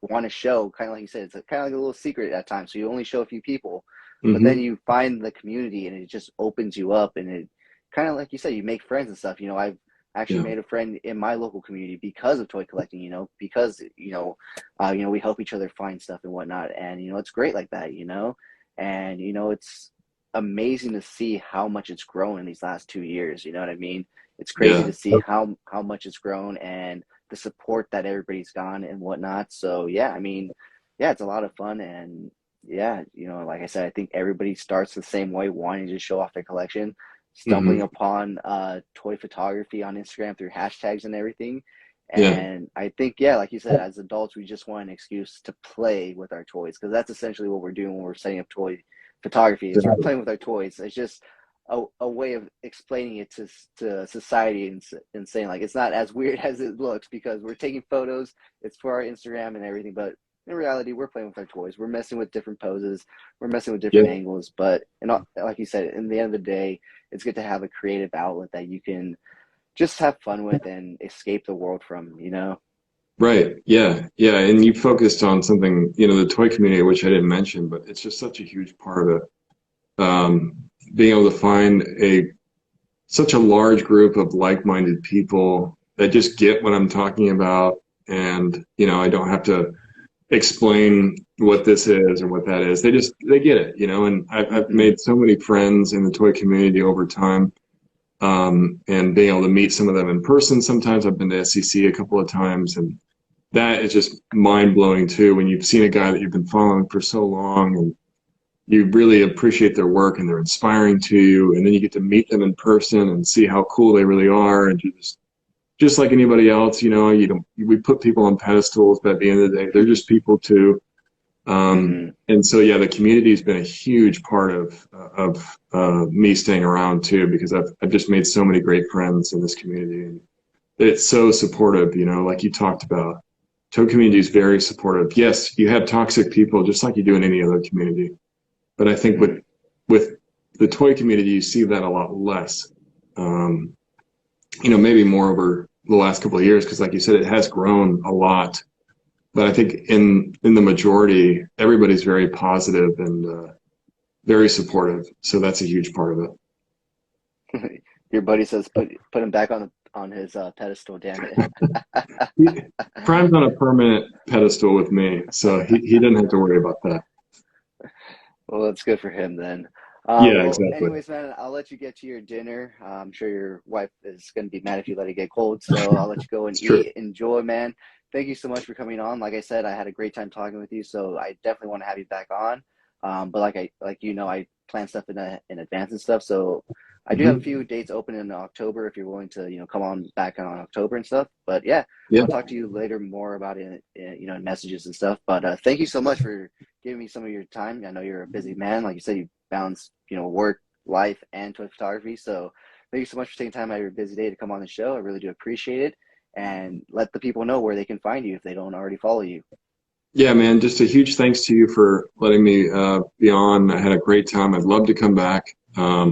want to show, kind of like you said, it's kind of like a little secret at times. So you only show a few people, but then you find the community, and it just opens you up, and it kind of like you said, you make friends and stuff. I've actually made a friend in my local community because of toy collecting, because, we help each other find stuff and whatnot. And, it's great like that, and, it's amazing to see how much it's grown in these last 2 years. You know what I mean? It's crazy to see how much it's grown, and the support that everybody's gotten and whatnot. So yeah, I mean, yeah, it's a lot of fun. And yeah, like I said, I think everybody starts the same way, wanting to show off their collection, Hmm. stumbling upon toy photography on Instagram through hashtags and everything. Yeah. And I think, yeah, like you said, as adults, we just want an excuse to play with our toys, because that's essentially what we're doing when we're setting up toy photography, is we're playing with our toys. It's just a way of explaining it to society, and saying, like, it's not as weird as it looks, because we're taking photos, it's for our Instagram and everything, but in reality, we're playing with our toys. We're messing with different poses, we're messing with different Yeah. angles. But like you said, in the end of the day, it's good to have a creative outlet that you can just have fun with and escape the world from. Right. Yeah. Yeah. And you focused on something, the toy community, which I didn't mention, but it's just such a huge part of it. Being able to find such a large group of like-minded people that just get what I'm talking about. And, I don't have to explain what this is or what that is. They get it, and I've made so many friends in the toy community over time. And being able to meet some of them in person. Sometimes I've been to SCC a couple of times, and that is just mind blowing too. When you've seen a guy that you've been following for so long, and you really appreciate their work, and they're inspiring to you, and then you get to meet them in person and see how cool they really are, and just like anybody else, we put people on pedestals, but at the end of the day, they're just people too. Mm-hmm. And so, yeah, the community has been a huge part of me staying around too, because I've just made so many great friends in this community, and it's so supportive. Like you talked about, tow community is very supportive. Yes, you have toxic people just like you do in any other community, but I think with the toy community, you see that a lot less. Maybe more over the last couple of years, because like you said, it has grown a lot. But I think in the majority, everybody's very positive and very supportive. So that's a huge part of Mm-hmm. Your buddy says put him back on his pedestal. Damn it. it. Prime's on a permanent pedestal with me, so he doesn't have to worry about that. Well, that's good for him then. Yeah, Well, exactly. anyways, man, I'll let you get to your dinner. I'm sure your wife is going to be mad if you let it get cold, so I'll let you go and It's true. eat. Enjoy, man. Thank you so much for coming on. Like I said, I had a great time talking with you, so I definitely want to have you back on. But I plan stuff in advance and stuff. So I do have a Hmm. few dates open in October if you're willing to, come on back on October and stuff. But yeah, Yeah, I'll talk to you later more about it, in messages and stuff. But thank you so much for giving me some of your time. I know you're a busy man. Like you said, you balance, work, life, and toy photography. So thank you so much for taking time out of your busy day to come on the show. I really do appreciate it. And let the people know where they can find you if they don't already follow you. yeah, man. Just a huge thanks to you for letting me be on. I had a great time. I'd love to come back. I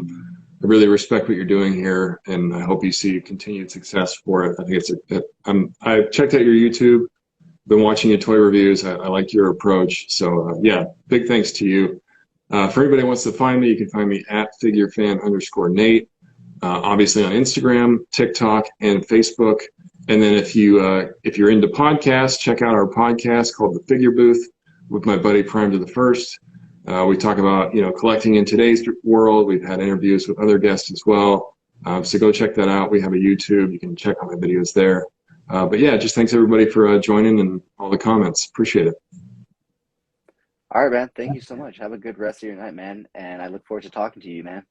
really respect what you're doing here, and I hope you see continued success for it. I think I've checked out your YouTube, been watching your toy reviews. I like your approach. So yeah, big thanks to you. For anybody who wants to find me, you can find me at figurefan_Nate. Obviously on Instagram, TikTok, and Facebook. And then if you're into podcasts, check out our podcast called The Figure Booth with my buddy Prime to the First. We talk about collecting in today's world. We've had interviews with other guests as well. So go check that out. We have a YouTube. You can check out my videos there. But yeah, just thanks everybody for joining and all the comments. Appreciate it. All right, man. Thank you so much. Have a good rest of your night, man. And I look forward to talking to you, man.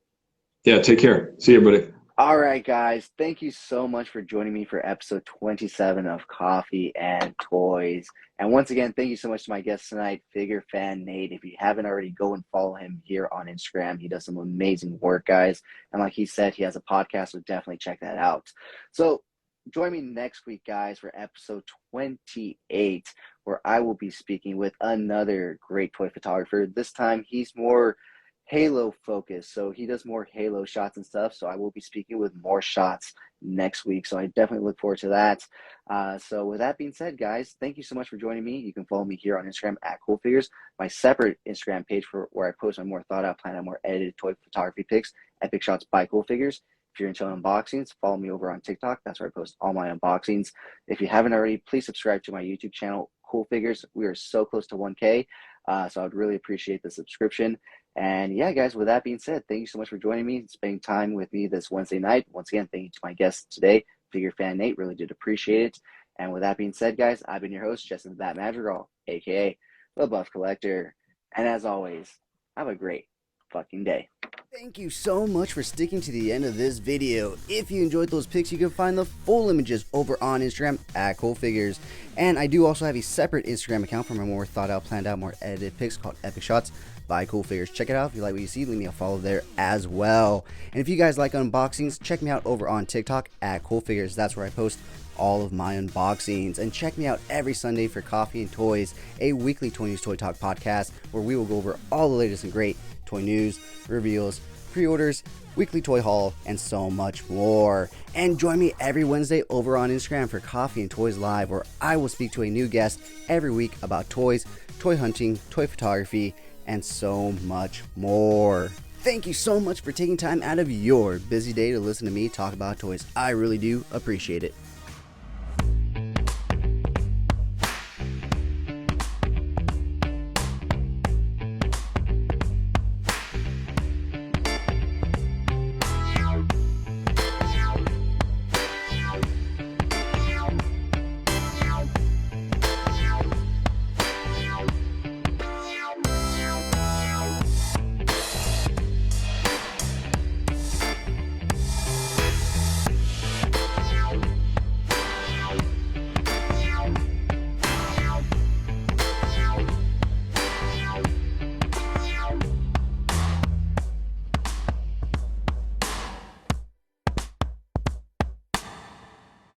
Yeah, take care. See you, buddy. All right, guys. Thank you so much for joining me for episode 27 of Coffee and Toys. And once again, thank you so much to my guest tonight, Figure Fan Nate. If you haven't already, go and follow him here on Instagram. He does some amazing work, guys. And like he said, he has a podcast, so definitely check that out. So join me next week, guys, for episode 28, where I will be speaking with another great toy photographer. This time, he's more Halo focused, so he does more Halo shots and stuff. So I will be speaking with more shots next week. So I definitely look forward to that. So with that being said, guys, thank you so much for joining me. You can follow me here on Instagram at CoolFigurez, my separate Instagram page for where I post my more thought out plan and more edited toy photography pics, Epic Shots by CoolFigurez. If you're into unboxings, follow me over on TikTok. That's where I post all my unboxings. If you haven't already, please subscribe to my YouTube channel, CoolFigurez. We are so close to 1K. So I'd really appreciate the subscription. And yeah, guys, with that being said, thank you so much for joining me and spending time with me this Wednesday night. Once again, thank you to my guest today, Figure Fan Nate. Really did appreciate it. And with that being said, guys, I've been your host, Justin the Bat Madrigal, aka the Buff Collector. And as always, have a great fucking day. Thank you so much for sticking to the end of this video. If you enjoyed those pics, you can find the full images over on Instagram at CoolFigurez. And I do also have a separate Instagram account for my more thought out, planned out, more edited pics called Epic Shots by CoolFigurez. Check it out. If you like what you see, leave me a follow there as well. And if you guys like unboxings, check me out over on TikTok at CoolFigurez. That's where I post all of my unboxings. And check me out every Sunday for Coffee and Toys, a weekly Toy News Toy Talk podcast where we will go over all the latest and great toy news, reveals, pre-orders, weekly toy haul, and so much more. And join me every Wednesday over on Instagram for Coffee and Toys Live, where I will speak to a new guest every week about toys, toy hunting, toy photography, and so much more. Thank you so much for taking time out of your busy day to listen to me talk about toys. I really do appreciate it.